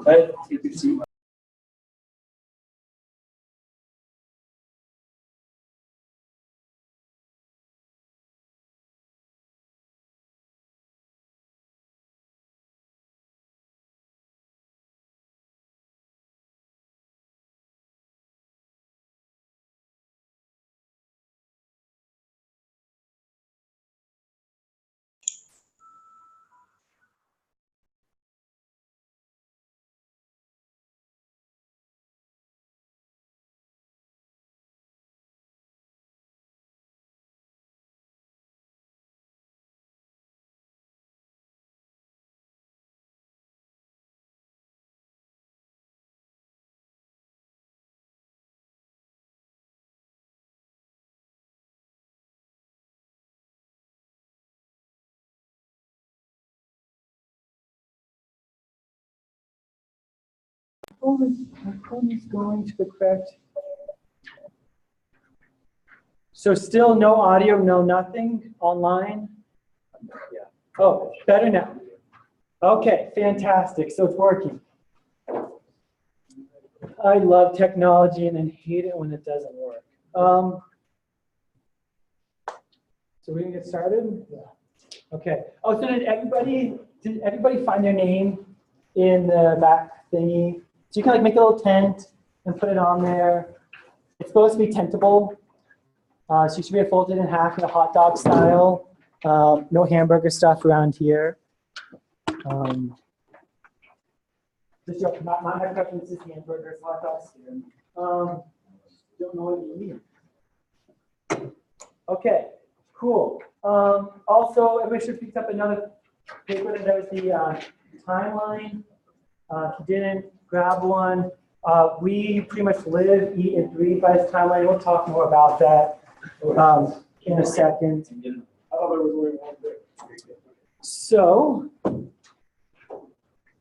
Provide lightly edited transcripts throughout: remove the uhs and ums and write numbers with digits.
But you can see. My phone is going to the correct. So still no audio, no nothing online? Yeah. Oh, better now. Okay, fantastic. So it's working. I love technology and then hate it when it doesn't work. So we can get started? Yeah. Okay. Oh, so did everybody find their name in the back thingy? So you can like make a little tent and put it on there. It's supposed to be tentable. So you should be folded in half in a hot dog style. No hamburger stuff around here. My preference is hamburgers, hot dogs here. Don't know what you mean. Okay, cool. Also, everybody should pick up another paper that was the timeline. If you didn't grab one, we pretty much live, eat, and breathe by this timeline. We'll talk more about that in a second. So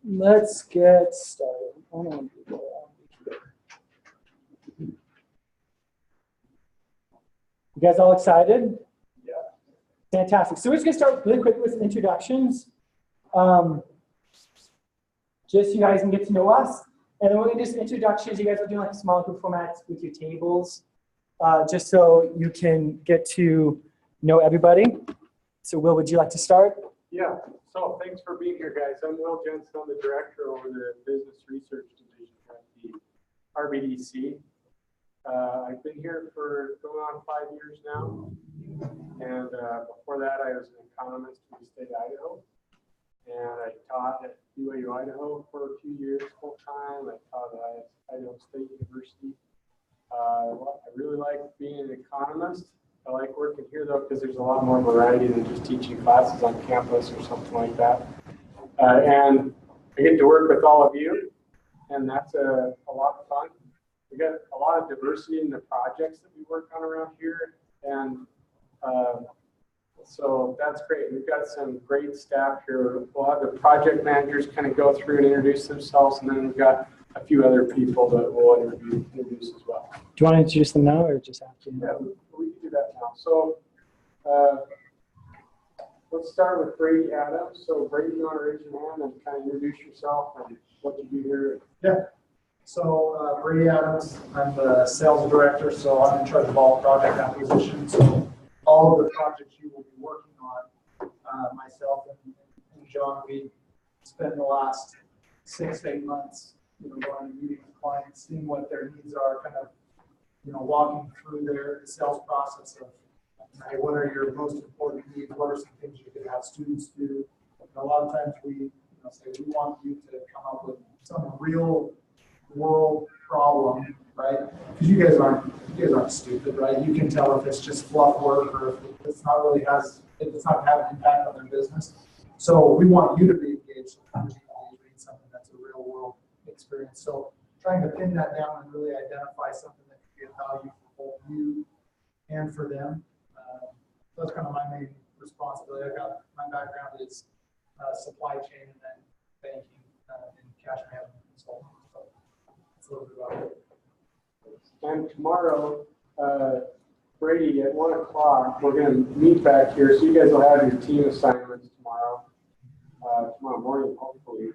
let's get started. You guys all excited? Yeah. Fantastic. So we're just going to start really quick with introductions. Just so you guys can get to know us. And then we're going to do some introductions. You guys are doing like small group formats with your tables, just so you can get to know everybody. So Will, would you like to start? Yeah, so thanks for being here, guys. I'm Will Jensen. I'm the director over the Business Research Division at the RBDC. I've been here for going on 5 years now. And before that, I was an economist for the state of Idaho. And I taught at BYU, Idaho for 2 years full time. I taught at Idaho State University. I really like being an economist. I like working here though because there's a lot more variety than just teaching classes on campus or something like that. And I get to work with all of you, and that's a lot of fun. We got a lot of diversity in the projects that we work on around here, and so that's great. We've got some great staff here. We'll have the project managers kind of go through and introduce themselves, and then we've got a few other people that we'll introduce as well. Do you want to introduce them now or just after? Yeah, we can do that now. So let's start with Brady Adams. So Brady, you want to raise your hand and kind of introduce yourself and what you do here? Yeah. So Brady Adams, I'm the sales director, so I'm in charge of all project acquisition. So all of the projects you will be working on, myself and John, we spent the last 6 to 8 months, going and meeting with clients, seeing what their needs are, kind of, walking through their sales process of, hey, what are your most important needs? What are some things you could have students do? And a lot of times we say we want you to come up with some real world problem, right? Because you guys aren't stupid, right? You can tell if it's just fluff work or if it's not having an impact on their business. So we want you to be engaged in something that's a real world experience. So trying to pin that down and really identify something that can be of value for both you and for them. That's kind of my main responsibility. My background is supply chain and then banking and cash management consulting. So that's a little bit about it. And tomorrow, Brady, at 1 o'clock, we're going to meet back here. So you guys will have your team assignments tomorrow morning, hopefully.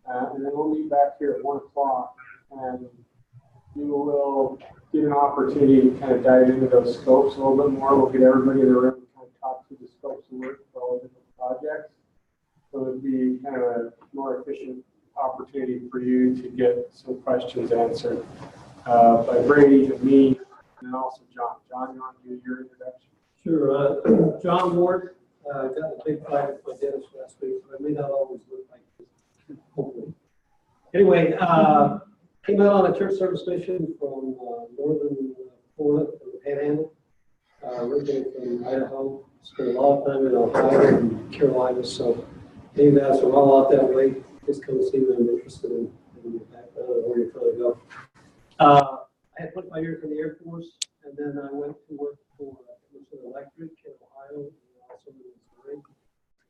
And then we'll meet back here at 1 o'clock, and you will get an opportunity to kind of dive into those scopes a little bit more. We'll get everybody in the room and kind of talk through the scopes of work for all the different projects. So it'd be kind of a more efficient opportunity for you to get some questions answered by Brady and me, and also John. John, you want to do your introduction? Sure. John Ward, got a big fight with my dentist last week, but I may not always look like this, hopefully. Anyway, came out on a church service mission from northern Florida, from the Panhandle, originally from Idaho. Spent a lot of time in Ohio and Carolina, so any of that's all out that way. Just come see me. I'm interested in your background and where you're trying to go. I had 25 years in the Air Force, and then I went to work for Commission Electric in Ohio and also in Missouri.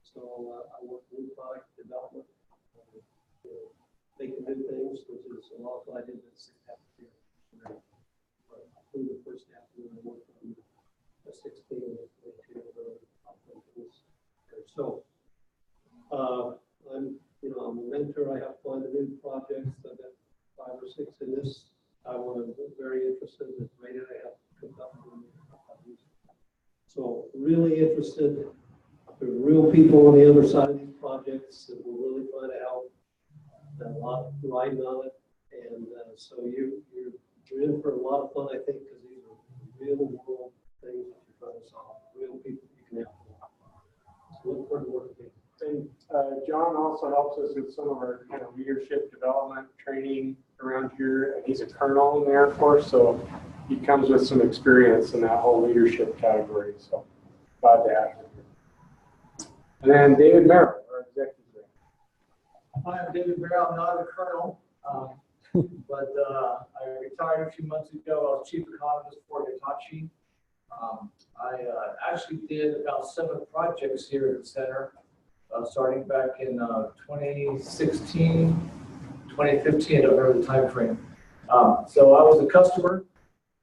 So I worked in new product development, making new things, which is a lot of what I did in the 6.5 years. I flew the first half, and then I worked on the 16 and 22 companies. So I'm a mentor. I help find the new projects. I've got 5 or 6 in this. I'm very interested in the data I have cooked up. So really interested. There are real people on the other side of these projects, and we're really trying to help. A lot riding on it, and so you're in for a lot of fun, I think, because these are real world things that you're trying to solve. Real people you can help. So look forward to working with you. And John also helps us with some of our kind of leadership development training around here, and he's a colonel in the Air Force, so he comes with some experience in that whole leadership category. So glad to have him here. And then David Merrill, our executive director. Hi, I'm David Merrill. I'm not a colonel, but I retired a few months ago. I was chief economist for Hitachi. I actually did about 7 projects here at the center, starting back in 2016, 2015, I don't remember the time frame. So I was a customer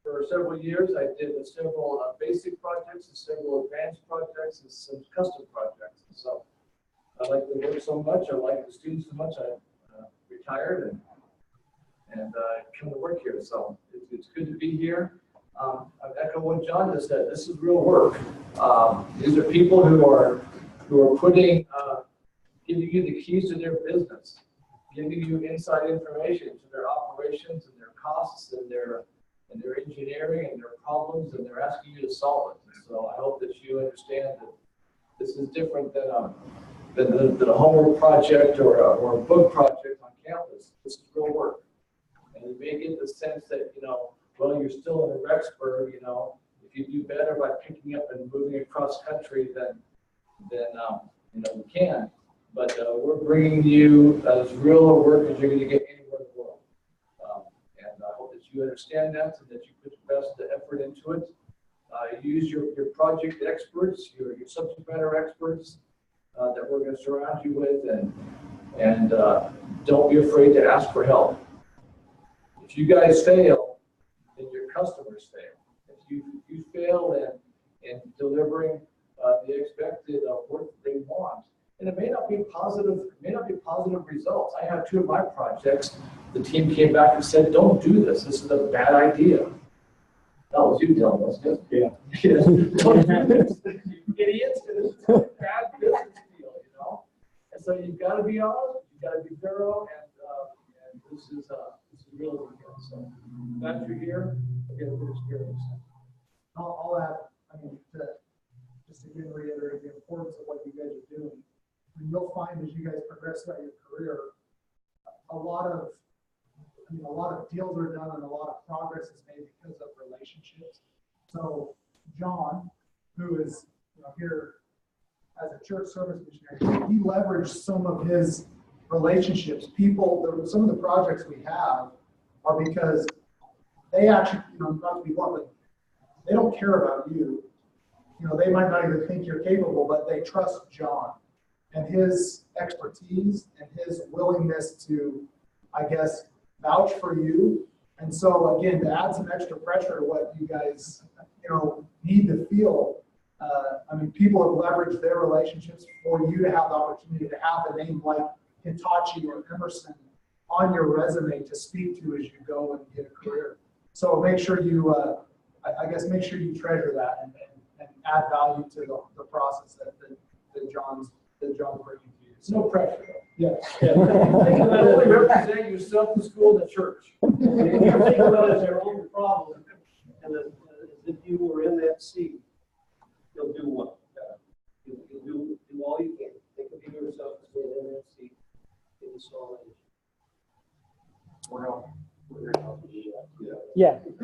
for several years. I did several basic projects and several advanced projects and some custom projects. So I like the work so much. I like the students so much. I retired and come to work here. So it's good to be here. I echo what John just said. This is real work. These are people who are putting, giving you the keys to their business, giving you inside information to their operations and their costs and their engineering and their problems, and they're asking you to solve it. So I hope that you understand that this is different than a homework project or a book project on campus. This is real work. And you may get the sense that, well, you're still in Rexburg, if you do better by picking up and moving across country, then you can. But we're bringing you as real a work as you're going to get anywhere in the world. And I hope that you understand that and that you put your best effort into it. Use your project experts, your subject matter experts that we're going to surround you with, and don't be afraid to ask for help. If you guys fail, then your customers fail. If you fail in delivering the expected work that they want, and it may not be positive results. I have 2 of my projects. The team came back and said, "Don't do this. This is a bad idea." That was you, Dylan, wasn't it? Yeah. Don't do this, you idiots. It's a bad business deal, And so you've got to be honest. You've got to be thorough, and this is really good. So glad you're here. Get a good experience. I'll add, just again reiterate the importance of what you guys are doing. You'll find as you guys progress throughout your career, a lot of deals are done and a lot of progress is made because of relationships. So John, who is here as a church service missionary, he leveraged some of his relationships. Some of the projects we have are because they actually, not to be blunt, but they don't care about you. They might not even think you're capable, but they trust John and his expertise and his willingness to, I guess, vouch for you. And so again, to add some extra pressure to what you guys, need to feel, people have leveraged their relationships for you to have the opportunity to have a name like Hitachi or Emerson on your resume to speak to as you go and get a career. So make sure you, make sure you treasure that and add value to the process that John's bringing to you. It's no pressure, though. Yeah. Think about it, represent yourself in school and the church. You think about it as your own problem, and as if you were in that seat, you'll do what? You'll do all you can. Think of yourself as being in that seat in the solid. We're going to help you. Yeah. We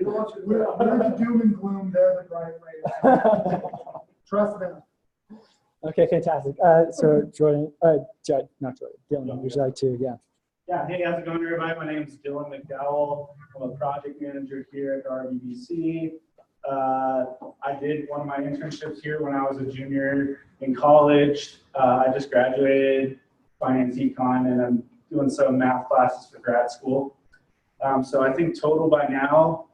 don't want you to We're the doom and gloom, they're the bright rays. Trust them. Okay, fantastic. So Jordan, not Jordan, Dylan, would you like to, yeah. Yeah, hey, how's it going, everybody? My name is Dylan McDowell. I'm a project manager here at the RBBC. I did one of my internships here when I was a junior in college. I just graduated finance econ, and I'm doing some math classes for grad school. So I think total by now,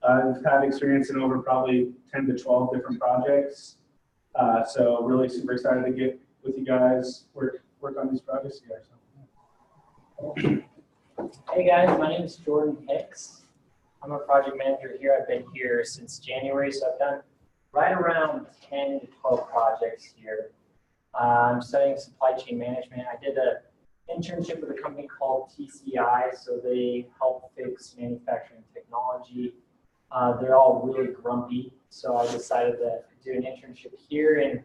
I've had experience in over probably 10 to 12 different projects. So really super excited to get with you guys, work on these projects together. So. Hey guys, my name is Jordan Hicks. I'm a project manager here. I've been here since January, so I've done right around 10 to 12 projects here. I'm studying supply chain management. I did an internship with a company called TCI, so they help fix manufacturing technology. They're all really grumpy, so I decided to do an internship here and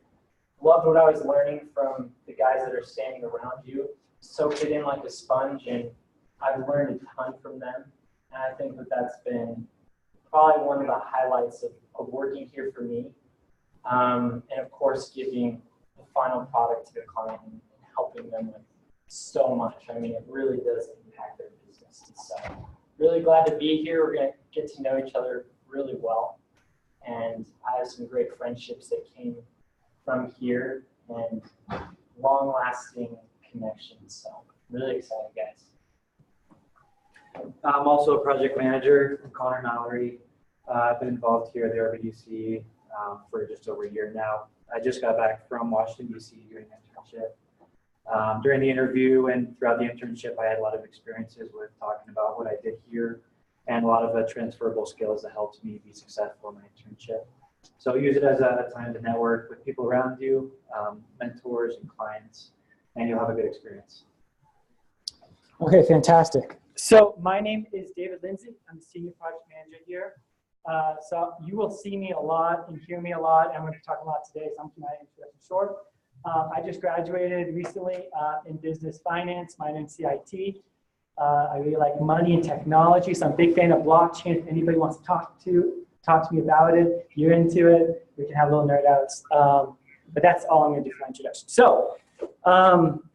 loved what I was learning from the guys that are standing around you. soaked it in like a sponge, and I've learned a ton from them. And I think that that's been probably one of the highlights of working here for me. And of course, giving the final product to the client and helping them with so much. I mean, it really does impact their business. So really glad to be here. We're going to get to know each other really well. And I have some great friendships that came from here and long-lasting connections. So really excited, guys. I'm also a project manager. I'm Connor Mallory. I've been involved here at the RBDC for just over a year now. I just got back from Washington, D.C. doing an internship. During the interview and throughout the internship, I had a lot of experiences with talking about what I did here and a lot of transferable skills that helped me be successful in my internship. So use it as a time to network with people around you, mentors and clients, and you'll have a good experience. Okay, fantastic. So my name is David Lindsay. I'm the Senior Project Manager here. So you will see me a lot and hear me a lot. I'm going to be talking a lot today, so I'm keeping my introduction short. I just graduated recently in business finance, minor in CIT. I really like money and technology, so I'm a big fan of blockchain. If anybody wants to talk to me about it, you're into it, we can have little nerd outs. But that's all I'm going to do for my introduction. So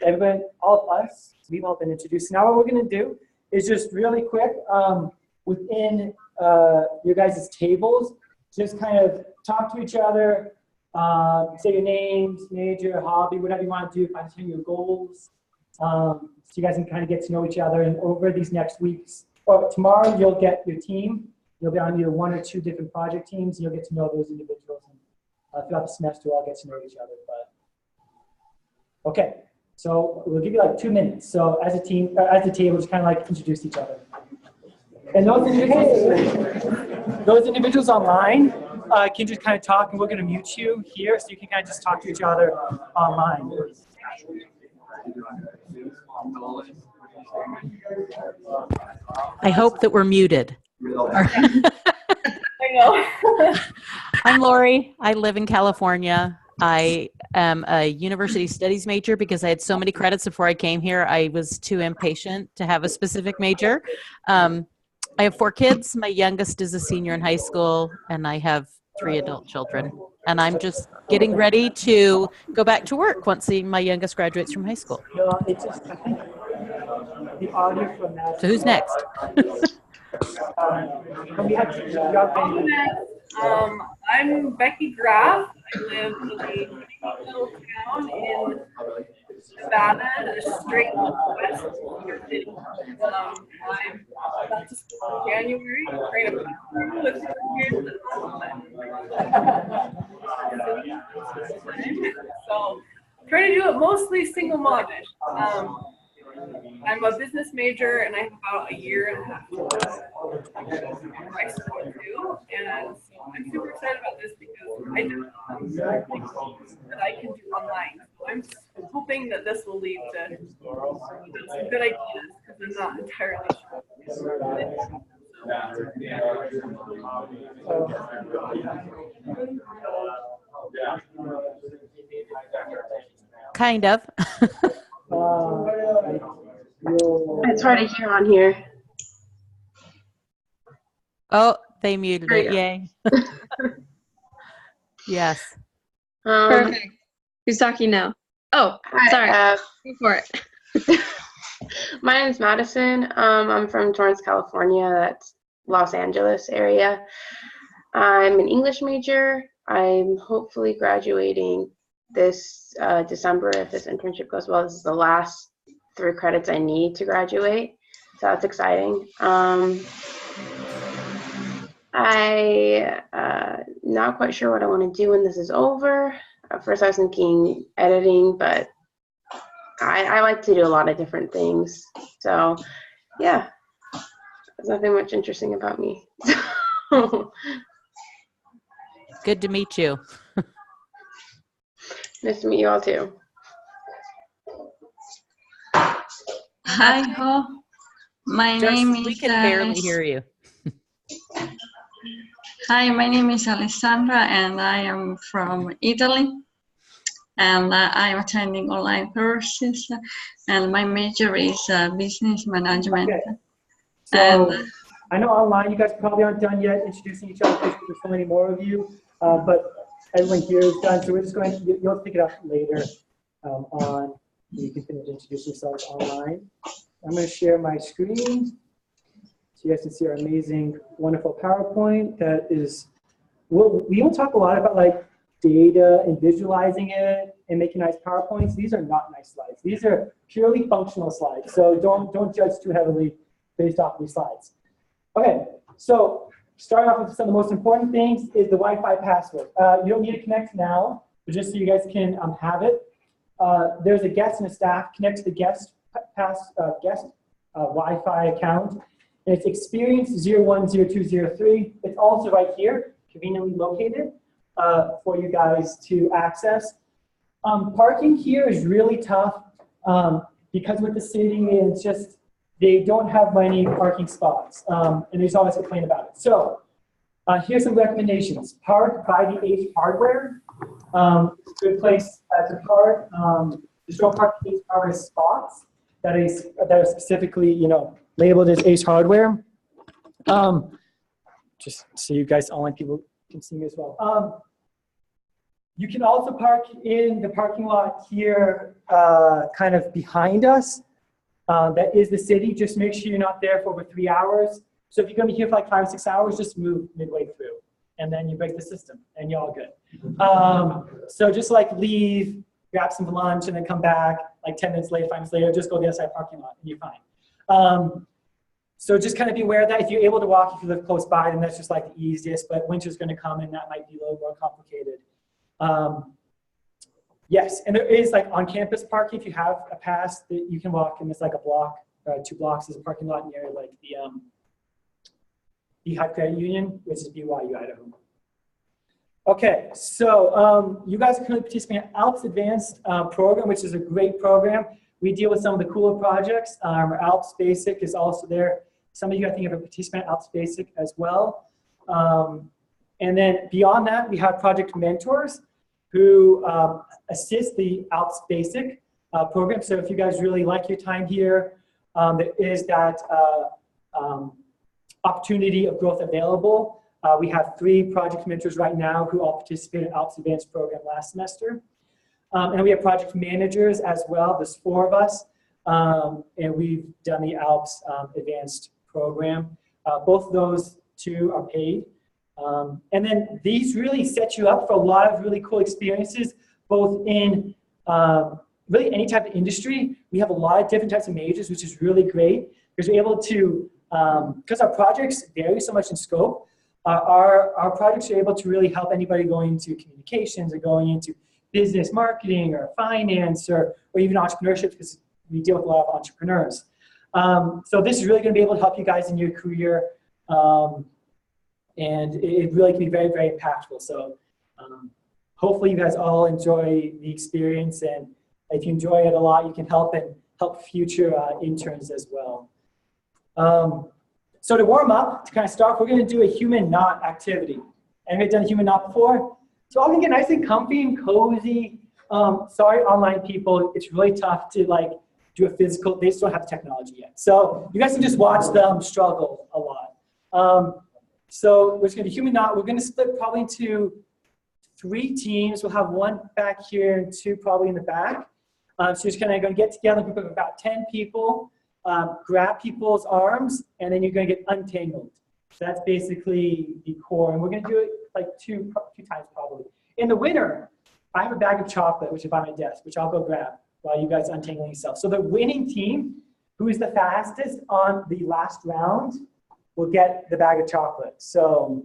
everybody, all of us, we've all been introduced. Now what we're going to do is just really quick, within your guys' tables, just kind of talk to each other, say your names, major, hobby, whatever you want to do, kind of your goals. So you guys can kind of get to know each other. And over these next weeks, or tomorrow, you'll get your team. You'll be on either one or two different project teams, and you'll get to know those individuals. And throughout the semester, we'll all get to know each other. But okay, so we'll give you like 2 minutes. So as a team, as a table, just kind of like introduce each other. And those individuals online can just kind of talk, and we're going to mute you here, so you can kind of just talk to each other online. I hope that we're muted. I'm Lori. I live in California. I am a university studies major because I had so many credits before I came here. I was too impatient to have a specific major. I have 4 kids. My youngest is a senior in high school, and I have 3 adult children. And I'm just getting ready to go back to work once my youngest graduates from high school. No, it's just, I think the audio from that. So who's next? I'm Becky Graff. I live in a little town in Nevada, straight west of New City. I'm about to school in January. Right up with so I'm trying to do it mostly single mom-ish. I'm a business major, and I have about a year and a half to high school too. And so I'm super excited about this because I don't know things that I can do online. So I'm hoping that this will lead to some good ideas because I'm not entirely sure. Kind of. It's hard to hear on here. Oh, they muted it. Yay. Yes. Perfect. Who's talking now? Oh, hi, sorry. Go for it. My name's Madison. I'm from Torrance, California. That's Los Angeles area. I'm an English major. I'm hopefully graduating this December if this internship goes well. This is the last 3 credits I need to graduate, so that's exciting. I not quite sure what I want to do when this is over. At first I was thinking editing, but I like to do a lot of different things. So yeah, there's nothing much interesting about me. Good to meet you. Nice to meet you all too. Hi, Ho. My name is. We can barely hear you. Hi, my name is Alessandra, and I am from Italy. and I'm attending online courses, and my major is business management. Okay. So I know online you guys probably aren't done yet introducing each other because there's so many more of you, but everyone here is done, so we're just going to, you'll pick it up later on. You can finish introducing yourselves online. I'm going to share my screen so you guys can see our amazing, wonderful PowerPoint that is, we don't talk a lot about like data and visualizing it and making nice PowerPoints. These are not nice slides. These are purely functional slides, so don't judge too heavily based off of these slides. Okay, so starting off with some of the most important things is the Wi-Fi password. You don't need to connect now, but just so you guys can have it. There's a guest and a staff. Connect to the guest Wi-Fi account. And it's experience 010203. It's also right here, conveniently located for you guys to access. Parking here is really tough because with the city, it's just, they don't have many parking spots, and there's always a complaint about it. So here's some recommendations. Park by the Ace Hardware. Good place to park. Just don't park the Ace Hardware spots that are specifically, you know, labeled as Ace Hardware. Just so you guys, online people can see me as well. You can also park in the parking lot here, kind of behind us. That is the city. Just make sure you're not there for over 3 hours. So if you're going to be here for like 5 or 6 hours, just move midway through, and then you break the system, and you're all good. So just like leave, grab some lunch, and then come back like 10 minutes later, 5 minutes later, just go to the outside parking lot, and you're fine. So just kind of be aware of that. If you're able to walk, if you live close by, then that's just like the easiest. But winter's going to come, and that might be a little more complicated. Yes, and there is like on-campus parking. If you have a pass, that you can walk, and it's like a block, 2 blocks is a parking lot near like the High Credit Union, which is BYU, Idaho. Okay, so you guys can participate in Alps Advanced program, which is a great program. We deal with some of the cooler projects. Our Alps Basic is also there. Some of you, I think, have a participant in Alps Basic as well. And then beyond that, we have project mentors who assist the Alps Basic program. So if you guys really like your time here, there is that opportunity of growth available. We have 3 project mentors right now who all participated in Alps Advanced program last semester. And we have project managers as well. There's 4 of us, and we've done the Alps Advanced program. Both of those 2 are paid. And then these really set you up for a lot of really cool experiences, both in really any type of industry. We have a lot of different types of majors, which is really great because we're able to, because our projects vary so much in scope, our projects are able to really help anybody going into communications or going into business marketing or finance or even entrepreneurship, because we deal with a lot of entrepreneurs. So this is really going to be able to help you guys in your career. And it really can be very, very impactful. So hopefully you guys all enjoy the experience. And if you enjoy it a lot, you can help future interns as well. So to warm up, to kind of start, we're going to do a human knot activity. Anybody done a human knot before? So all going to get nice and comfy and cozy. Sorry, online people, it's really tough to like do a physical. They just don't have the technology yet. So you guys can just watch them struggle a lot. So we're just going to do human knot. We're going to split probably into 3 teams. We'll have 1 back here and 2 probably in the back. So you're just kind of going to get together, a group of about 10 people, grab people's arms, and then you're going to get untangled. So that's basically the core. And we're going to do it like two times probably. In the winter, I have a bag of chocolate, which is by my desk, which I'll go grab while you guys untangling yourself. So the winning team, who is the fastest on the last round, will get the bag of chocolate. So,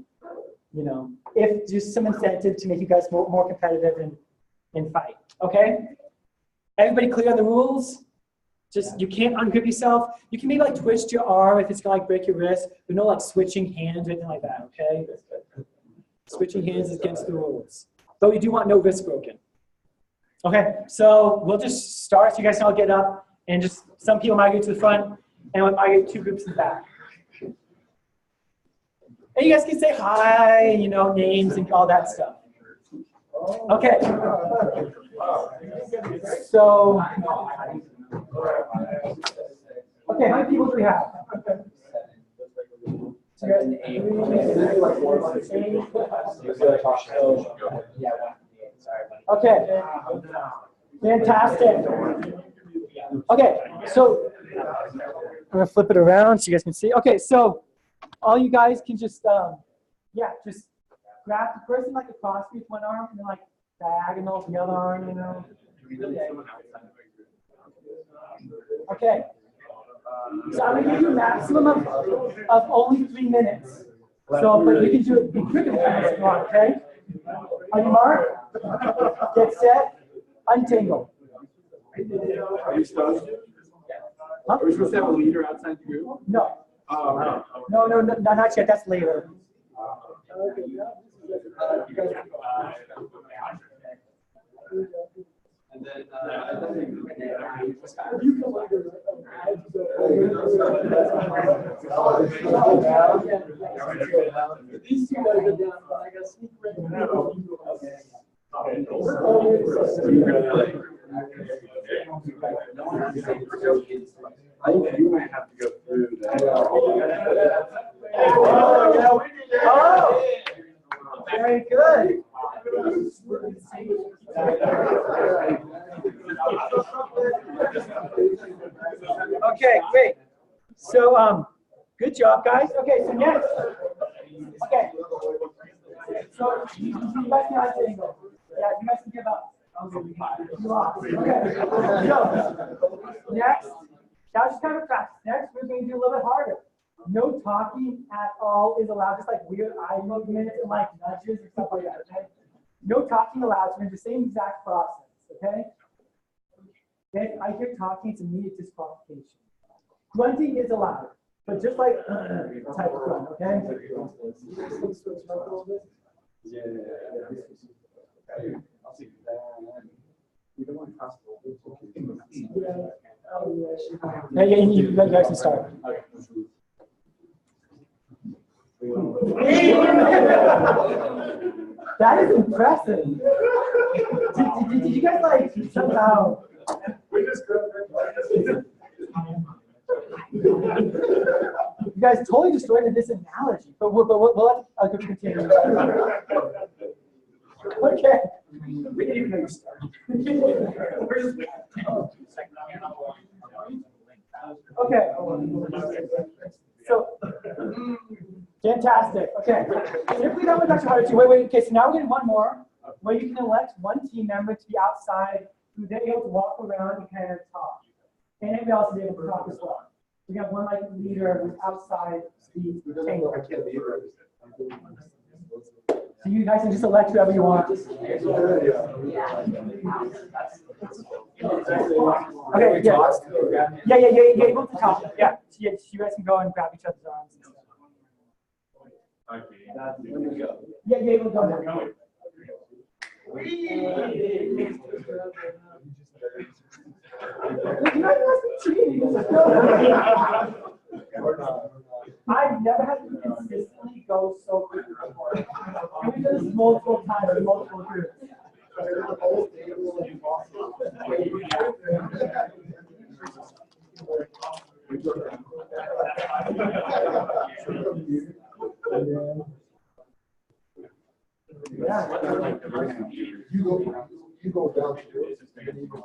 you know, if just some incentive to make you guys more competitive and fight, okay? Everybody clear on the rules? Just, you can't ungrip yourself. You can maybe like twist your arm if it's gonna like break your wrist, but no like switching hands or anything like that, okay? Switching hands is against the rules. Though you do want no wrist broken. Okay, so we'll just start so you guys can all get up and just, some people migrate to the front and we'll migrate 2 groups in the back. And you guys can say hi, you know, names and all that stuff. Okay. So, okay, how many people do we have? So you're at 8. Okay, fantastic. Okay, so I'm gonna flip it around so you guys can see. Okay, so all you guys can just, just grab the person like across with one arm and then like diagonal with the other arm, you know. Okay. So I'm gonna give you a maximum of only 3 minutes. So, but you can do it be quicker than 3 minutes if you want, okay? On your mark, get set, untangle. Are you supposed to? Huh? Are we supposed to have a leader outside the group? No. Oh, No, not yet. That's later. And then, these two guys are down, but I got sneak right now. I think you might have to go through that. Oh, very good. Okay, great. So, good job, guys. Okay, so next. Okay. So, you guys can untangle. Yeah, you guys can give up. You lost. Okay. So, next. That was just kind of a practice. Next, we're going to do a little bit harder. No talking at all is allowed, just like weird eye movements and like nudges and stuff like that, okay? No talking allowed, so we're going to do the same exact process, okay? If I hear talking, it's immediate disqualification. Grunting is allowed, but just like type of grunt, okay? Yeah, you guys can start. That is impressive. Did you guys like somehow? You guys totally destroyed this analogy, but we'll let continue. Okay. We didn't even know you started. Okay. So, fantastic. Okay. Typically that was actually harder too. Wait. Okay, so now we're getting one more where you can elect one team member to be outside who's then able to walk around and kind of talk. And everybody else is able to talk as well. We have one like leader who's outside the tangle. So you guys can just elect whoever you want. Okay, yeah, you're able to talk. Yeah, you guys can go and grab each other's arms. Yeah, you're able to go now. I've never had to consistently go so quickly before. And we've done this multiple times in multiple groups. You go downstairs and then you go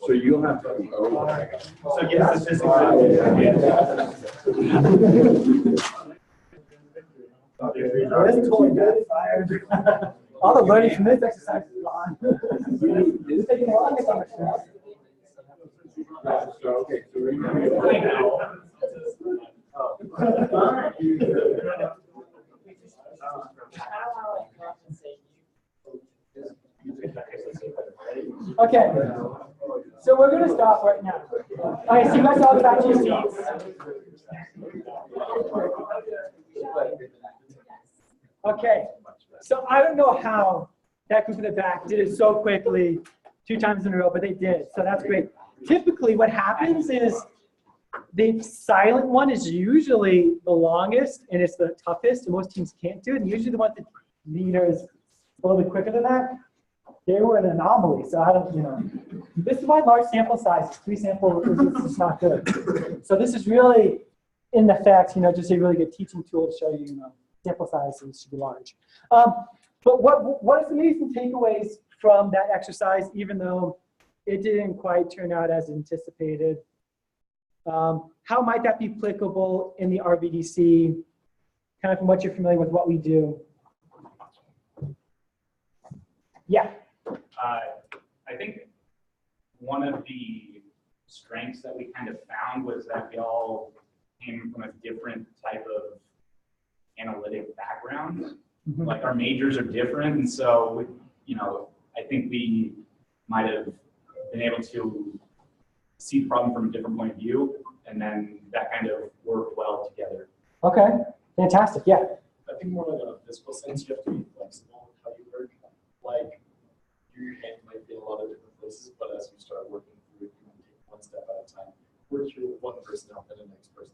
So you'll have to. So yes, this is. That's totally good. All the learning from this exercise is gone. It's taking a lot of time. Okay, so we're Okay, so we're going to stop right now. Okay, so you guys all go back to your seats. Okay, so I don't know how that group in the back did it so quickly 2 times in a row, but they did, so that's great. Typically what happens is the silent one is usually the longest and it's the toughest, and most teams can't do it, and usually the one that leaders a little bit quicker than that, they were an anomaly. So I don't, this is why large sample size, 3 samples is just not good. So this is really, in effect, just a really good teaching tool to show you, sample sizes should be large. But what are some maybe some takeaways from that exercise, even though it didn't quite turn out as anticipated? How might that be applicable in the RVDC, kind of from what you're familiar with what we do? Yeah. I think one of the strengths that we kind of found was that we all came from a different type of analytic background. Mm-hmm. Like our majors are different, and so I think we might have been able to see the problem from a different point of view, and then that kind of worked well together. Okay, fantastic. Yeah. I think more like in a physical sense, you have to be flexible with how you work. Like your hand might be in a lot of different places, but as you start working through it, you can take one step at a time. Work through one person, help the next person,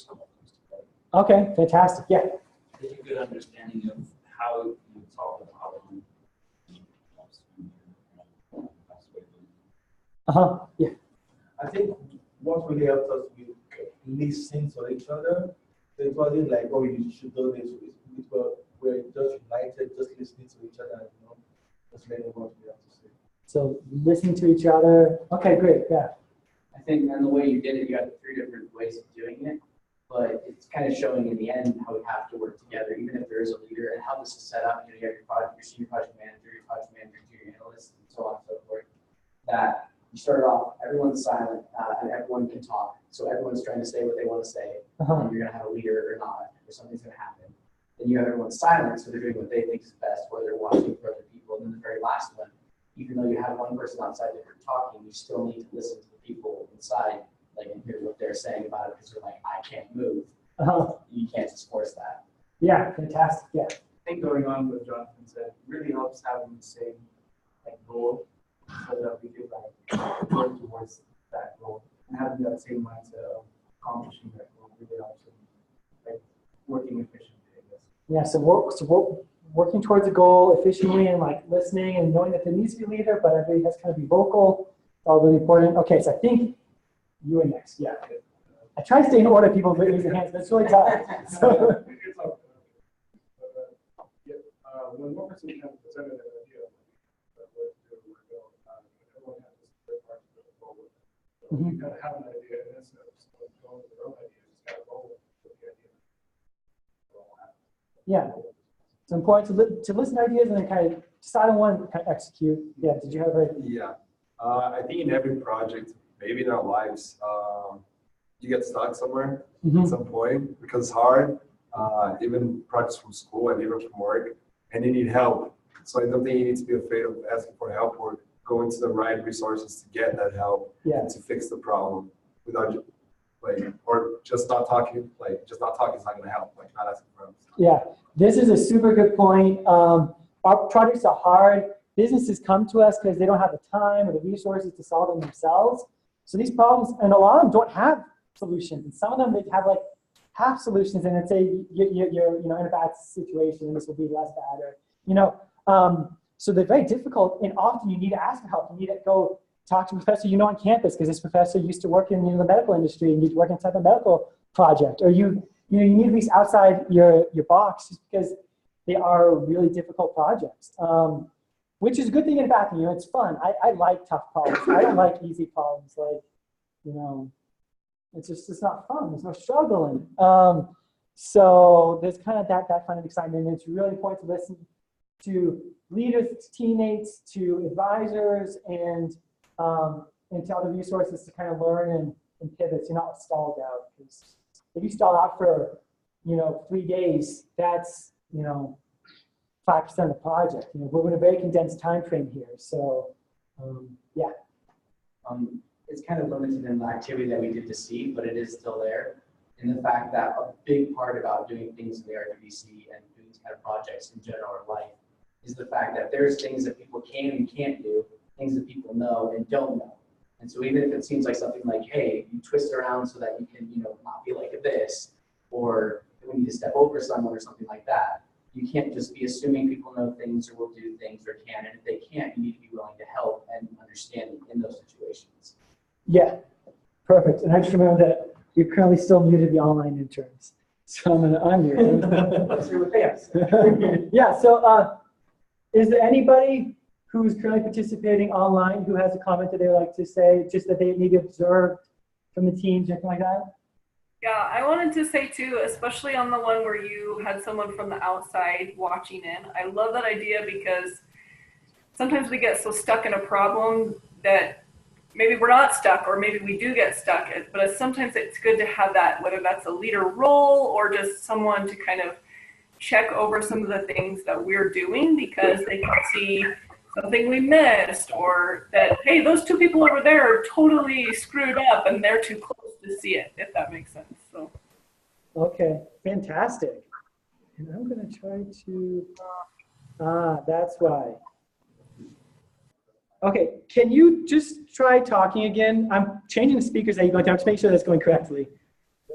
all comes together. Okay, fantastic. Yeah. Get a good understanding of how you solve the problem. Yeah. I think what really helped us with listening to each other. So it wasn't like, oh, you should do this. We're just united, just listening to each other, just letting what we have to say. So listening to each other. Okay, great. Yeah. I think, and the way you did it, you had 3 different ways of doing it, but it's kind of showing in the end how we have to work together, even if there is a leader, and how this is set up. You have your senior project manager, junior analyst, and so on and so forth. That you start off, everyone's silent, and everyone can talk. So everyone's trying to say what they want to say. And you're going to have a leader or not, or something's going to happen. Then you have everyone silent, so they're doing what they think is best, or they're watching for other people. And then the very last one, even though you have one person outside that you're talking, you still need to listen to the people inside, and hear what they're saying about it, because they're like, I can't move. You can't just force that. Yeah, fantastic. Yeah. I think going on with what Jonathan said really helps having the same goal, so that we could work towards that goal, and having that same mindset of accomplishing that goal really helps in working efficiently, I guess. Yeah. So we're working towards a goal efficiently and listening and knowing that there needs to be a leader, but everybody has to kind of be vocal. All really important. Okay, so I think you are next. Yeah. I try to stay in order. People raise their hands, but it's really tough. So. When one person kind of presented an idea of what to do, everyone has this great part to go forward. So you kind of have an idea, and instead of someone going with their own idea, just kind of roll with the idea. Yeah. It's important to listen to ideas and then kind of decide on one and kind of execute. Yeah. Did you have a? Yeah. I think in every project, maybe in our lives, you get stuck somewhere at some point because it's hard. Even projects from school and even from work, and you need help. So I don't think you need to be afraid of asking for help or going to the right resources to get that help and to fix the problem without or just not talking. Just not talking is not going to help. Not asking for help. Yeah, this is a super good point. Our projects are hard. Businesses come to us because they don't have the time or the resources to solve them themselves. So these problems, and a lot of them don't have solutions. And some of them, they have half solutions, and it's you're in a bad situation, and this will be less bad, or so they're very difficult. And often you need to ask for help. You need to go talk to a professor on campus because this professor used to work in the medical industry, and you work inside the medical project, or you need to be outside your box just because they are really difficult projects. Which is a good thing and a bad thing. It's fun. I like tough problems. I don't like easy problems. It's not fun. There's no struggling. So there's kind of that kind of excitement. And it's really important to listen to leaders, to teammates, to advisors, and to other resources to kind of learn and pivot. So you're not stalled out. Because if you stall out for 3 days, that's 5% of the project. We're in a very condensed time frame here. So yeah. It's kind of limited in the activity that we did to see, but it is still there. And the fact that a big part about doing things in the RWC and doing these kind of projects in general in life is the fact that there's things that people can and can't do, things that people know and don't know. And so even if it seems like something like, hey, you twist around so that you can, not be like this, or we need to step over someone or something like that, you can't just be assuming people know things or will do things or can. And if they can't, you need to be willing to help and understand in those situations. Yeah, perfect. And I just remember that you're currently still muted the online interns. So I'm going to unmute them. Let's hear what they have to say. Yeah, so is there anybody who's currently participating online who has a comment that they would like to say, just that they maybe observed from the teams or anything like that? Yeah, I wanted to say too, especially on the one where you had someone from the outside watching in. I love that idea because sometimes we get so stuck in a problem that maybe we're not stuck, or maybe we do get stuck. But sometimes it's good to have that, whether that's a leader role or just someone to kind of check over some of the things that we're doing, because they can see something we missed, or that, hey, those two people over there are totally screwed up and they're too close to see it, if that makes sense. So. Okay, fantastic. And I'm going to try to, that's why. Okay, can you just try talking again? I'm changing the speakers that you're going to have to make sure that's going correctly.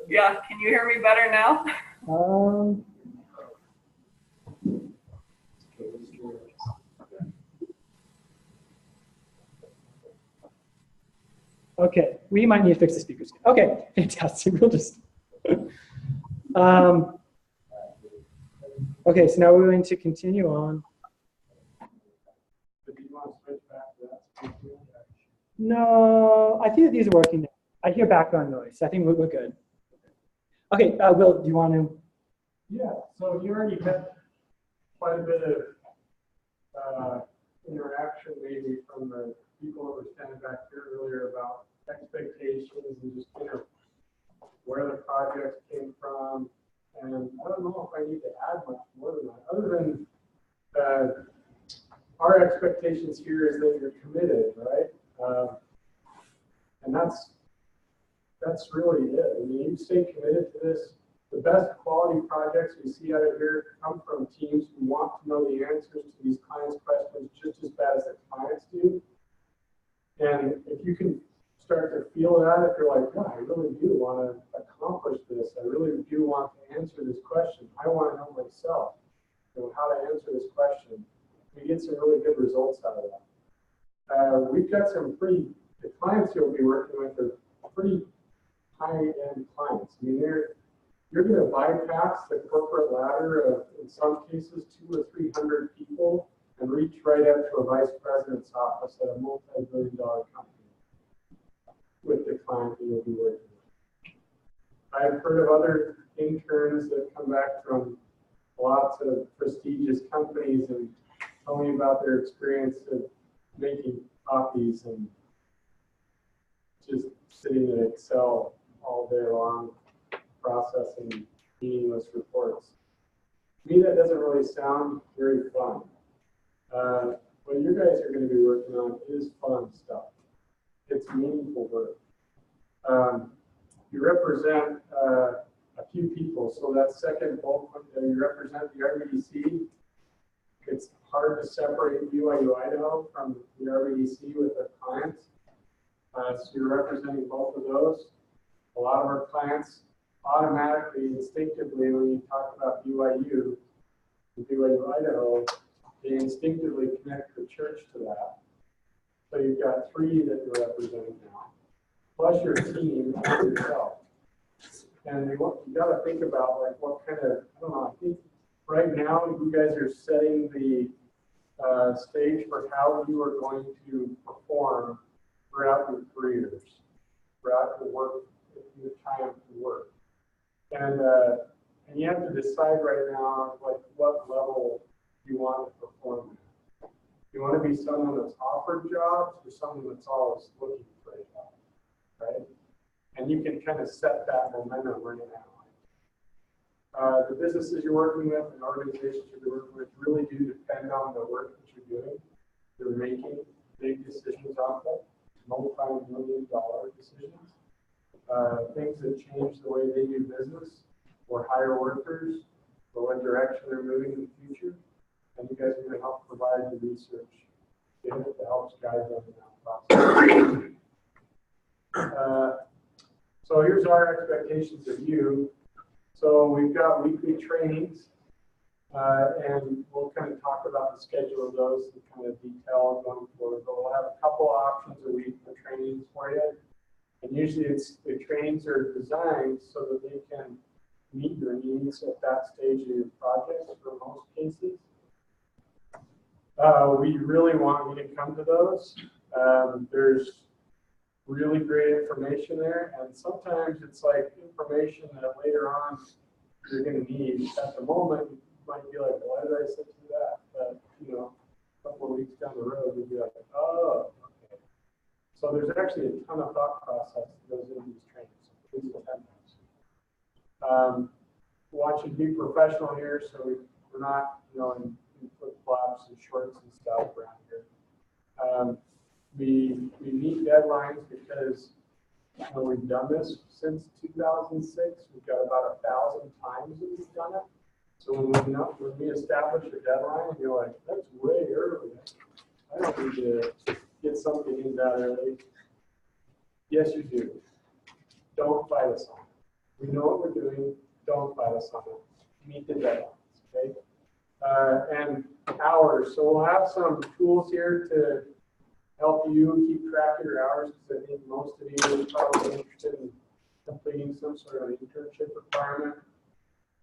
Yeah, can you hear me better now? Okay, we might need to fix the speakers. Okay, fantastic. We'll just. Okay, so now we're going to continue on. No, I think that these are working now. I hear background noise. I think we're good. Okay, Will, do you want to? Yeah, so you already had quite a bit of interaction maybe from the people that were standing back here earlier about expectations and just kind of where the projects came from. And I don't know if I need to add much more than that, other than our expectations here is that you're committed, right? And that's really it. I mean, you stay committed to this. The best quality projects we see out of here come from teams who want to know the answers to these clients' questions just as bad as the clients do. And if you can start to feel that, if you're like, yeah, I really do want to accomplish this. I really do want to answer this question. I want to know myself, how to answer this question. We get some really good results out of that. We've got some the clients you'll be working with are pretty high-end clients. I mean, you're going to bypass the corporate ladder of, in some cases, 200 or 300 people and reach right up to a vice president's office at a multi-billion-dollar company with the client that you'll be working with. I've heard of other interns that come back from lots of prestigious companies and tell me about their experience of making copies and just sitting in Excel all day long, processing meaningless reports. To me, that doesn't really sound very fun. What you guys are going to be working on is fun stuff. It's meaningful work. You represent a few people, so that second bullet point there, you represent the RBDC. It's hard to separate BYU Idaho from the RBDC with our clients. So you're representing both of those. A lot of our clients automatically, instinctively, when you talk about BYU and BYU Idaho, they instinctively connect the church to that. So you've got 3 that you're representing now, plus your team and yourself. And you got to think about like what kind of, I don't know, I think right now you guys are setting the stage for how you are going to perform throughout your careers, throughout your work, your time to work. And you have to decide right now like what level you want to perform at. You want to be someone that's offered jobs or someone that's always looking for a job, right? And you can kind of set that momentum right now. The businesses you're working with and organizations you're working with really do depend on the work that you're doing. You're making big decisions on them, multi-million-dollar decisions, things that change the way they do business, or hire workers, or what direction they're moving in the future. And you guys are going to help provide the research that helps guide them in that process. So here's our expectations of you. So we've got weekly trainings. And we'll kind of talk about the schedule of those in kind of detail going forward. But we'll have a couple options a week for trainings for you. And usually the trainings are designed so that they can meet your needs at that stage of your project for most cases. We really want you to come to those. There's really great information there, and sometimes it's like information that later on you're going to need. At the moment, you might be like, why did I sit through that? But, you know, a couple of weeks down the road, you'll be like, oh, okay. So there's actually a ton of thought process that goes into these trainings. So please attend those. Want you to be professional here, so we're not, you know, in flip-flops and shorts and stuff around here. We meet deadlines because, you know, we've done this since 2006. We've got about 1,000 times that we've done it. So when we establish a deadline, and you're like, that's way early. I don't need to get something in that early. Yes, you do. Don't fight us on it. We know what we're doing. Don't fight us on it. Meet the deadlines, okay? And hours. So we'll have some tools here to help you keep track of your hours, because I think most of you are probably interested in completing some sort of internship requirement.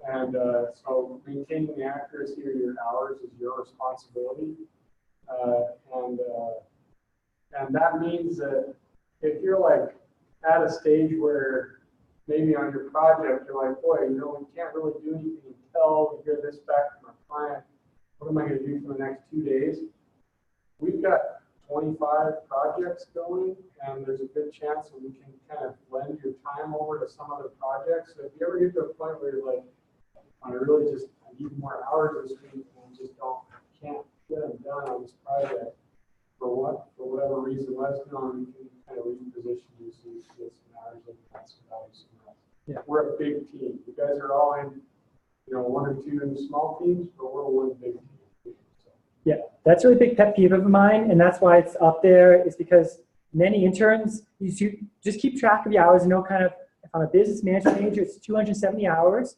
And so maintaining the accuracy of your hours is your responsibility. And that means that if you're like at a stage where maybe on your project, you're like, boy, you know, we can't really do anything until we hear this back from our client. What am I going to do for the next 2 days? We've got 25 projects going, and there's a good chance that we can kind of blend your time over to some other projects. So if you ever get to a point where you're like, I really just need more hours this week, and just can't get them done on this project for whatever reason, let us know, and we can kind of reposition you so you can get some hours and add some value somewhere else. Yeah. We're a big team. You guys are all in, you know, 1 or 2 in small teams, but we're one big team. Yeah, that's a really big pet peeve of mine, and that's why it's up there, is because many interns, you just keep track of the hours, you know, kind of, if I'm a business management major, it's 270 hours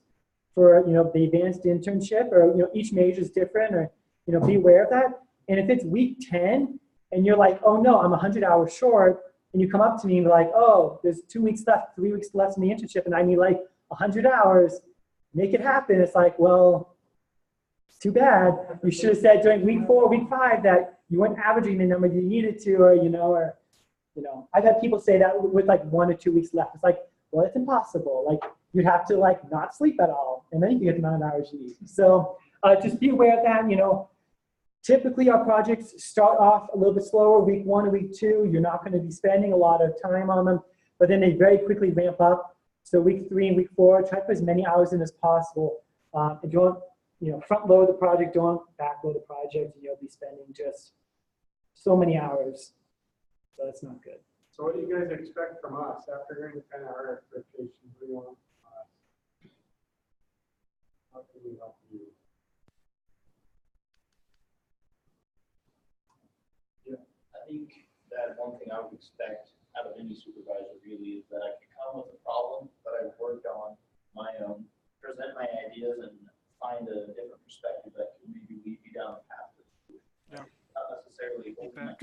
for, you know, the advanced internship, or, you know, each major is different, or, you know, be aware of that. And if it's week 10, and you're like, oh no, I'm 100 hours short, and you come up to me and be like, oh, there's 2 weeks left, 3 weeks left in the internship, and I need like 100 hours, make it happen. It's like, well, too bad. You should have said during week 4, week 5 that you weren't averaging the number you needed to, or, you know, I've had people say that with like 1 or 2 weeks left. It's like, well, it's impossible. Like, you'd have to like not sleep at all, and then you can get the amount of hours you need. So just be aware of that. You know, typically our projects start off a little bit slower, week 1 and week 2. You're not going to be spending a lot of time on them, but then they very quickly ramp up. So week 3 and week 4, try to put as many hours in as possible. And don't, you know, front load the project, don't back load the project, and you'll be spending just so many hours. So that's not good. So what do you guys expect from us after hearing kind of our expectations? What do you want from us? How can we help you? Yeah, I think that one thing I would expect out of any supervisor really is that I can come with a problem that I've worked on my own, present my ideas, and find a different perspective that can maybe lead me down the path of the solution. Yeah. Not necessarily opening,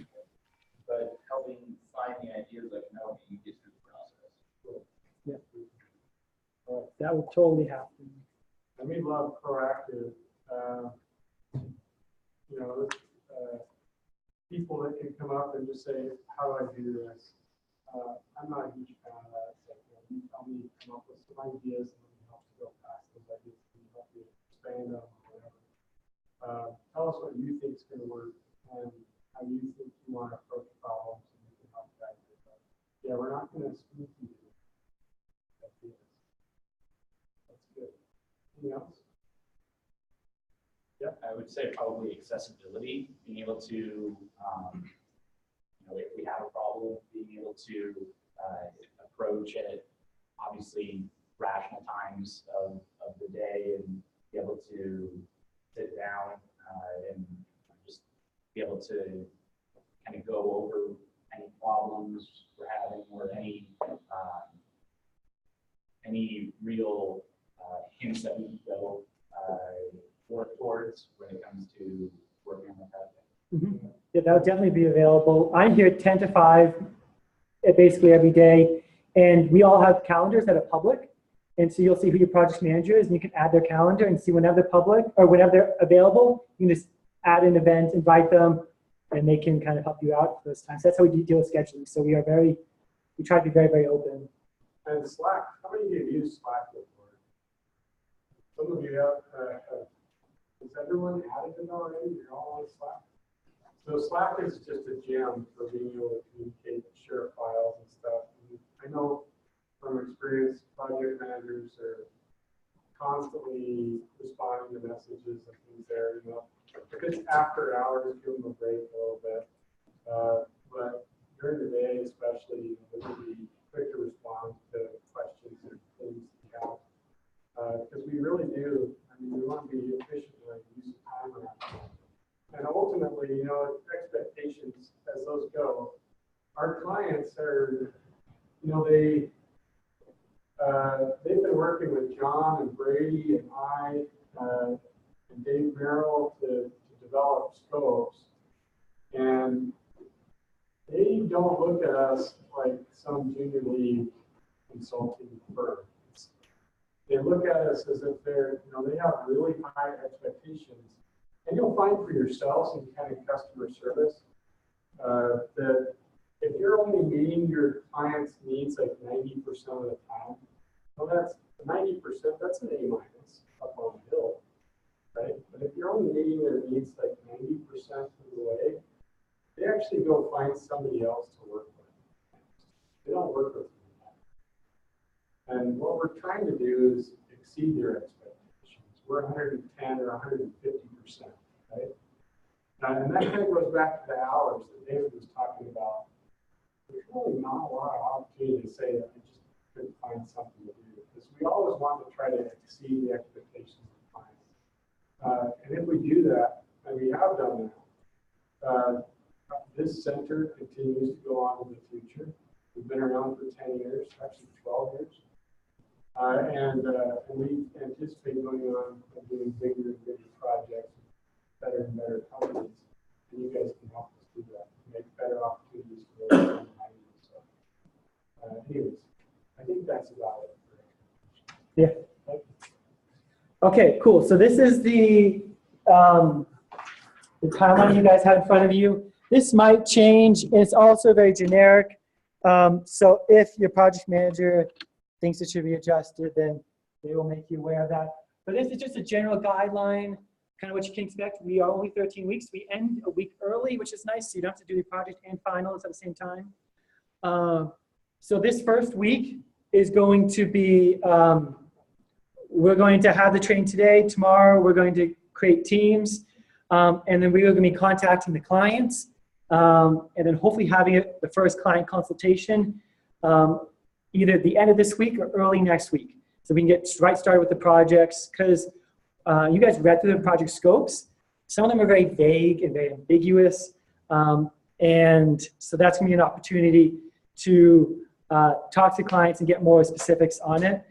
but helping find the ideas that can help you get through the process. Yeah. That will totally happen. And we love proactive, you know, people that can come up and just say, how do I do this? I'm not a huge fan of that. It's like, you tell me, come up with some ideas, and then help to go past those ideas, and help you expand them or whatever. Tell us what you think is going to work, and how you think you want to approach problems, and we can help guide you. Yeah, we're not going to speak to you. That's good. Anything else? Yeah, I would say probably accessibility, being able to, you know, if we have a problem, being able to approach it, obviously rational times of the day, and be able to sit down and just be able to kind of go over any problems we're having, or any real hints that we can go work towards when it comes to working on the project. Mm-hmm. Yeah, that'll definitely be available. I'm here 10 to 5 basically every day, and we all have calendars that are public. And so you'll see who your project manager is, and you can add their calendar and see whenever they're public or whenever they're available. You can just add an event, invite them, and they can kind of help you out for those times. That's how we deal with scheduling. So we try to be very, very open. And Slack, how many of you use Slack before? Some of you have, has everyone added it already? You're all on Slack? So Slack is just a gem for being able to communicate, share files and stuff. And I know from experience, project managers are constantly responding to messages and things there. You know, if it's after hours, give them a break a little bit. But during the day, especially, it would be quick to respond to questions and things you have. Because we really do, I mean, we want to be efficient and use time around it. And ultimately, you know, expectations as those go, our clients are, you know, they've been working with John and Brady and I and Dave Merrill to develop scopes. And they don't look at us like some junior league consulting firm. They look at us as if they're, you know, they have really high expectations. And you'll find for yourselves in kind of customer service that if you're only meeting your client's needs like 90% of the time, well, that's 90%, that's an A minus up on the hill, right? But if you're only meeting their needs like 90% of the way, they actually go find somebody else to work with. They don't work with you. And what we're trying to do is exceed their expectations. We're 110 or 150%, right? And that kind of goes back to the hours that David was talking about. There's really not a lot of opportunity to say that I just couldn't find something to do, because we always want to try to exceed the expectations of clients. And if we do that, and we have done that, this center continues to go on in the future. We've been around for 10 years, actually 12 years. And we anticipate going on and doing bigger and bigger projects, better and better companies. And you guys can help us do that, make better opportunities for those. So, anyways, I think that's about it. Yeah. Okay, cool. So this is the timeline you guys have in front of you. This might change. It's also very generic. So if your project manager thinks it should be adjusted, then they will make you aware of that. But this is just a general guideline, kind of what you can expect. We are only 13 weeks. We end a week early, which is nice. So you don't have to do the project and finals at the same time. So this first week is going to be, we're going to have the training today. Tomorrow, we're going to create teams. And then we are going to be contacting the clients. And then hopefully having the first client consultation either at the end of this week or early next week. So we can get right started with the projects, because you guys read through the project scopes. Some of them are very vague and very ambiguous. And so that's going to be an opportunity to talk to clients and get more specifics on it.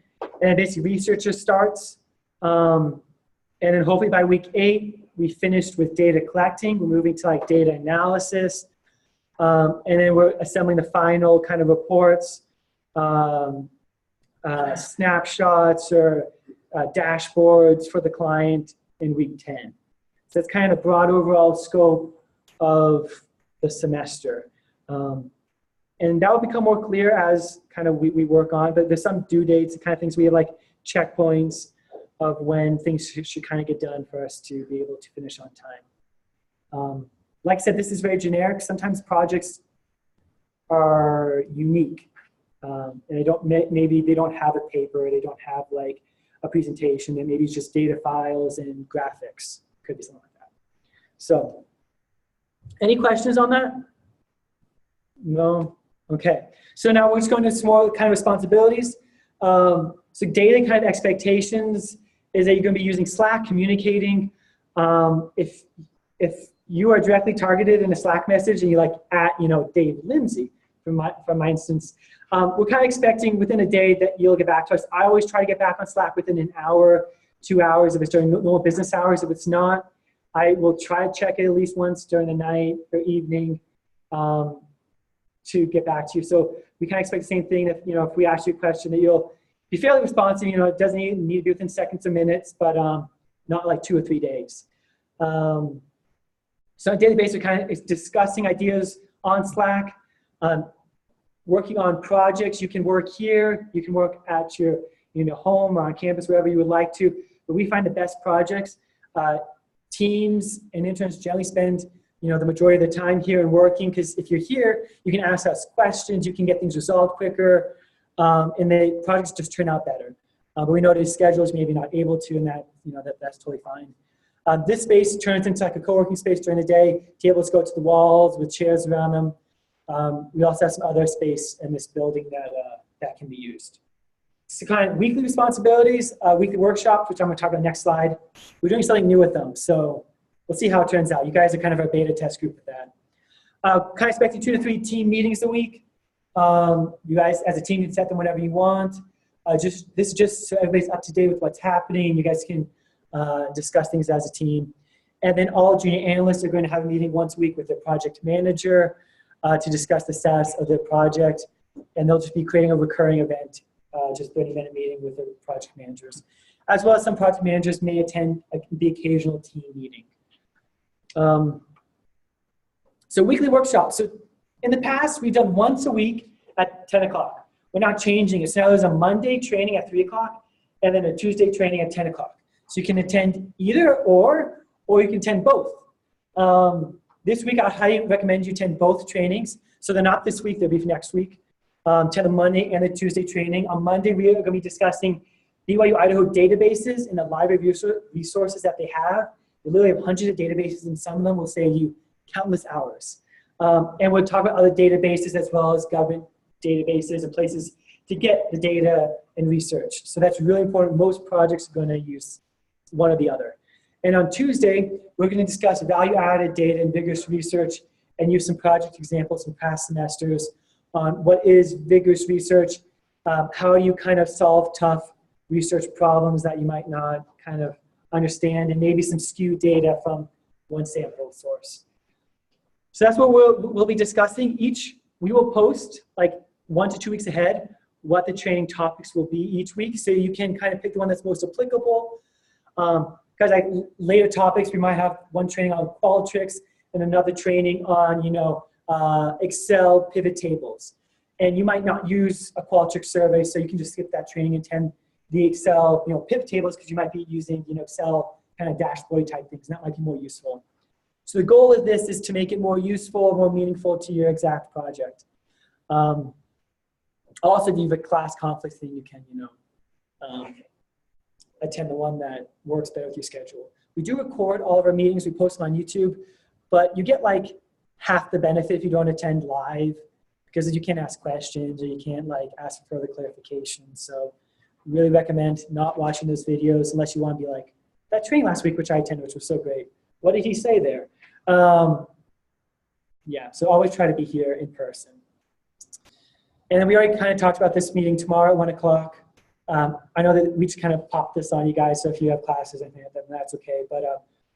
And basically research starts. And then hopefully by week 8, we finished with data collecting. We're moving to like data analysis. And then we're assembling the final kind of reports, snapshots or dashboards for the client in week 10. So it's kind of a broad overall scope of the semester. And that will become more clear as kind of we work on, but there's some due dates, the kind of things we have like checkpoints of when things should kind of get done for us to be able to finish on time. Like I said, this is very generic. Sometimes projects are unique. And they don't, maybe they don't have a paper, they don't have like a presentation, and maybe it's just data files and graphics. Could be something like that. So, any questions on that? No? Okay. So now we're just going to some more kind of responsibilities. So data kind of expectations is that you're going to be using Slack, communicating. If you are directly targeted in a Slack message and you like at, Dave Lindsay, from my instance, we're kind of expecting within a day that you'll get back to us. I always try to get back on Slack within an hour 2 hours if it's during normal business hours. If it's not, I will try to check it at least once during the night or evening to get back to you. So we kind of expect the same thing. If if we ask you a question, that you'll be fairly responsive. It doesn't need to be within seconds or minutes, but not like 2 or 3 days. So on a daily basis, we're kind of discussing ideas on Slack, working on projects. You can work here, you can work at your home or on campus, wherever you would like to. But we find the best projects. Teams and interns generally spend the majority of the time here and working, because if you're here, you can ask us questions, you can get things resolved quicker, and the projects just turn out better. But we know that schedules maybe not able to, and that's totally fine. This space turns into like a co-working space during the day. Tables go to the walls with chairs around them. We also have some other space in this building that can be used. So kind of weekly responsibilities, weekly workshops, which I'm going to talk about next slide. We're doing something new with them, so we'll see how it turns out. You guys are kind of our beta test group with that. Kind of expecting 2 to 3 team meetings a week. You guys, as a team, can set them whenever you want. This is just so everybody's up to date with what's happening. You guys can discuss things as a team. And then all junior analysts are going to have a meeting once a week with their project manager to discuss the status of their project. And they'll just be creating a recurring event, just 30-minute meeting with the project managers. As well as some project managers may attend the occasional team meeting. So weekly workshops. So in the past, we've done once a week at 10 o'clock. We're not changing it. So now there's a Monday training at 3 o'clock and then a Tuesday training at 10 o'clock. So you can attend either or you can attend both. This week, I highly recommend you attend both trainings. So they're not this week, they'll be for next week. To the Monday and the Tuesday training. On Monday, we are going to be discussing BYU Idaho databases and the library resources that they have. They literally have hundreds of databases, and some of them will save you countless hours. And we'll talk about other databases as well as government databases and places to get the data and research. So that's really important. Most projects are going to use one or the other. And on Tuesday, we're going to discuss value-added data and vigorous research and use some project examples from past semesters on what is vigorous research, how you kind of solve tough research problems that you might not kind of understand, and maybe some skewed data from one sample source. So that's what we'll be discussing. We will post like 1 to 2 weeks ahead what the training topics will be each week, so you can kind of pick the one that's most applicable. Because later topics, we might have one training on Qualtrics and another training on Excel pivot tables. And you might not use a Qualtrics survey, so you can just skip that training and attend the Excel pivot tables, because you might be using Excel kind of dashboard type things, and that might be more useful. So the goal of this is to make it more useful, more meaningful to your exact project. Also, if you have a class conflict thing, you can attend the one that works better with your schedule. We do record all of our meetings, we post them on YouTube, but you get like half the benefit if you don't attend live, because you can't ask questions or you can't like ask for further clarification. So really recommend not watching those videos unless you want to be like, that training last week, which I attended, which was so great. What did he say there? Yeah, so always try to be here in person. And then we already kind of talked about this meeting tomorrow at 1 o'clock. I know that we just kind of popped this on you guys, so if you have classes, I think that's okay. But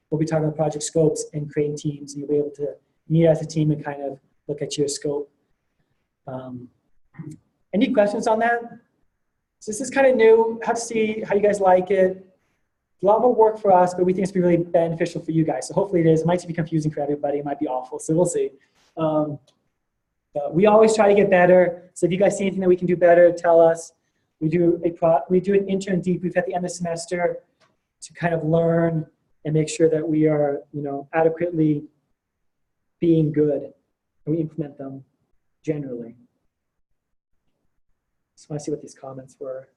we'll be talking about project scopes and creating teams, and you'll be able to meet as a team and kind of look at your scope. Any questions on that? So this is kind of new. Have to see how you guys like it. A lot more work for us, but we think it's really beneficial for you guys. So hopefully it is. It might be confusing for everybody. It might be awful, so we'll see. But we always try to get better. So if you guys see anything that we can do better, tell us. We do an intern debrief at the end of the semester to kind of learn and make sure that we are, adequately being good, and we implement them generally. Just want to see what these comments were.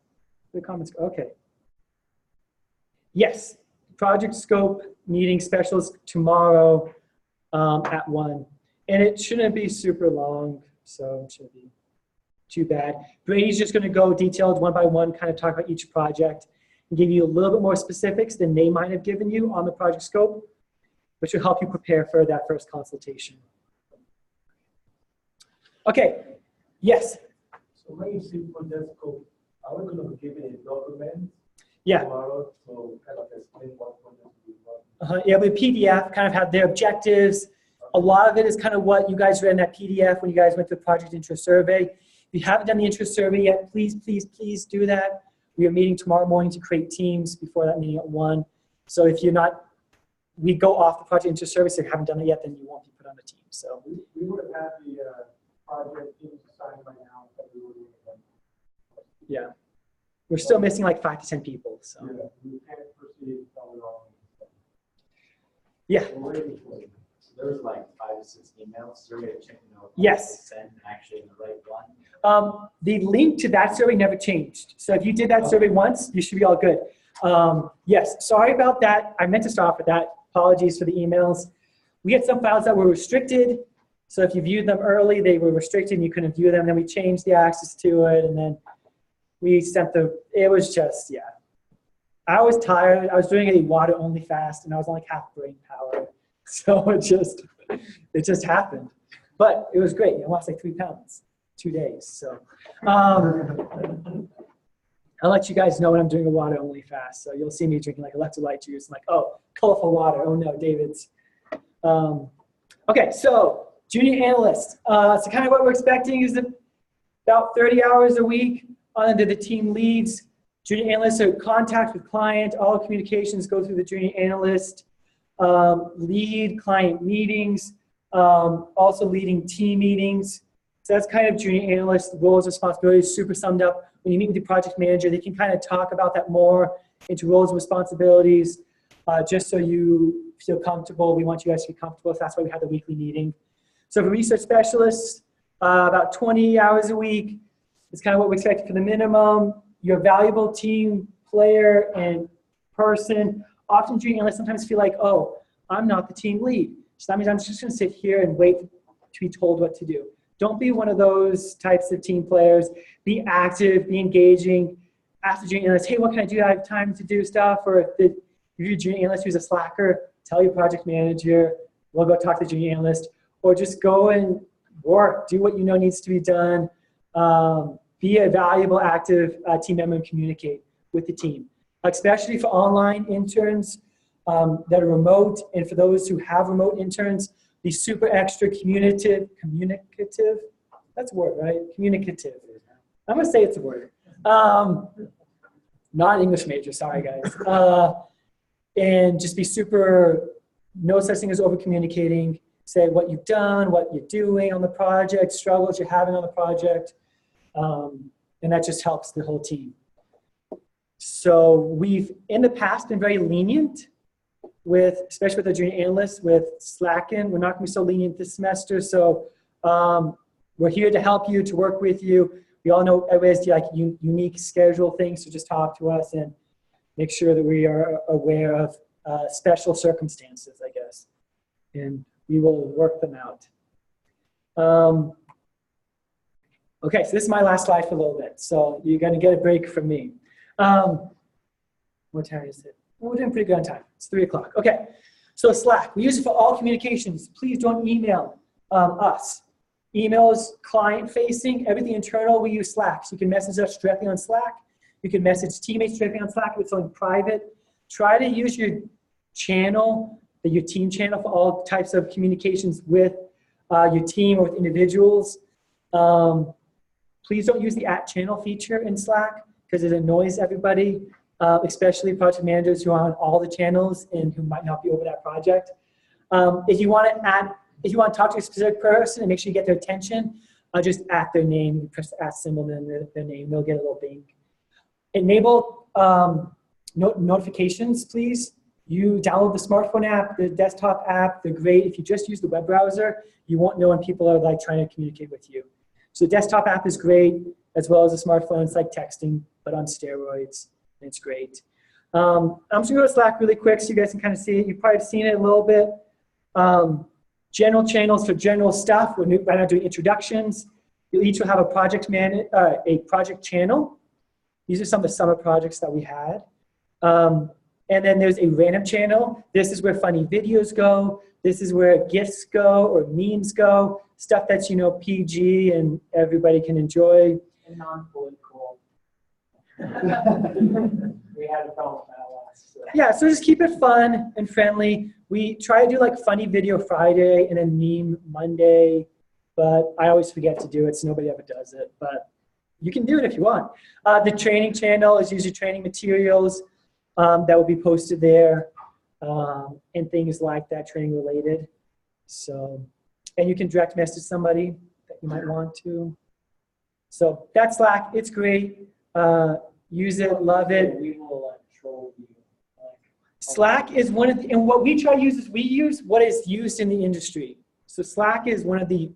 The comments, okay. Yes, project scope meeting specials tomorrow at 1. And it shouldn't be super long, so it shouldn't be too bad. Brady's just going to go detailed one by one, kind of talk about each project and give you a little bit more specifics than they might have given you on the project scope, which will help you prepare for that first consultation. Okay, yes? So when you see project scope, are we going to be given a document? Yeah. tomorrow, so kind of explain what project we want. Yeah, with PDF, kind of have their objectives. A lot of it is kind of what you guys read in that PDF when you guys went through the project interest survey. If you haven't done the interest survey yet, please, please, please do that. We are meeting tomorrow morning to create teams before that meeting at 1. So if you're not, we go off the project interest survey, so if you haven't done it yet, then you won't be put on the team. So we would have had the project teams assigned by now, but we would have. yeah, we're still missing like 5 to 10 people. So yeah, we can't proceed until we're all. Yeah. We're waiting for you. So there was like 5 to 6 emails. So we're gonna check out. Yes. Send actually the right one. The link to that survey never changed. So if you did that survey once, you should be all good. Yes, sorry about that. I meant to start off with that. Apologies for the emails. We had some files that were restricted. So if you viewed them early, they were restricted and you couldn't view them. Then we changed the access to it, and then we sent it was just, yeah. I was tired. I was doing a water-only fast, and I was only half brain power. So it just happened. But it was great. I lost like 3 pounds, 2 days. So I'll let you guys know when I'm doing a water-only fast. So you'll see me drinking like electrolyte juice. I'm like, oh, colorful water. Oh no, David's. Okay, so junior analyst. So kind of what we're expecting is about 30 hours a week under the team leads. Junior analysts are contact with client. All communications go through the junior analyst. Lead client meetings. Also leading team meetings. So that's kind of junior analyst roles, responsibilities, super summed up. When you meet with the project manager, they can kind of talk about that more into roles and responsibilities, just so you feel comfortable. We want you guys to be comfortable, so that's why we have the weekly meeting. So for research specialists, about 20 hours a week is kind of what we expect for the minimum. You're a valuable team player and person. Often junior analysts sometimes feel like, oh, I'm not the team lead. So that means I'm just gonna sit here and wait to be told what to do. Don't be one of those types of team players. Be active, be engaging. Ask the junior analyst, hey, what can I do? I have time to do stuff. Or if you're a junior analyst who's a slacker, tell your project manager, we'll go talk to the junior analyst. Or just go and work, do what you know needs to be done. Be a valuable, active team member and communicate with the team. Especially for online interns that are remote, and for those who have remote interns, be super extra communicative, that's a word, right? Communicative. I'm gonna say it's a word. Not English major, sorry guys. And just be super, no such thing as over communicating. Say what you've done, what you're doing on the project, struggles you're having on the project. And that just helps the whole team. So we've, in the past, been very lenient with, especially with the junior analysts, with slacking. We're not gonna be so lenient this semester. So we're here to help you, to work with you. We all know everybody has like unique schedule things, so just talk to us and make sure that we are aware of special circumstances, I guess. And we will work them out. Okay, so this is my last slide for a little bit. So you're gonna get a break from me. What time is it? Well, we're doing pretty good on time. It's 3 o'clock. Okay, so Slack, we use it for all communications. Please don't email us. Emails, client-facing, everything internal, we use Slack. So you can message us directly on Slack. You can message teammates directly on Slack with something private. Try to use your channel, your team channel for all types of communications with your team or with individuals. Please don't use the @channel feature in Slack because it annoys everybody, especially project managers who are on all the channels and who might not be over that project. If you want to talk to a specific person and make sure you get their attention, just @ their name, press the @ symbol, and then their name, they'll get a little bing. Enable notifications, please. You download the smartphone app, the desktop app, they're great. If you just use the web browser, you won't know when people are like trying to communicate with you. So the desktop app is great, as well as the smartphone. It's like texting, but on steroids, and it's great. I'm just gonna go to Slack really quick so you guys can kind of see it. You've probably seen it a little bit. General channels for general stuff. We're right now doing introductions. You'll each will have a project channel. These are some of the summer projects that we had. And then there's a random channel. This is where funny videos go. This is where GIFs go or memes go. Stuff that's, you know, PG and everybody can enjoy. And non-political. We we had a problem with that last. So. Yeah, so just keep it fun and friendly. We try to do like funny video Friday and then meme Monday, but I always forget to do it, so nobody ever does it. But you can do it if you want. The training channel is usually training materials that will be posted there and things like that, training related. So, and you can direct message somebody that you might want to. So that's Slack. It's great. Use it, love it. We will troll you. Slack is one of the, and what we try to use is we use what is used in the industry. So Slack is one of the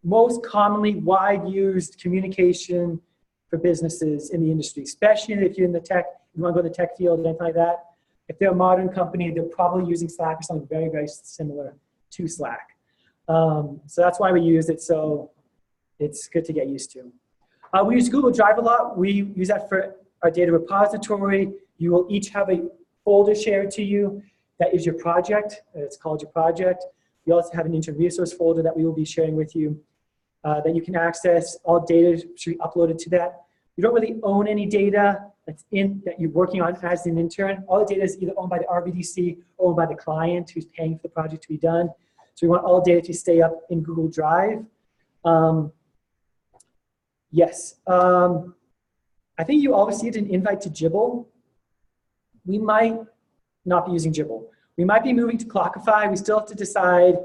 most commonly wide used communication for businesses in the industry, especially if you're in the tech, you want to go to the tech field or anything like that. If they're a modern company, they're probably using Slack or something very, very similar to Slack. So that's why we use it. So it's good to get used to. We use Google Drive a lot. We use that for our data repository. You will each have a folder shared to you that is your project. It's called your project. We also have an intern resource folder that we will be sharing with you that you can access. All data should be uploaded to that. You don't really own any data that you're working on as an intern. All the data is either owned by the RBDC or owned by the client who's paying for the project to be done. So we want all data to stay up in Google Drive. Yes. I think you all received an invite to Jibble. We might not be using Jibble. We might be moving to Clockify. We still have to decide.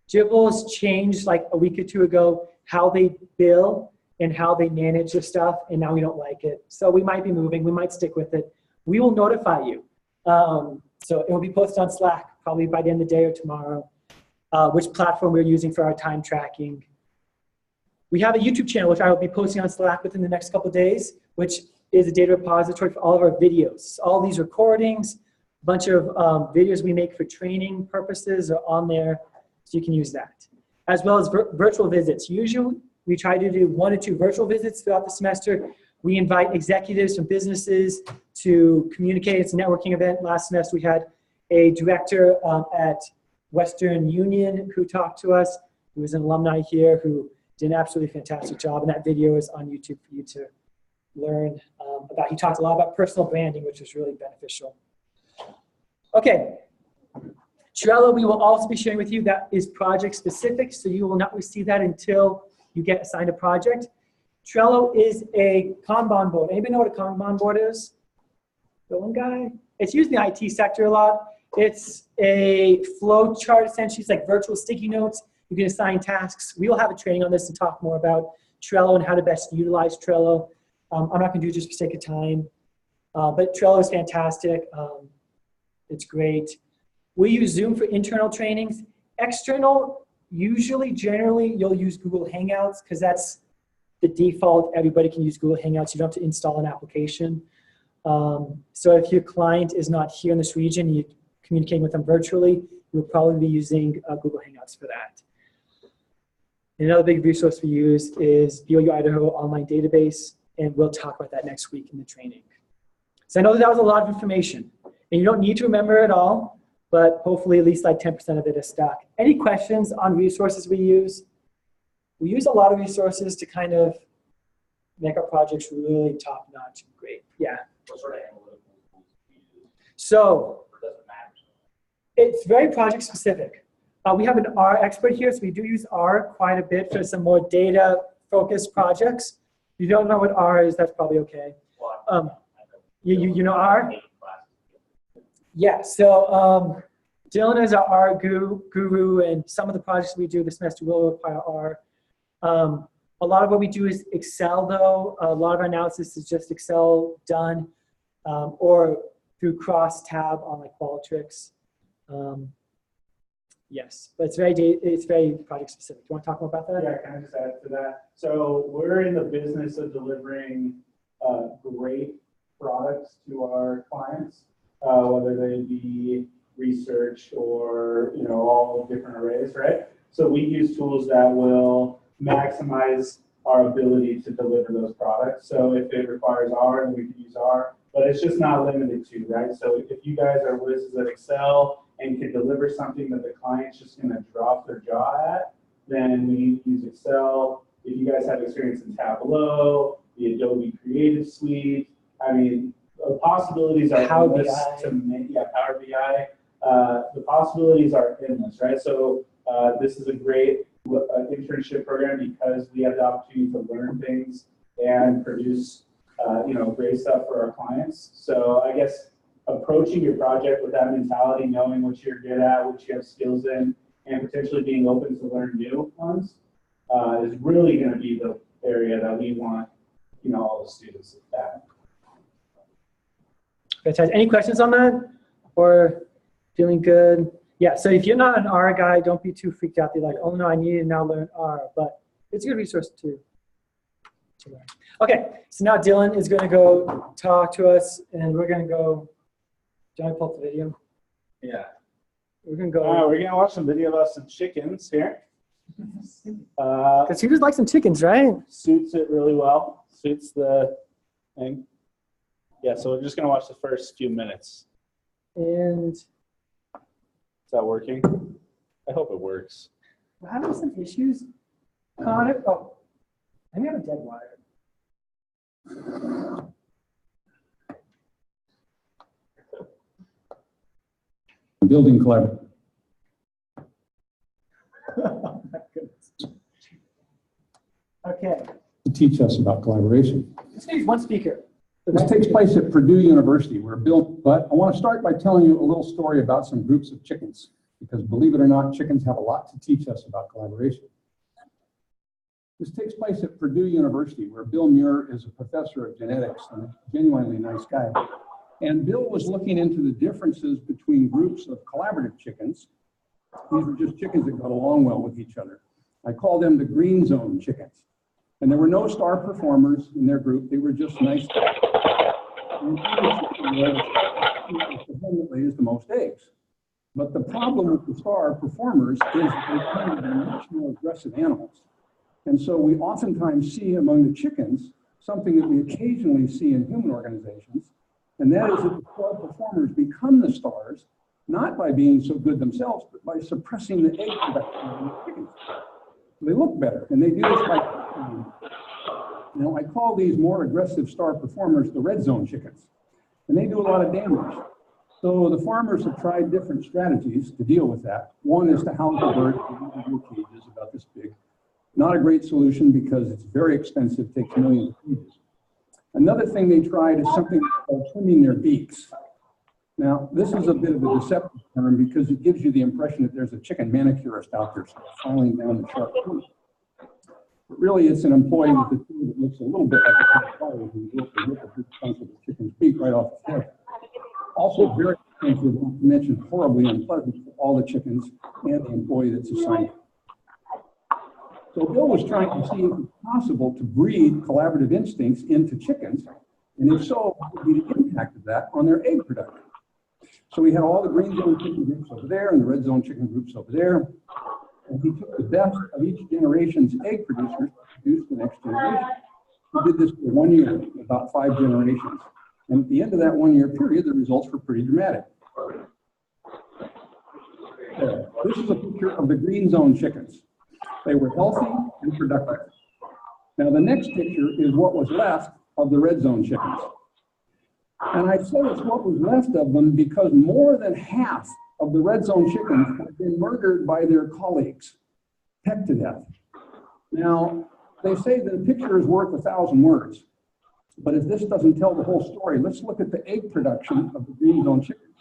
Jibble's changed like a week or two ago how they bill and how they manage their stuff, and now we don't like it. So we might be moving. We might stick with it. We will notify you. So it will be posted on Slack probably by the end of the day or tomorrow, which platform we're using for our time tracking. We have a YouTube channel, which I will be posting on Slack within the next couple of days, which is a data repository for all of our videos. All these recordings, a bunch of videos we make for training purposes are on there, so you can use that. As well as virtual visits. Usually, we try to do 1 or 2 virtual visits throughout the semester. We invite executives from businesses to communicate. It's a networking event. Last semester, we had a director at Western Union who talked to us, who was an alumni here, who did an absolutely fantastic job, and that video is on YouTube for you to learn about. He talked a lot about personal branding, which was really beneficial. Okay, Trello we will also be sharing with you. That is project specific, so you will not receive that until you get assigned a project. Trello is a Kanban board. Anybody know what a Kanban board is? The one guy? It's used in the IT sector a lot. It's a flow chart, essentially. It's like virtual sticky notes. You can assign tasks. We will have a training on this to talk more about Trello and how to best utilize Trello. I'm not going to do it just for sake of time. But Trello is fantastic. It's great. We use Zoom for internal trainings. External, usually, generally, you'll use Google Hangouts because that's the default. Everybody can use Google Hangouts. You don't have to install an application. So if your client is not here in this region, you're communicating with them virtually, you'll probably be using Google Hangouts for that. Another big resource we use is BYU Idaho Online Database, and we'll talk about that next week in the training. So I know that was a lot of information, and you don't need to remember it all, but hopefully at least like 10% of it is stuck. Any questions on resources we use? We use a lot of resources to kind of make our projects really top-notch and great. Yeah. What sort of analytical tools do you use? So Or does it matter? it's very project specific. We have an R expert here, so we do use R quite a bit for some more data-focused projects. If you don't know what R is, that's probably okay. You know R? Yeah, so Dylan is our R guru, and some of the projects we do this semester will require R. A lot of what we do is Excel, though. A lot of our analysis is just Excel done, or through cross-tab on like Qualtrics. Yes, but it's very project specific. Do you want to talk more about that? Yeah, can I just add to that? So we're in the business of delivering great products to our clients, whether they be research or all different arrays, right? So we use tools that will maximize our ability to deliver those products. So if it requires R, then we can use R, but it's just not limited to, right? So if you guys are whizzes at Excel and can deliver something that the client's just going to drop their jaw at, then we use Excel. If you guys have experience in Tableau, the Adobe Creative Suite, I mean, the possibilities are Power endless BI. to make, yeah, Power BI. The possibilities are endless, right? So this is a great internship program because we have the opportunity to learn things and produce, great stuff for our clients. So I guess approaching your project with that mentality, knowing what you're good at, what you have skills in, and potentially being open to learn new ones is really going to be the area that we want, all the students at. Fantastic. Any questions on that? Or feeling good? Yeah, so if you're not an R guy, don't be too freaked out. Be like, oh no, I need to now learn R. But it's a good resource to learn. Okay, so now Dylan is going to go talk to us, and we're going to go. Do you want to pull up the video? Yeah. We're going to go. We're going to watch some video about some chickens here. Because he just likes some chickens, right? Suits it really well. Suits the thing. Yeah, so we're just going to watch the first few minutes. And is that working? I hope it works. we're having some issues. Connor, oh, I have a dead wire. Building collaboration. Oh my goodness. Okay. To teach us about collaboration. Let's use one speaker. This takes place at Purdue University, but I want to start by telling you a little story about some groups of chickens, because believe it or not, chickens have a lot to teach us about collaboration. This takes place at Purdue University, where Bill Muir is a professor of genetics and a genuinely nice guy. And Bill was looking into the differences between groups of collaborative chickens. These were just chickens that got along well with each other. I call them the green zone chickens. And there were no star performers in their group. They were just nice. And the one that lays the most eggs. But the problem with the star performers is that they tend to be much more aggressive animals. And so we oftentimes see among the chickens something that we occasionally see in human organizations, and that is that the star performers become the stars, not by being so good themselves, but by suppressing the egg production of the chickens. They look better, and they do this by, I call these more aggressive star performers the red zone chickens, and they do a lot of damage. So the farmers have tried different strategies to deal with that. One is to house the birds in little cages about this big. Not a great solution because it's very expensive, takes millions of cages. Another thing they tried is something called trimming their beaks. Now, this is a bit of a deceptive term because it gives you the impression that there's a chicken manicurist out there filing down the sharp teeth. But really, it's an employee with a tool that looks a little bit like a fire who will rip a big chunk of the chicken's beak right off the head. Also very expensive, not to mention horribly unpleasant for all the chickens and the employee that's assigned. So Bill was trying to see if it's possible to breed collaborative instincts into chickens, and if so, what would be the impact of that on their egg production? So we had all the green zone chicken groups over there and the red zone chicken groups over there, and he took the best of each generation's egg producers to produce the next generation. He did this for 1 year, about 5 generations. And at the end of that 1 year period, the results were pretty dramatic. There. This is a picture of the green zone chickens. They were healthy and productive. Now the next picture is what was left of the red zone chickens. And I say it's what was left of them because more than half of the red zone chickens have been murdered by their colleagues, pecked to death. Now, they say that a picture is worth 1,000 words. But if this doesn't tell the whole story, let's look at the egg production of the green zone chickens.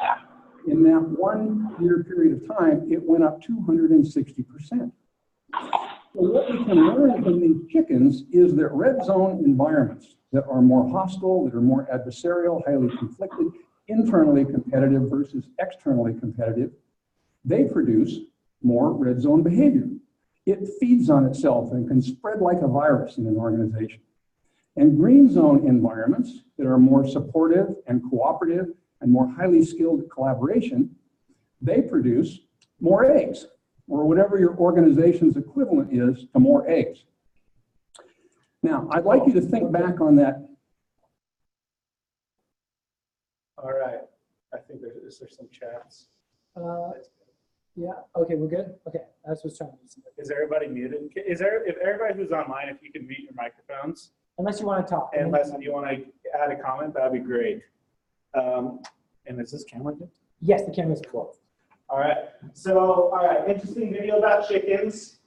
In that 1 year period of time, it went up 260%. So what we can learn from these chickens is that red zone environments that are more hostile, that are more adversarial, highly conflicted, internally competitive versus externally competitive, they produce more red zone behavior. It feeds on itself and can spread like a virus in an organization. And green zone environments that are more supportive and cooperative and more highly skilled at collaboration, they produce more eggs, or whatever your organization's equivalent is to more eggs. Now, I'd like you to think back on that. All right. I think is there some chats? Yeah, okay, we're good? Okay, that's what's trying to do. Is everybody muted? If everybody who's online, if you can mute your microphones? Unless you want to talk. Unless you want to add a comment, that'd be great. And is this camera good? Yes, the camera's closed. All right. So, all right, interesting video about chickens.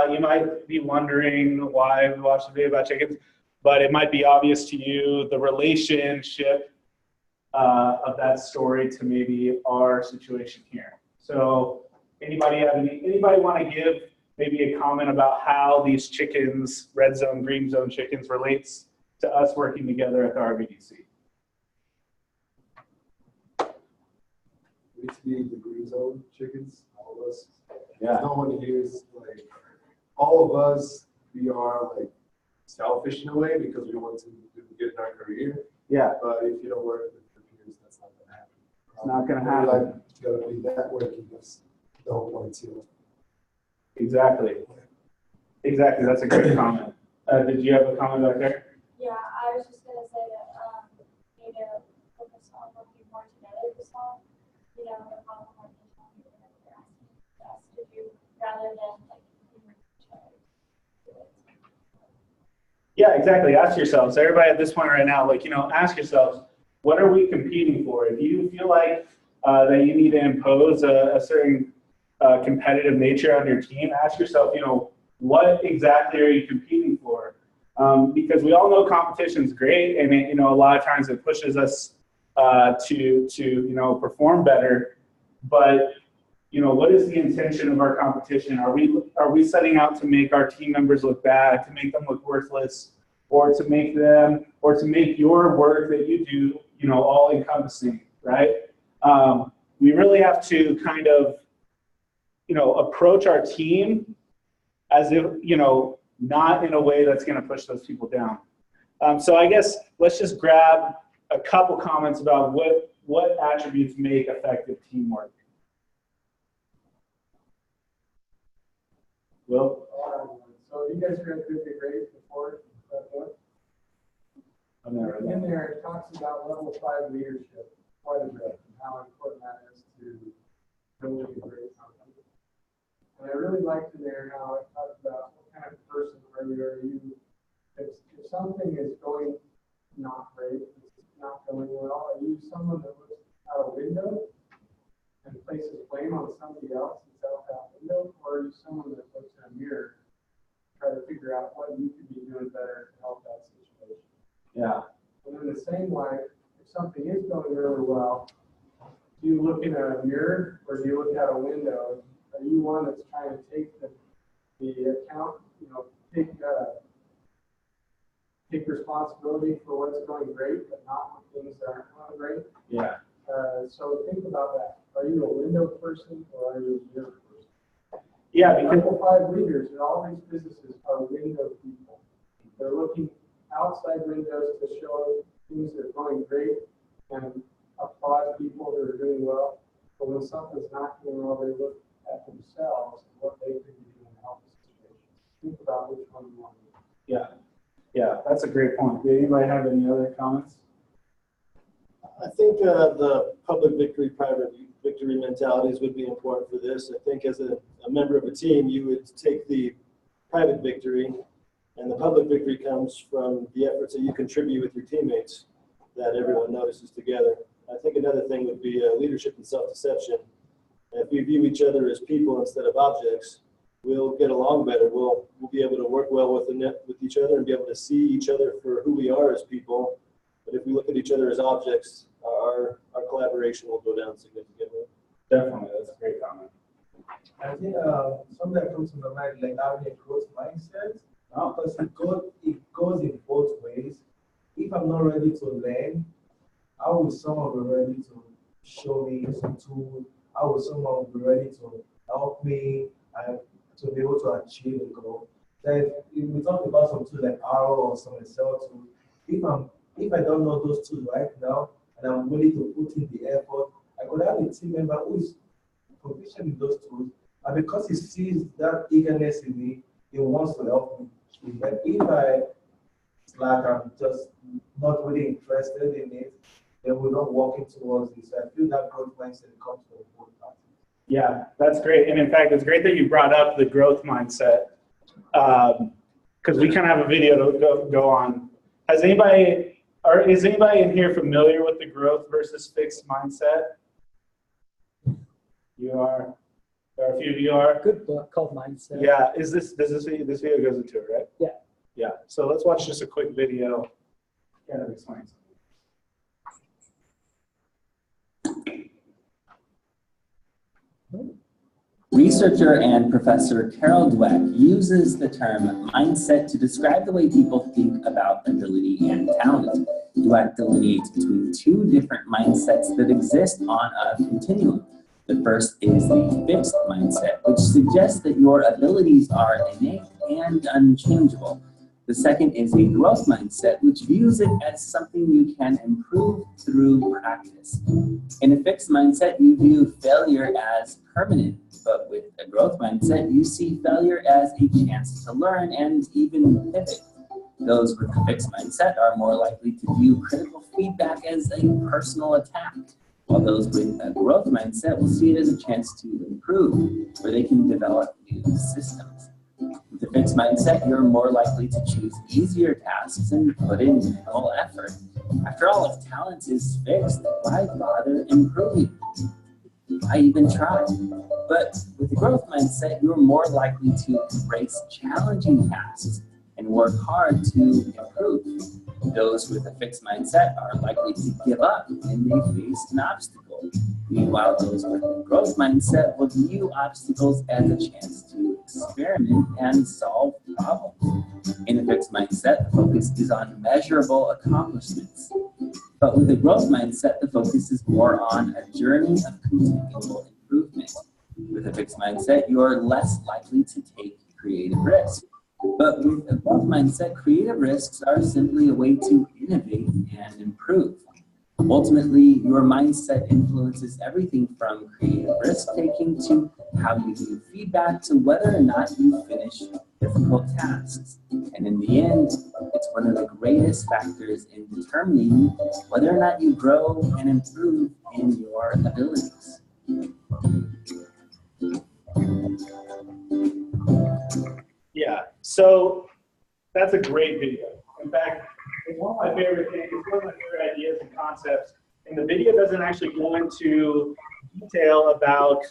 You might be wondering why we watched a video about chickens, but it might be obvious to you the relationship of that story to maybe our situation here. So, anybody want to give maybe a comment about how these chickens, red zone, green zone chickens, relates to us working together at the RBDC? We to be the green zone chickens, all of us. Yeah. No one here is like, all of us, we are like selfish in a way because we want to do good in our career. Yeah. But if you don't work with your peers, that's not going to happen. It's not going to happen. Like, it's got to be networking. That's the whole point too. Exactly. Exactly. That's a great comment. Did you have a comment back there? Yeah, I was just going to say that we need to focus on working more together to solve, the problem or the challenge that they're asking us to do rather than like each other. Yeah, exactly. Ask yourselves, everybody at this point right now, like, ask yourselves, what are we competing for? If you feel like that you need to impose a certain competitive nature on your team, ask yourself, what exactly are you competing for? Because we all know competition's great, and it, a lot of times it pushes us to perform better. But what is the intention of our competition? Are we setting out to make our team members look bad, to make them look worthless, or to make your work that you do, all encompassing, right? We really have to kind of, approach our team as if, not in a way that's going to push those people down. So I guess let's just grab a couple comments about what attributes make effective teamwork. Will? So you guys read 50 grades before that book? I've never read In that. there, it talks about level 5 leadership quite a bit and how important that is to building a great company. And I really liked in there how it talks about what kind of person are you. If something is going not great, it's not going well, are you someone that looks out a window and places blame on somebody else instead of that window, or are you someone that looks in a mirror, try to figure out what you could be doing better to help that situation? Yeah. And in the same way, if something is going really well, do you look in a mirror or do you look out a window? Are you one that's trying to take the account, take responsibility for what's going great, but not when things aren't going great? Yeah. So think about that. Are you a window person or are you a mirror person? Yeah, because level 5 leaders in all these businesses are window people. They're looking outside windows to show things that are going great and applaud people that are doing well. But when something's not going well, they look at themselves and what they could be doing to help the situation. Think about which one you want to do. Yeah. Yeah, that's a great point. Did anybody have any other comments? I think the public victory, private victory mentalities would be important for this. I think as a member of a team, you would take the private victory, and the public victory comes from the efforts that you contribute with your teammates that everyone notices together. I think another thing would be leadership and self-deception. If we view each other as people instead of objects, we'll get along better. We'll be able to work well with each other and be able to see each other for who we are as people. But if we look at each other as objects, our collaboration will go down significantly. Definitely, that's a great comment. I think something that comes to my mind, like having a growth mindset, because it goes in both ways. If I'm not ready to learn, how will someone be ready to show me some tools? How will someone be ready to help me to be able to achieve a goal? Then if we talk about some tools like Arrow or some Excel tools, if I don't know those tools right now and I'm willing to put in the effort, I could have a team member who is proficient in those tools, and because he sees that eagerness in me, he wants to help me. But if I slack, I'm just not really interested in it, then we're not working towards this. I feel that growth mindset comes from both parties. Yeah, that's great. And in fact, it's great that you brought up the growth mindset, because we kind of have a video to go on. Has anybody Is anybody in here familiar with the growth versus fixed mindset? You are. There are a few of you are. Good book called Mindset. Yeah. This video goes into it, right? Yeah. Yeah. So let's watch just a quick video. Kind of explains. Researcher and Professor Carol Dweck uses the term mindset to describe the way people think about ability and talent. Dweck delineates between two different mindsets that exist on a continuum. The first is the fixed mindset, which suggests that your abilities are innate and unchangeable. The second is a growth mindset, which views it as something you can improve through practice. In a fixed mindset, you view failure as permanent, but with a growth mindset, you see failure as a chance to learn and even pivot. Those with a fixed mindset are more likely to view critical feedback as a personal attack, while those with a growth mindset will see it as a chance to improve, where they can develop new systems. With a fixed mindset, you're more likely to choose easier tasks and put in minimal effort. After all, if talent is fixed, why bother improving? Why even try? But with a growth mindset, you're more likely to embrace challenging tasks and work hard to improve. Those with a fixed mindset are likely to give up when they face an obstacle. Meanwhile, those with a growth mindset will view obstacles as a chance to experiment and solve problems. In a fixed mindset, the focus is on measurable accomplishments. But with a growth mindset, the focus is more on a journey of continual improvement. With a fixed mindset, you are less likely to take creative risks. But with a growth mindset, creative risks are simply a way to innovate and improve. Ultimately, your mindset influences everything from creative risk-taking to how you view feedback to whether or not you finish difficult tasks. And in the end, it's one of the greatest factors in determining whether or not you grow and improve in your abilities. Yeah, so that's a great video. In fact, it's one of my favorite things, it's one of my favorite ideas and concepts. And the video doesn't actually go into detail about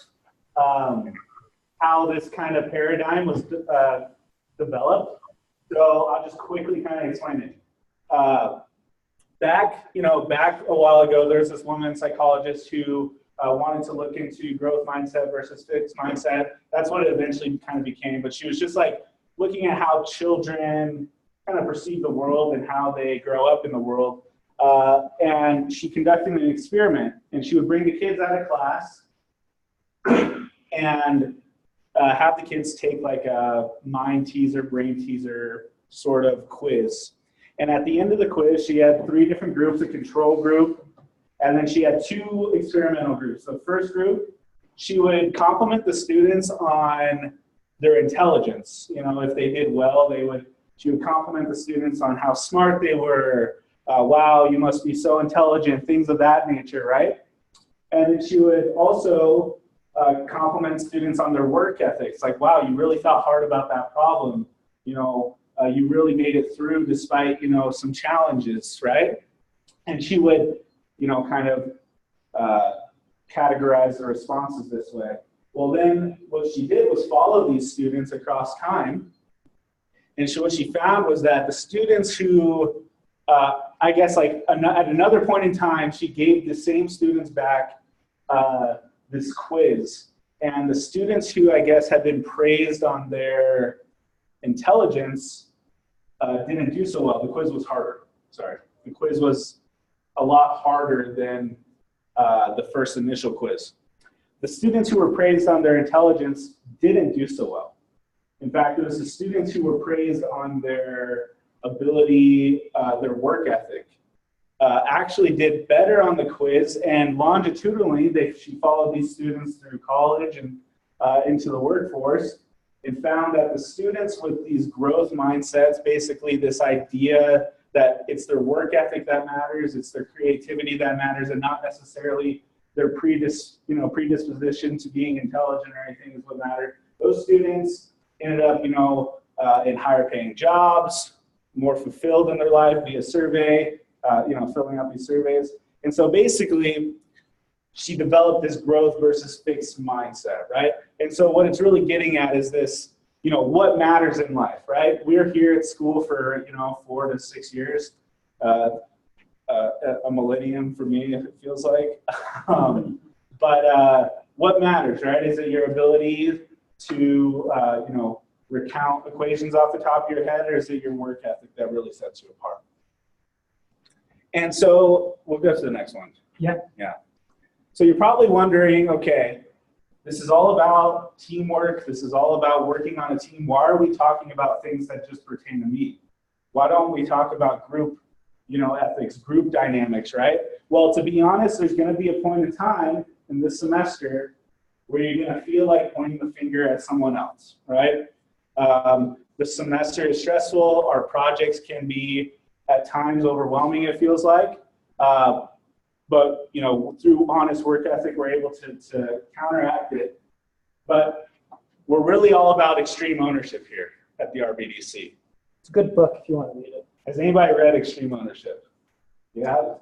how this kind of paradigm was developed. So I'll just quickly kind of explain it. Back a while ago, there's this woman psychologist who wanted to look into growth mindset versus fixed mindset. That's what it eventually kind of became. But she was just like looking at how children kind of perceive the world and how they grow up in the world. And she conducted an experiment, and she would bring the kids out of class and have the kids take like a mind teaser, brain teaser sort of quiz. And at the end of the quiz, she had 3 different groups, a control group, and then she had 2 experimental groups. The first group, she would compliment the students on their intelligence. You know, if they did well, she would compliment the students on how smart they were. Wow, you must be so intelligent, things of that nature, right? And then she would also compliment students on their work ethics. Like, wow, you really thought hard about that problem. You know, you really made it through despite, some challenges, right? And she would, kind of categorize the responses this way. Well, then what she did was follow these students across time. And what she found was that the students who, I guess like at another point in time, she gave the same students back this quiz. And the students who, I guess, had been praised on their intelligence didn't do so well. The quiz was harder. Sorry. The quiz was a lot harder than the first initial quiz. The students who were praised on their intelligence didn't do so well. In fact, it was the students who were praised on their ability, their work ethic, actually did better on the quiz, and longitudinally, she followed these students through college and into the workforce, and found that the students with these growth mindsets, basically this idea that it's their work ethic that matters, it's their creativity that matters, and not necessarily their predisposition to being intelligent or anything is what mattered. Those students ended up, in higher paying jobs, more fulfilled in their life via survey, filling out these surveys. And so basically, she developed this growth versus fixed mindset, right? And so what it's really getting at is this, what matters in life, right? We're here at school for, 4 to 6 years, a millennium for me, if it feels like. But what matters, right? Is it your ability to, recount equations off the top of your head, or is it your work ethic that really sets you apart? And so we'll go to the next one. Yeah. Yeah. So you're probably wondering, okay, this is all about teamwork. This is all about working on a team. Why are we talking about things that just pertain to me? Why don't we talk about group, ethics, group dynamics, right? Well, to be honest, there's going to be a point in time in this semester where you're going to feel like pointing the finger at someone else, right? The semester is stressful. Our projects can be at times overwhelming, it feels like. But through honest work ethic, we're able to counteract it. But we're really all about extreme ownership here at the RBDC. It's a good book if you want to read it. Has anybody read Extreme Ownership? Yeah,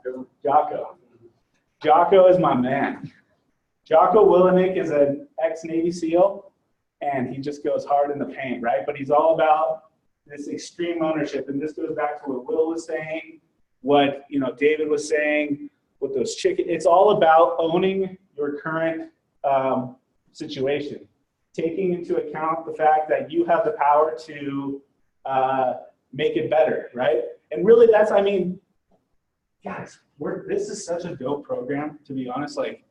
Jocko. Jocko is my man. Jocko Willenick is an ex-Navy SEAL, and he just goes hard in the paint, right? But he's all about this extreme ownership, and this goes back to what Will was saying, what David was saying, with those chicken. It's all about owning your current situation, taking into account the fact that you have the power to make it better, right? And really, guys, this is such a dope program, to be honest. Like,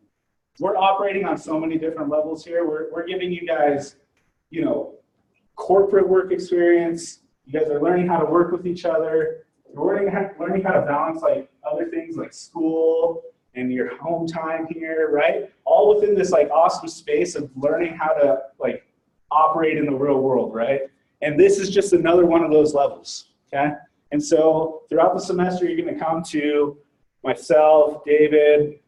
we're operating on so many different levels here. We're giving you guys, corporate work experience. You guys are learning how to work with each other. You're learning how to balance like other things like school and your home time here, right? All within this like awesome space of learning how to like operate in the real world, right? And this is just another one of those levels, okay? And so throughout the semester, you're gonna come to myself, David,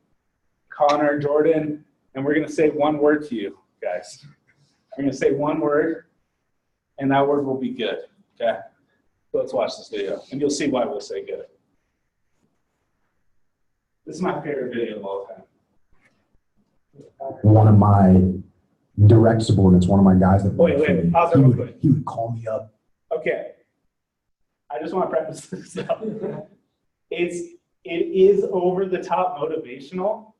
Connor, Jordan, and we're gonna say one word to you, guys. We're gonna say one word, and that word will be good, okay? So let's watch this video, and you'll see why we'll say good. This is my favorite video of all time. One of my direct subordinates, one of my guys that wait, pause it real quick. He would call me up. Okay, I just want to preface this up. It is over the top motivational,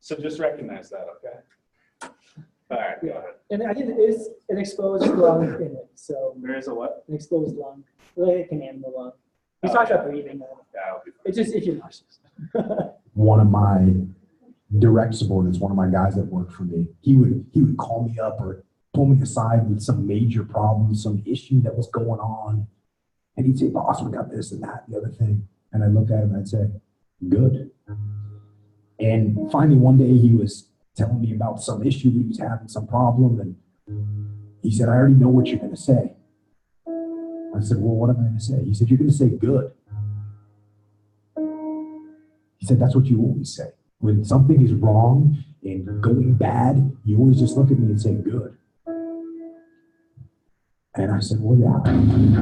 so just recognize that, okay? All right, go ahead. And I think there is an exposed lung in it. So there is a what? An exposed lung. Like it can handle the lung. We talked about breathing. Yeah, it's just if you're nauseous. One of my direct subordinates, one of my guys that worked for me, he would call me up or pull me aside with some major problem, some issue that was going on. And he'd say, boss, we got this and that, and the other thing. And I'd look at him and I'd say, good. And finally one day he was telling me about some issue, he was having some problem, and he said, I already know what you're going to say. I said, well, what am I going to say? He said, you're going to say good. He said, that's what you always say. When something is wrong and going bad, you always just look at me and say good. And I said, well, yeah,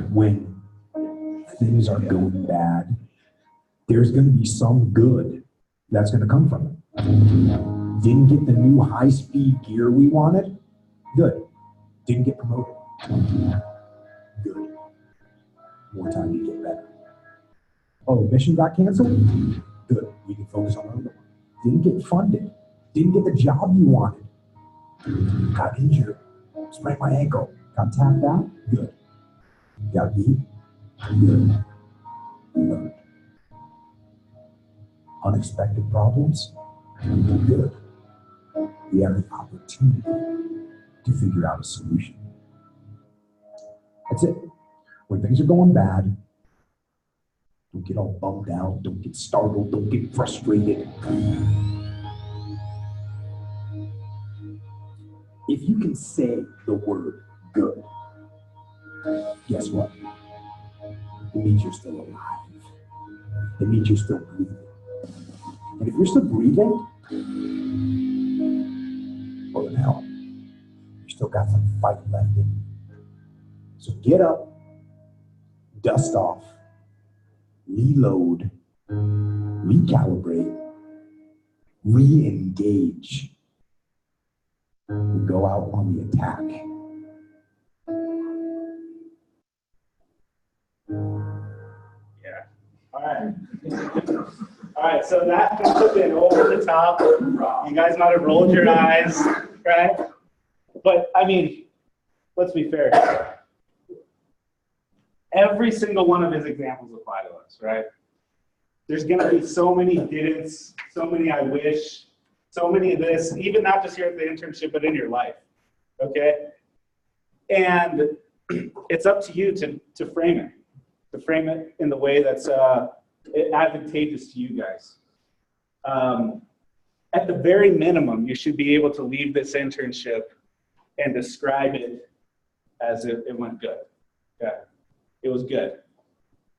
when things are going bad, there's going to be some good that's going to come from it. Didn't get the new high-speed gear we wanted? Good. Didn't get promoted? Good. More time to get better. Oh, mission got canceled? Good. We can focus on another one. Didn't get funded. Didn't get the job you wanted. Got injured. Sprained my ankle. Got tapped out? Good. Got beat? Good. Learned. Unexpected problems? Good. We have the opportunity to figure out a solution. That's it. When things are going bad, don't get all bummed out, don't get startled, don't get frustrated. If you can say the word good, guess what? It means you're still alive. It means you're still breathing. And if you're still breathing, well then hell, you still got some fight left in you. So get up, dust off, reload, recalibrate, re-engage, and go out on the attack. Yeah. All right. All right, so that could have been over the top. You guys might have rolled your eyes, right? But I mean, let's be fair. Every single one of his examples apply to us, right? There's gonna be so many didn'ts, so many I wish, so many of this, even not just here at the internship, but in your life, okay? And it's up to you to frame it in the way that's advantageous to you guys. At the very minimum, you should be able to leave this internship and describe it as if it went good. Yeah, it was good.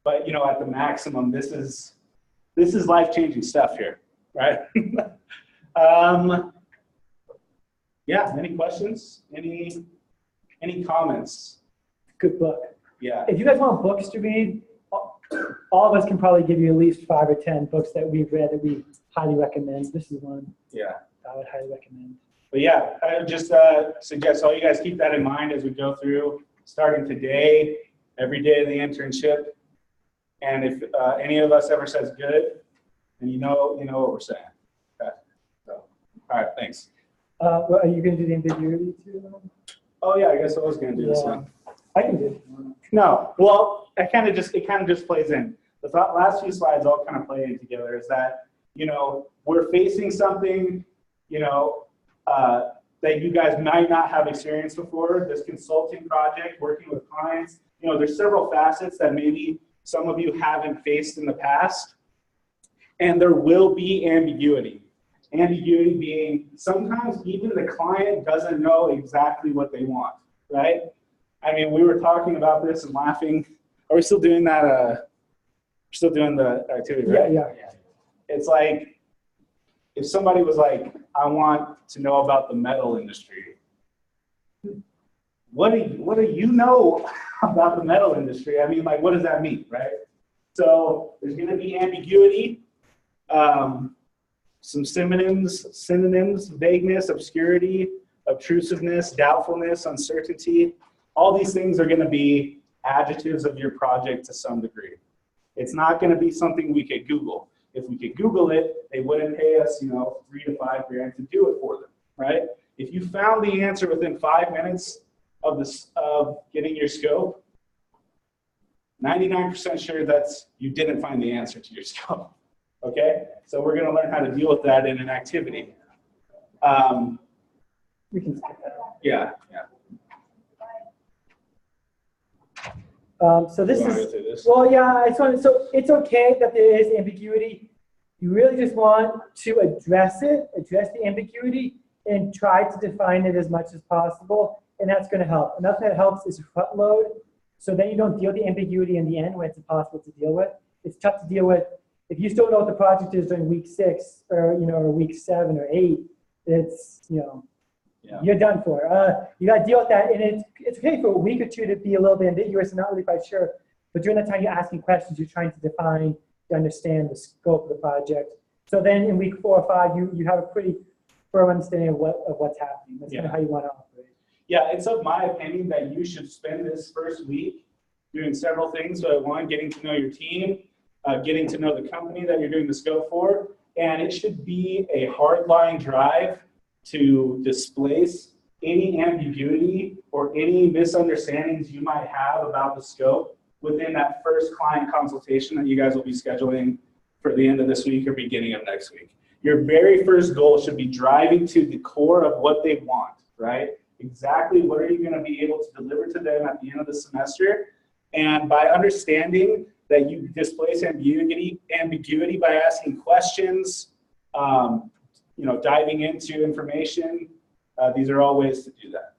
But you know, at the maximum, this is life-changing stuff here, right? Yeah. Any questions? Any comments? Good book. Yeah. If you guys want books to read, all of us can probably give you at least 5 or 10 books that we've read that we highly recommend. This is one. Yeah. I would highly recommend. But yeah, I would just suggest all you guys keep that in mind as we go through, starting today, every day of the internship. And if any of us ever says good, then you know what we're saying. Okay. So, all right, thanks. Well, are you going to do the ambiguity too? Oh yeah, I guess I was going to do this one. I can do it. No, well, it kind of just plays in. The last few slides all kind of play in together. Is that we're facing something that you guys might not have experienced before. This consulting project, working with clients. There's several facets that maybe some of you haven't faced in the past, and there will be ambiguity. Ambiguity being sometimes even the client doesn't know exactly what they want, right? I mean, we were talking about this and laughing. Are we still doing that? We're still doing the activity, right? Yeah. It's like if somebody was like, I want to know about the metal industry. What do you know about the metal industry? I mean, like, what does that mean, right? So there's going to be ambiguity, some synonyms, vagueness, obscurity, obtrusiveness, doubtfulness, uncertainty. All these things are going to be adjectives of your project to some degree. It's not going to be something we could Google. If we could Google it, they wouldn't pay us, $3 to $5 grand to do it for them, right? If you found the answer within 5 minutes of getting your scope, 99% sure you didn't find the answer to your scope. Okay, so we're going to learn how to deal with that in an activity. We can skip that. Yeah. So this You wanna is, go through this? well, yeah, so it's okay that there is ambiguity. You really just want to address the ambiguity, and try to define it as much as possible, and that's going to help. Another thing that helps is front load, so then you don't deal with the ambiguity in the end when it's impossible to deal with. It's tough to deal with. If you still know what the project is during week 6 or week 7 or 8, it's you're done for. You got to deal with that, and it's okay for a week or two to be a little bit ambiguous and not really quite sure. But during that time, you're asking questions. You're trying to define, to understand the scope of the project. So then in week 4 or 5, you have a pretty firm understanding of what's happening. That's kind of how you want to operate. Yeah, it's of my opinion that you should spend this first week doing several things. So one, getting to know your team, getting to know the company that you're doing the scope for, and it should be a hardline drive to displace any ambiguity or any misunderstandings you might have about the scope within that first client consultation that you guys will be scheduling for the end of this week or beginning of next week. Your very first goal should be driving to the core of what they want, right? Exactly what are you going to be able to deliver to them at the end of the semester? And by understanding that you displace ambiguity by asking questions, diving into information, these are all ways to do that.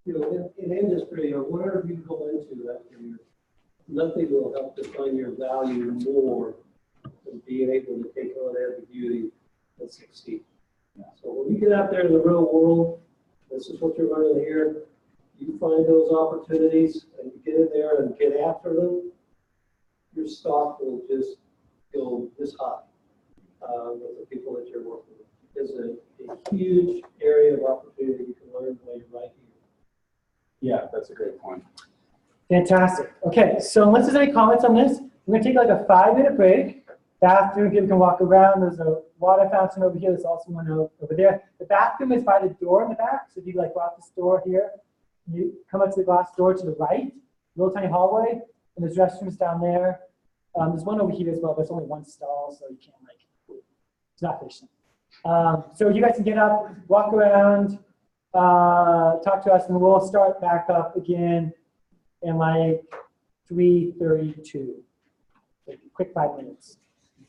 In industry or wherever you go into that career, nothing will help define your value more than being able to take on ambiguity and succeed. So when you get out there in the real world, this is what you're learning here. You find those opportunities and you get in there and get after them. your stock will just go this high with the people that you're working with. It's a huge area of opportunity you can learn while you're right here. Yeah, that's a great point. Fantastic. Okay, so unless there's any comments on this, we're gonna take like a 5-minute break. Bathroom, people can walk around. There's a water fountain over here. There's also one over there. The bathroom is by the door in the back. So if you like go out this door here, you come up to the glass door to the right, little tiny hallway, and there's restrooms down there. There's one over here as well, but it's only one stall, so you can't it's not efficient. So you guys can get up, walk around, talk to us, and we'll start back up again in like 3:32. Like quick 5 minutes.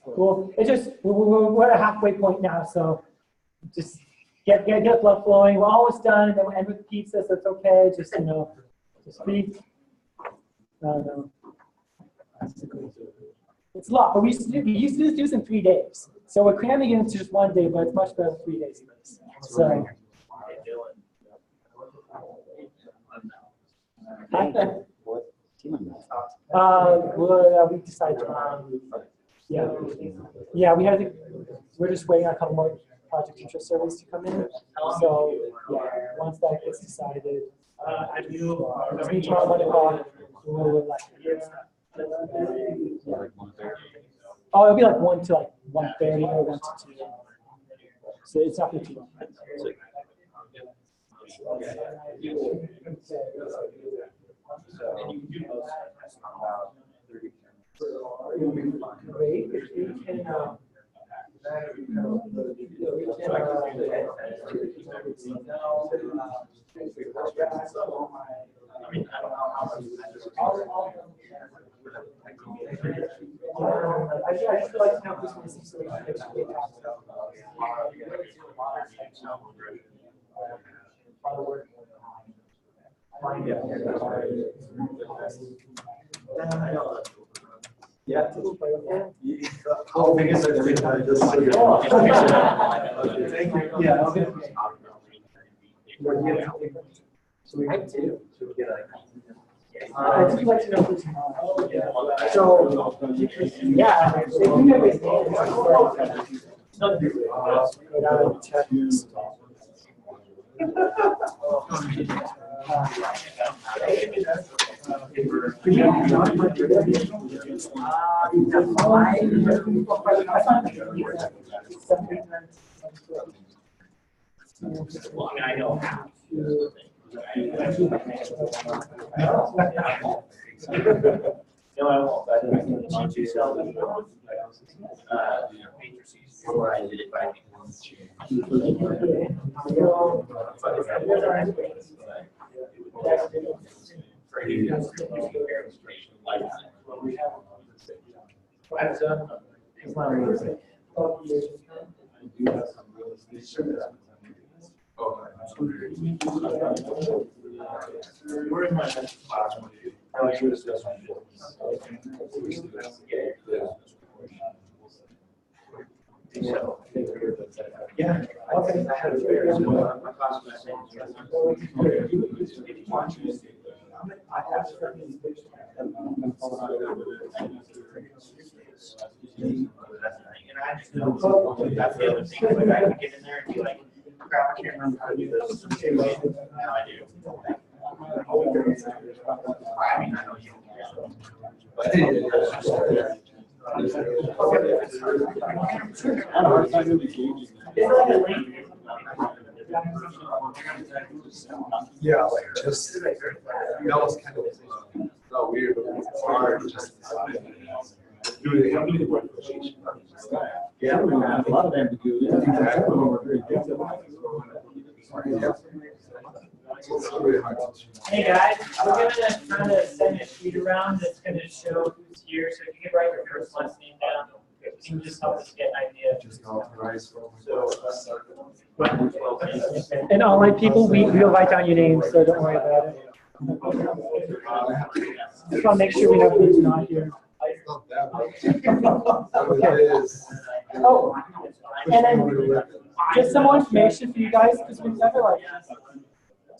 Cool. It's just we're at a halfway point now, so just get blood flowing. We're almost done, and then we'll end with pizza, so it's okay. Just just be. No. It's a lot, but we used to do this in 3 days. So we're cramming it into just 1 day, but it's much better than 3 days of this. So. We decided we're just waiting on a couple more project interest surveys to come in. So once that gets decided, tomorrow 1 o'clock, we'll oh, it'll be like 1 to like 1:30 or 1 to 2. So it's not too long. Great. If we can, I just feel like this missing so we can get Yeah. How big is it? Thank you. Yeah. Okay. So we have two. I'd just like to know who's so, yeah, if you have his name, I know. No, I won't. I didn't teach yourself matrices before I did it by we're in my class. Yeah. Okay. I just know that's the other thing. Like I could get in there and be like, crap, I can't remember how to do this. Now I do. I mean, I know you can. But yeah, like just that was kind of not weird, but it's hard just do they have any appreciation? Yeah, a lot of ambiguity. Hey guys, we're gonna kind of send a sheet around that's gonna show who's here. So if you could write your first last name down, you can just help us get an idea. And online people, we'll write down your names, so don't worry about it. Just want to make sure we know who's not here. Okay. Oh, and then just some more information for you guys, because we've never like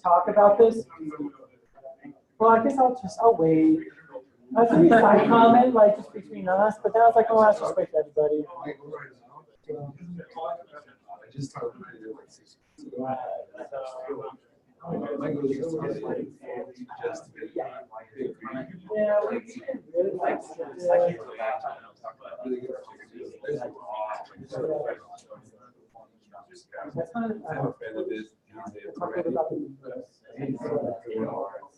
talk about this. Well, I guess I'll wait. I was thinking side comment, like just between us, but then I was like, oh, that's respect to everybody. I just started like 6 months ago. I'm a fan of this.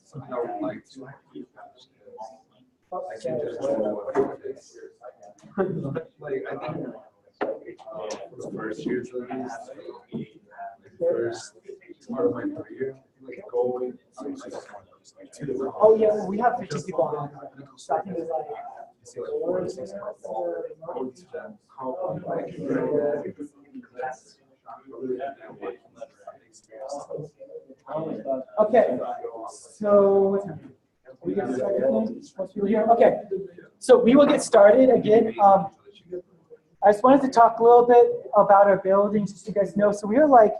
Something I would like to keep. I can just like I think the first year to the first part of my career, like going to the Oh yeah, we have 50 people on. So I think it's like 4 or 6 months. Okay, so what's happening? We get started once we were here. Okay, so we will get started again. I just wanted to talk a little bit about our buildings, just so you guys know. So we are like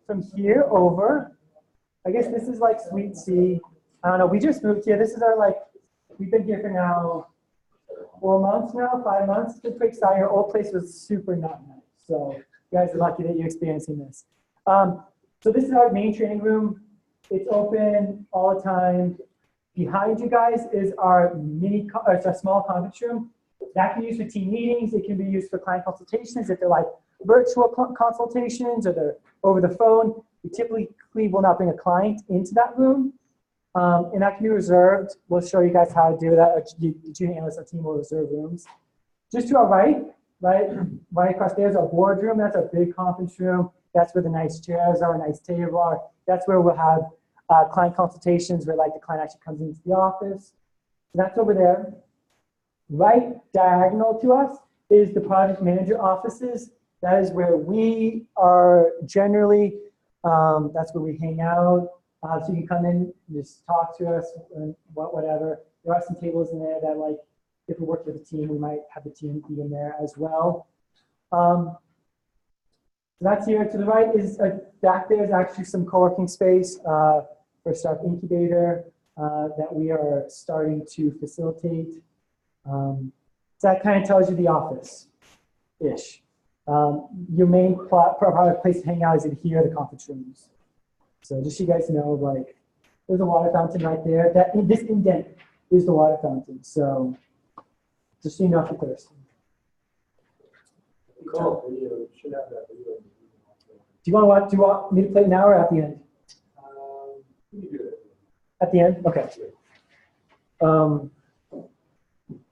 from here over. I guess this is like Suite C. I don't know. We just moved here. This is our like. We've been here for now 4 months now, 5 months. It's been pretty exciting. Our old place was super not nice. So you guys are lucky that you're experiencing this. So this is our main training room. It's open all the time. Behind you guys is our it's our small conference room. That can be used for team meetings. It can be used for client consultations if they're like virtual consultations or they're over the phone. We typically will not bring a client into that room. And that can be reserved. We'll show you guys how to do that. The junior analyst team will reserve rooms. Just to our right across there is our boardroom. That's our big conference room. That's where the nice chairs are, nice table are. That's where we'll have client consultations where like the client actually comes into the office. So that's over there. Right diagonal to us is the project manager offices. That is where we are generally, that's where we hang out. So you can come in, just talk to us, and whatever. There are some tables in there that like, if we work with a team, we might have the team be in there as well. So that's here. To the right is, back there is actually some co-working space for Startup Incubator that we are starting to facilitate. So that kind of tells you the office-ish. Your main product place to hang out is in here, the conference rooms. So just so you guys know, like, there's a water fountain right there. This indent is the water fountain. So just so you know if you're thirsty. Cool. Do you want me to play it now or at the end? At the end? Okay. All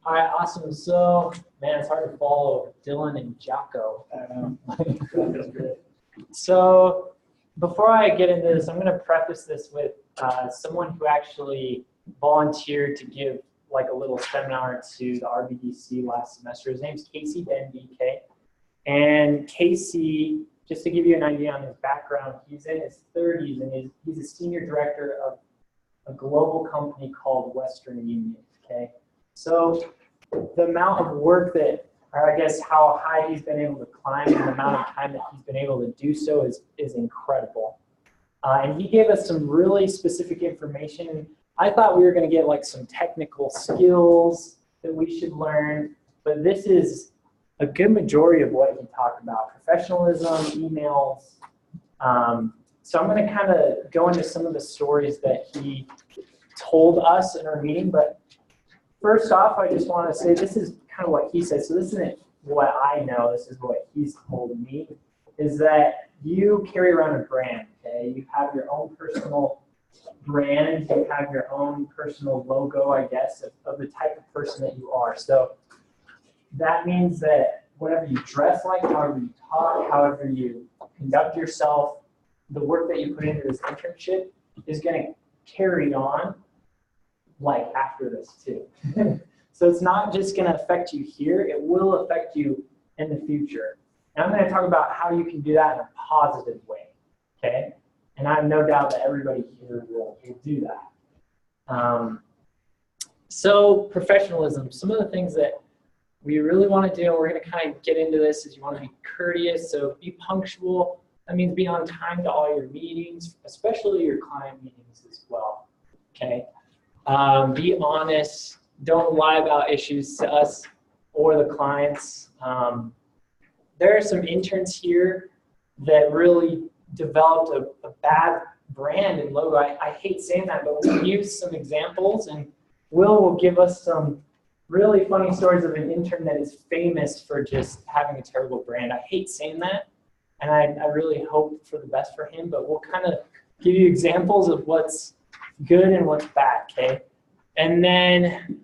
right, awesome. So, man, it's hard to follow Dylan and Jocko. I know. So, before I get into this, I'm going to preface this with someone who actually volunteered to give like a little seminar to the RBDC last semester. His name's Casey Ben BK. And Casey, just to give you an idea on his background, he's in his 30s and he's a senior director of a global company called Western Union, okay? So the amount of work that, or I guess how high he's been able to climb and the amount of time that he's been able to do so is incredible. And he gave us some really specific information. I thought we were going to get like some technical skills that we should learn, but this is a good majority of what he talked about: professionalism, emails. So I'm going to kind of go into some of the stories that he told us in our meeting. But first off, I just want to say this is kind of what he said. So this isn't what I know. This is what he's told me, is that you carry around a brand, okay? You have your own personal brand. You have your own personal logo, I guess, of the type of person that you are. So that means that whatever you dress like, however you talk, however you conduct yourself, the work that you put into this internship is going to carry on like after this too. So it's not just going to affect you here, it will affect you in the future. And I'm going to talk about how you can do that in a positive way, okay? And I have no doubt that everybody here will do that. So professionalism, some of the things that we really want to do, and we're going to kind of get into this, is you want to be courteous, so be punctual. That means be on time to all your meetings, especially your client meetings as well, okay? Be honest, don't lie about issues to us or the clients. There are some interns here that really developed a bad brand and logo. I hate saying that, but we'll use some examples, and will give us some really funny stories of an intern that is famous for just having a terrible brand. I hate saying that, and I really hope for the best for him, but we'll kind of give you examples of what's good and what's bad, okay? And then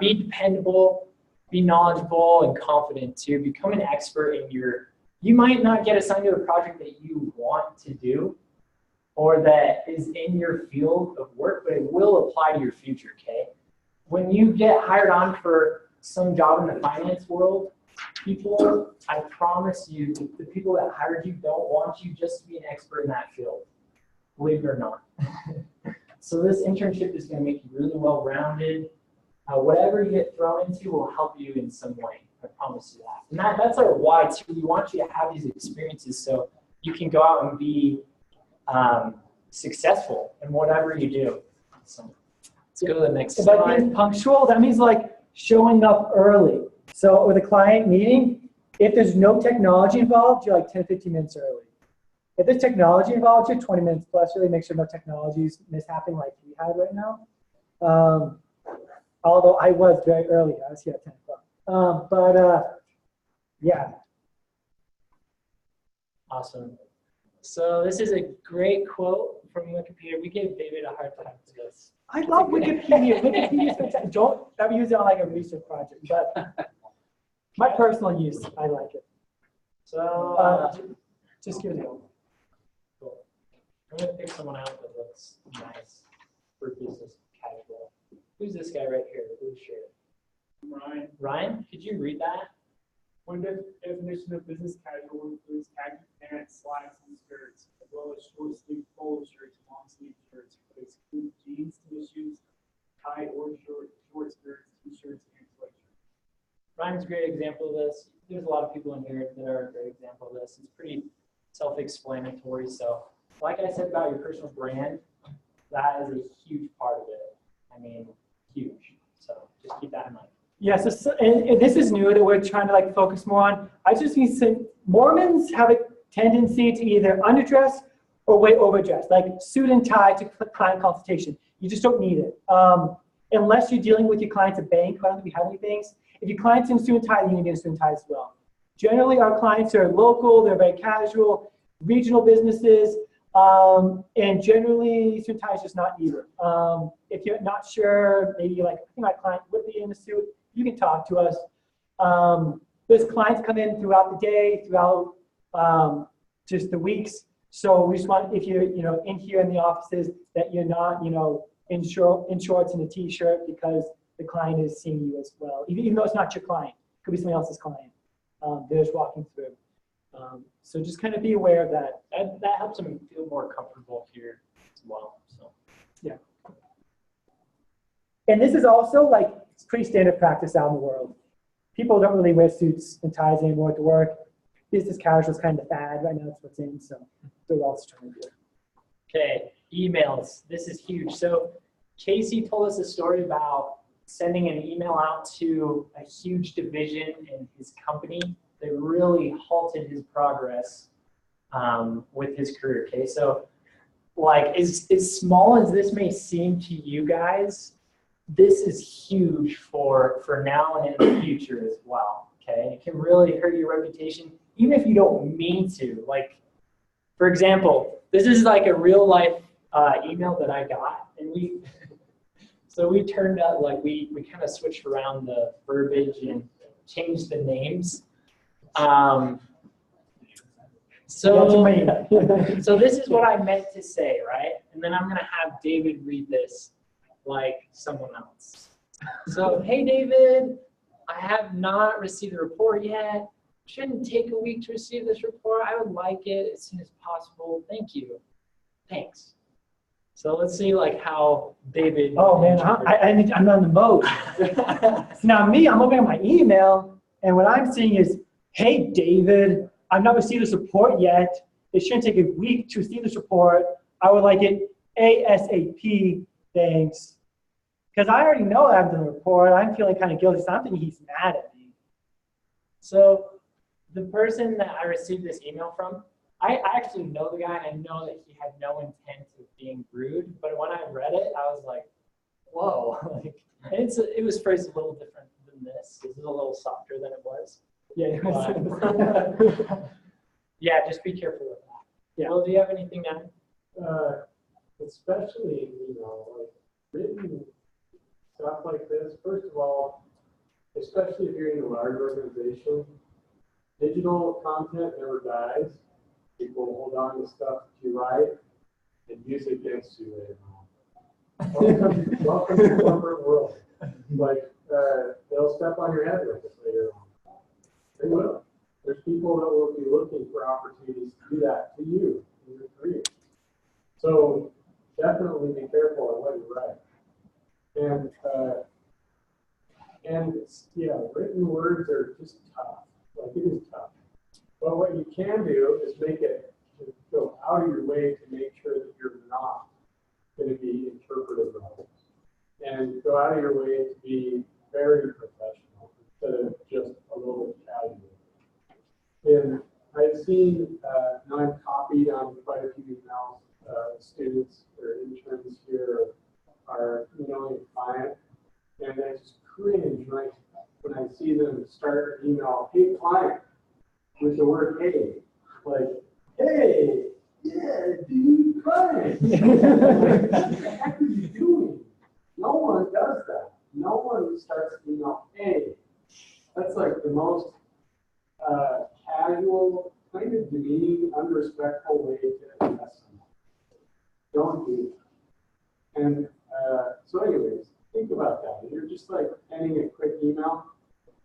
be dependable, be knowledgeable and confident too. Become an expert in you might not get assigned to a project that you want to do or that is in your field of work, but it will apply to your future, okay? When you get hired on for some job in the finance world, people, I promise you, the people that hired you don't want you just to be an expert in that field, believe it or not. So this internship is going to make you really well-rounded. Whatever you get thrown into will help you in some way. I promise you that. And that's our why too. We want you to have these experiences so you can go out and be successful in whatever you do. So let's go to the next slide. By being punctual, that means like showing up early. So with a client meeting, if there's no technology involved, you're like 10, 15 minutes early. If there's technology involved, you're 20 minutes plus. Really make sure no technology is mishappening like we have right now. Although I was very early. I was here at 10 o'clock. Yeah. Awesome. So this is a great quote from Wikipedia. We gave David a hard time for this. I love Wikipedia. Wikipedia is fantastic. Don't ever use it on like a research project, but my personal use, I like it. So just give it a go. Cool. I'm gonna pick someone out that looks nice for business casual. Who's this guy right here? Blue shirt. Ryan. Ryan, could you read that? One definition of business casual includes khaki pants, slacks, and skirts, as well as short sleeve polo shirts and long sleeve shirts, but exclude jeans, tennis shoes, tie or short skirts, t-shirts, and sweatshirts. Ryan's a great example of this. There's a lot of people in here that are a great example of this. It's pretty self-explanatory. So like I said about your personal brand, that is a huge part of it. I mean, huge. So just keep that in mind. Yes, and this is new that we're trying to like focus more on. I just need to say Mormons have a tendency to either underdress or way overdress, like suit and tie to client consultation. You just don't need it. Unless you're dealing with your clients at bank, I don't think we have any things. If your client's in suit and tie, you need to suit and tie as well. Generally, our clients are local, they're very casual, regional businesses, and generally suit and tie is just not either. If you're not sure, maybe you're like, I think my client would be in a suit, you can talk to us. There's clients come in throughout the day, throughout just the weeks. So we just want, if you're in here in the offices, that you're not in shorts and a t-shirt because the client is seeing you as well. Even though it's not your client, it could be somebody else's client. They're just walking through. So just kind of be aware of that. That helps them feel more comfortable here as well. So yeah. And this is also like it's pretty standard practice out in the world. People don't really wear suits and ties anymore to work. Business casual is kind of the fad right now. That's what's in. So they're also trying to do it. Okay, emails. This is huge. So Casey told us a story about sending an email out to a huge division in his company that really halted his progress with his career. Okay, so like as small as this may seem to you guys, this is huge for now and in the future as well. Okay, it can really hurt your reputation, even if you don't mean to. Like, for example, this is like a real life email that I got, and we turned out like we kind of switched around the verbiage and changed the names. So this is what I meant to say, right? And then I'm gonna have David read this like someone else. So, hey David, I have not received the report yet. Shouldn't take a week to receive this report. I would like it as soon as possible. Thank you. Thanks. So let's see like how David. Oh man, I'm on the mode. So now me, I'm looking at my email, and what I'm seeing is, hey David, I've not received this report yet. It shouldn't take a week to receive this report. I would like it ASAP. Thanks. Because I already know I've done the report. I'm feeling kind of guilty. So I'm thinking he's mad at me. So the person that I received this email from, I actually know the guy, and I know that he had no intent of being rude. But when I read it, I was like, whoa. Like, and it was phrased a little different than this. This is a little softer than it was. Yeah. Yeah, just be careful with that. Yeah. Well, do you have anything to add? Especially, like written stuff like this, first of all, especially if you're in a large organization, digital content never dies. People hold on to stuff that you write and use it against you later on. Welcome to the corporate world. Like, they'll step on your head with it later on. They will. There's people that will be looking for opportunities to do that to you in your career. So definitely be careful of what you write. And written words are just tough. Like, it is tough. But what you can do is make it go out of your way to make sure that you're not going to be interpretive of it. And go out of your way to be very professional instead of just a little bit casual. And I've seen, now I'm copied on quite a few emails, students or interns here are emailing client, and I just cringe when I see them start an email, hey client, with the word hey, like, hey, yeah, dude, client. What the heck are you doing? No one does that. No one starts an email, hey. That's like the most casual, kind of demeaning, unrespectful way to address someone. Don't do that. And so anyways, think about that. You're just like sending a quick email.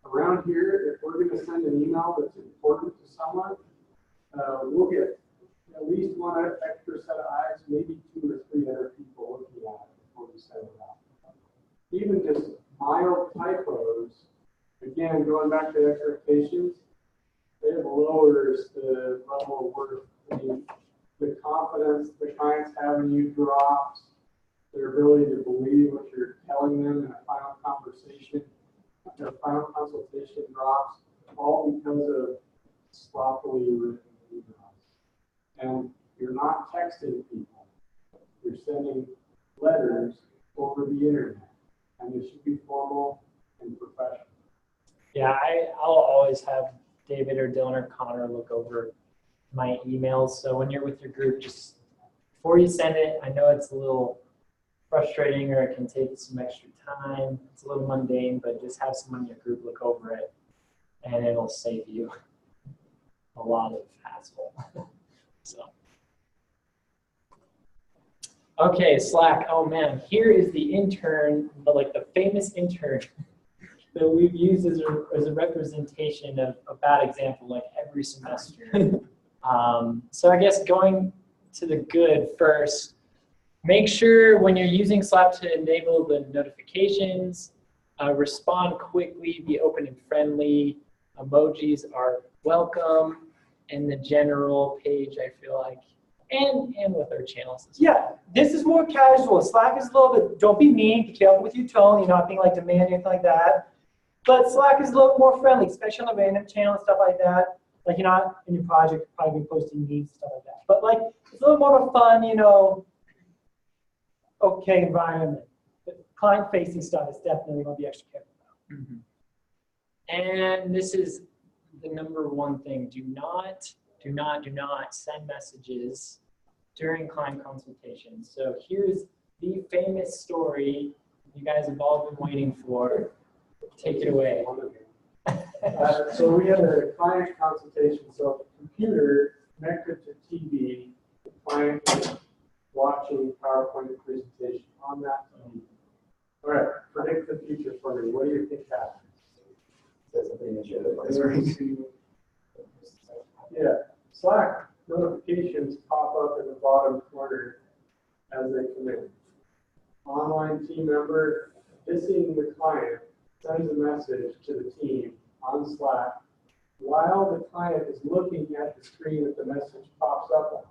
Around here, if we're going to send an email that's important to someone, we'll get at least one extra set of eyes, maybe 2 or 3 other people looking at it before we send it out. Even just mild typos, again, going back to expectations, it lowers the level of work. I mean, the confidence the clients have in you drops, their ability to believe what you're telling them in a final conversation, their final consultation drops, all because of sloppily written emails. And you're not texting people, you're sending letters over the internet, and they should be formal and professional. Yeah, I'll always have David or Dylan or Connor look over my emails. So when you're with your group, just before you send it, I know it's a little frustrating or it can take some extra time. It's a little mundane, but just have someone in your group look over it and it'll save you a lot of hassle. So. Okay, Slack. Oh man, here is the intern, the famous intern that we've used as a representation of a bad example like every semester. So I guess going to the good first, make sure when you're using Slack to enable the notifications, respond quickly, be open and friendly. Emojis are welcome, and the general page, I feel like, and with our channels. Yeah, this is more casual. Slack is a little bit, don't be mean, be careful with your tone, you're not being like demanding, anything like that. But Slack is a little more friendly, especially on the random channel and stuff like that. Like, you're not in your project probably posting needs and stuff like that. But like, it's a little more of a fun, okay environment. The client-facing stuff is definitely going to be extra careful about. Mm-hmm. And this is the #1 thing. Do not send messages during client consultations. So here's the famous story you guys have all been waiting for. Take it away. So we had a client consultation. So computer connected to TV, the client is watching PowerPoint presentation on that TV. All right, predict the future for me. What do you think happens? Yeah, Slack notifications pop up in the bottom corner as they come in. Online team member dissing the client sends a message to the team on Slack while the client is looking at the screen that the message pops up on.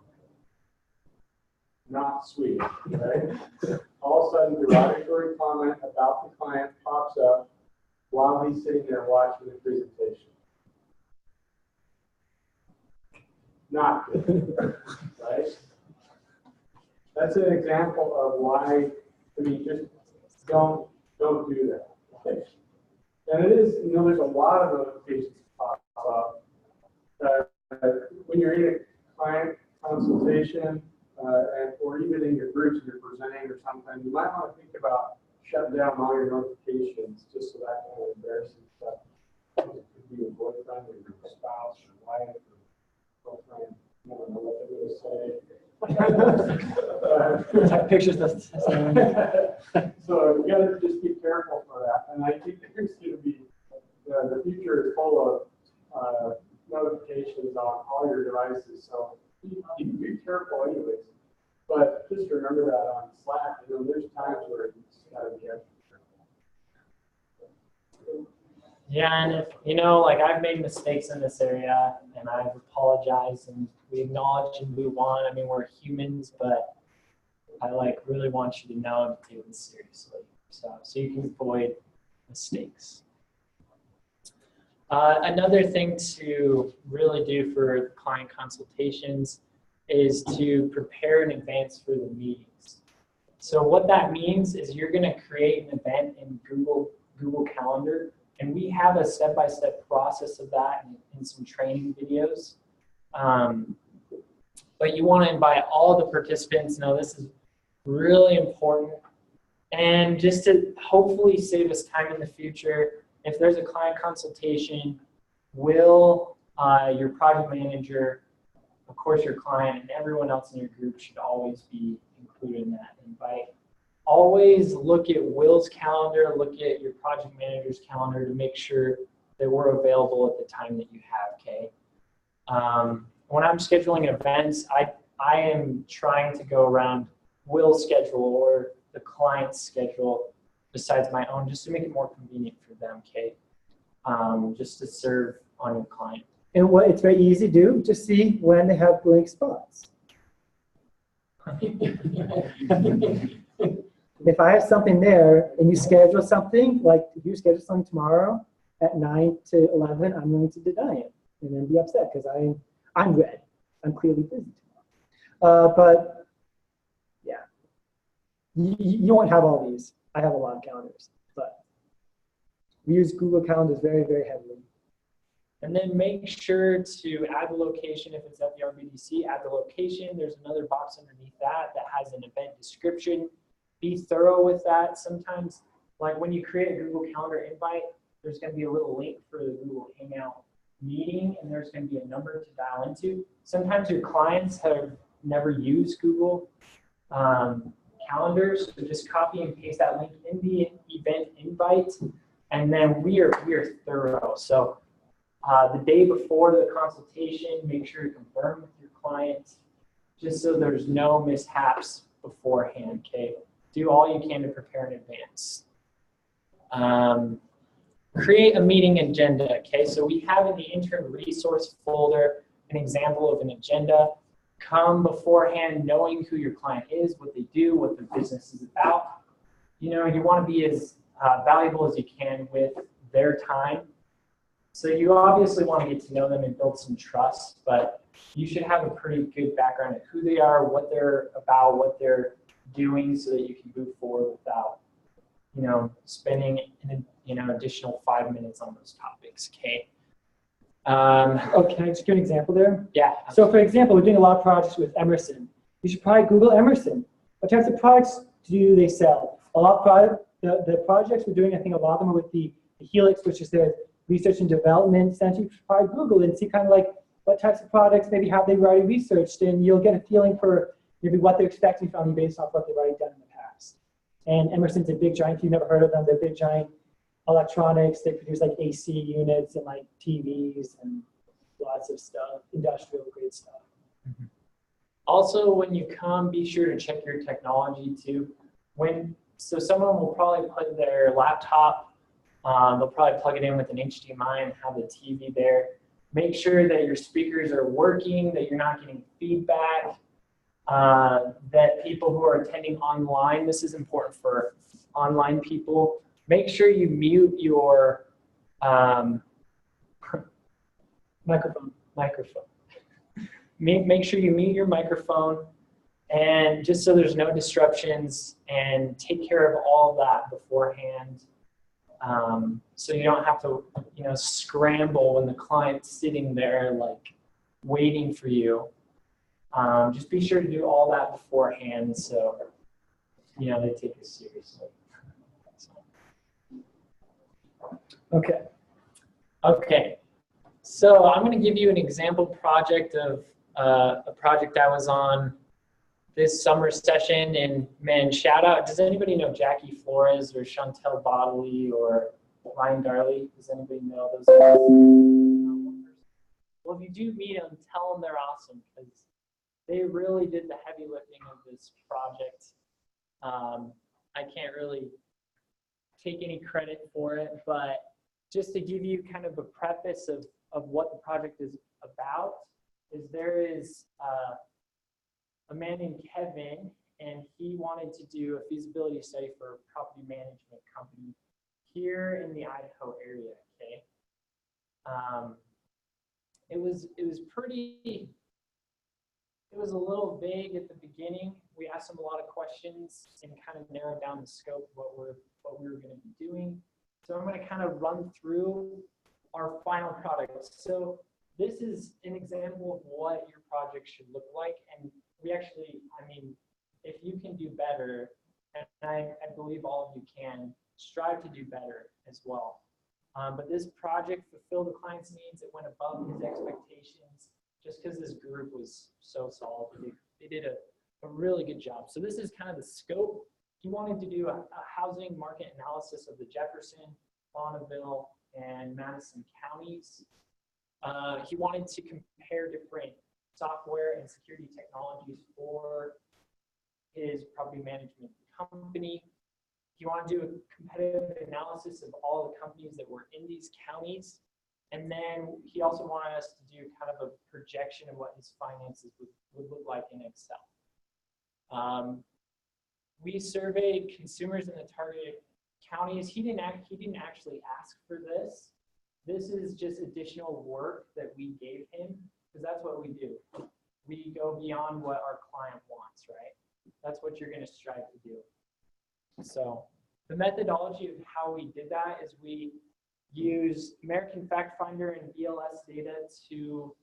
Not sweet, right? all of a sudden derogatory comment about the client pops up while he's sitting there watching the presentation. Not good, right? That's an example of why, I mean, just don't do that. Okay? And it is, you know, there's a lot of notifications pop up. When you're in a client consultation, or even in your groups, if you're presenting or something, you might want to think about shutting down all your notifications just so that kind of embarrassing stuff. It could be your boyfriend or your spouse or wife or girlfriend. I don't know what they're going to say. Pictures of So you got to just be careful for that. And I think there's going to be, the future is full of notifications on all your devices. So you can be careful anyways. But just remember that on Slack, you know, there's times where you just got to be extra careful. Yeah, and if, you know, like I've made mistakes in this area and I've apologized and we acknowledge and move on. I mean, we're humans, but I like really want you to know and take it seriously. So you can avoid mistakes. Another thing to really do for client consultations is to prepare in advance for the meetings. So what that means is you're going to create an event in Google Calendar, and we have a step-by-step process of that in some training videos. But you want to invite all the participants. Now this is really important, and just to hopefully save us time in the future, if there's a client consultation, will your project manager, of course your client, and everyone else in your group should always be included in that invite. Always look at Will's calendar, look at your project manager's calendar to make sure that we're available at the time that you have, okay? When I'm scheduling events, I am trying to go around Will's schedule or the client's schedule besides my own, just to make it more convenient for them, okay? Just to serve on your client. And what it's very easy to do, just see when they have blank spots. If I have something there and you schedule something, like if you schedule something tomorrow at 9 to 11, I'm going to deny it and then be upset because I'm red. I'm clearly busy tomorrow. But yeah, you won't have all these. I have a lot of calendars, but we use Google Calendars very, very heavily. And then make sure to add the location. If it's at the RBDC, add the location. There's another box underneath that has an event description. Be thorough with that. Sometimes, like when you create a Google Calendar invite, there's going to be a little link for the Google Hangout meeting, and there's going to be a number to dial into. Sometimes your clients have never used Google Calendars, so just copy and paste that link in the event invite, and then we are thorough. So the day before the consultation, make sure to confirm with your client, just so there's no mishaps beforehand, okay? Do all you can to prepare in advance. Create a meeting agenda, okay? So we have in the intern resource folder an example of an agenda. Come beforehand knowing who your client is, what they do, what their business is about. You know, you want to be as valuable as you can with their time. So you obviously want to get to know them and build some trust, but you should have a pretty good background of who they are, what they're about, what they're doing, so that you can move forward without, you know, spending an additional 5 minutes on those topics, okay? Oh, can I just give an example there? Yeah. So for example, we're doing a lot of projects with Emerson. You should probably Google Emerson. What types of products do they sell? A lot of the projects we're doing, I think a lot of them are with the Helix, which is their research and development center. You should probably Google and see kind of like what types of products maybe have they already researched, and you'll get a feeling for maybe what they're expecting from you based off what they've already done in the past. And Emerson's a big giant. If you've never heard of them, they're big giant electronics. They produce like AC units and like TVs and lots of stuff, industrial grade stuff. Mm-hmm. Also, when you come, be sure to check your technology too. So someone will probably put their laptop, they'll probably plug it in with an HDMI and have the TV there. Make sure that your speakers are working, that you're not getting feedback. that people who are attending online, this is important for online people, make sure you mute your microphone. Make sure you mute your microphone, and just so there's no disruptions, and take care of all that beforehand. So you don't have to, scramble when the client's sitting there like waiting for you. Just be sure to do all that beforehand, so they take it seriously. Okay. So I'm going to give you an example project of a project I was on this summer session, and man, shout out. Does anybody know Jackie Flores or Chantel Bodley or Ryan Darley? Does anybody know those guys? Well, if you do meet them, tell them they're awesome, because they really did the heavy lifting of this project. I can't really take any credit for it, but just to give you kind of a preface of what the project is about, is there is a man named Kevin, and he wanted to do a feasibility study for a property management company here in the Idaho area. Okay, it was a little vague at the beginning. We asked him a lot of questions and kind of narrowed down the scope of what we were going to be doing. So I'm going to kind of run through our final product. So this is an example of what your project should look like. And we actually, if you can do better, and I believe all of you can, strive to do better as well. But this project fulfilled the client's needs. It went above his expectations just because this group was so solid. They did a really good job. So this is kind of the scope. He wanted to do a housing market analysis of the Jefferson, Bonneville, and Madison counties. He wanted to compare different software and security technologies for his property management company. He wanted to do a competitive analysis of all the companies that were in these counties. And then he also wanted us to do kind of a projection of what his finances would look like in Excel. We surveyed consumers in the targeted counties. He didn't actually ask for this. This is just additional work that we gave him, because that's what we do. We go beyond what our client wants, right? That's what you're going to strive to do. So the methodology of how we did that is we use American Fact Finder and BLS data to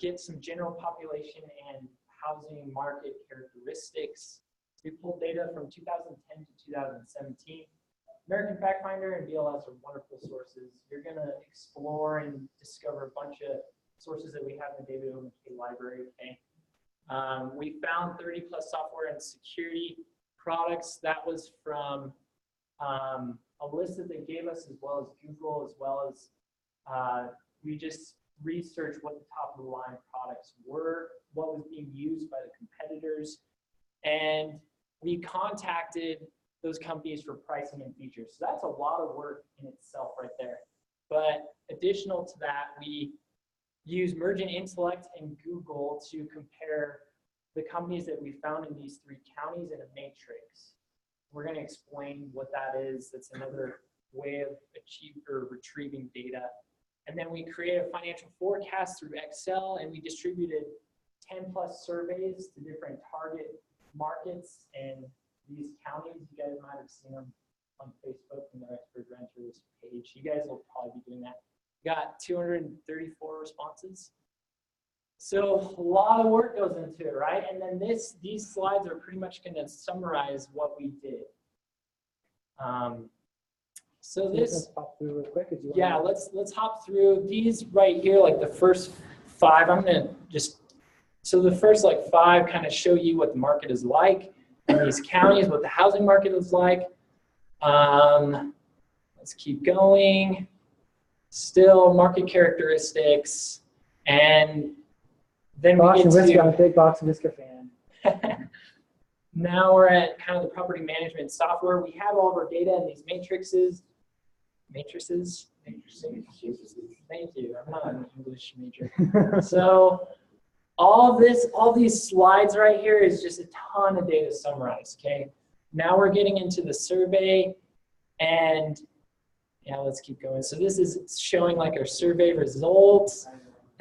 get some general population and housing market characteristics. We pulled data from 2010 to 2017. American Fact Finder and BLS are wonderful sources. You're going to explore and discover a bunch of sources that we have in the David O. McKay library. Okay. We found 30 plus software and security products. That was from a list that they gave us, as well as Google, as well as we just researched what the top of the line products were, what was being used by the competitors, and we contacted those companies for pricing and features. So that's a lot of work in itself right there. But additional to that, we use Mergent Intellect and Google to compare the companies that we found in these 3 counties in a matrix. We're going to explain what that is. That's another way of retrieving data. And then we create a financial forecast through Excel, and we distributed 10 plus surveys to different target markets and these counties. You guys might have seen them on Facebook in their expert renters page. You guys will probably be doing that. Got 234 responses. So a lot of work goes into it, right? And then these slides are pretty much going to summarize what we did. So this, let's hop through real quick. Yeah, let's hop through these right here, like the first 5. I'm going to just, so the first like 5 kind of show you what the market is like in these counties, what the housing market is like. Let's keep going. Still market characteristics, and then we get to, I'm a big box of Whisker fan. Now we're at kind of the property management software. We have all of our data in these matrices. Matrices? Thank you. I'm not an English major. So all these slides right here is just a ton of data summarized, okay? Now we're getting into the survey, and yeah, let's keep going. So this is showing like our survey results,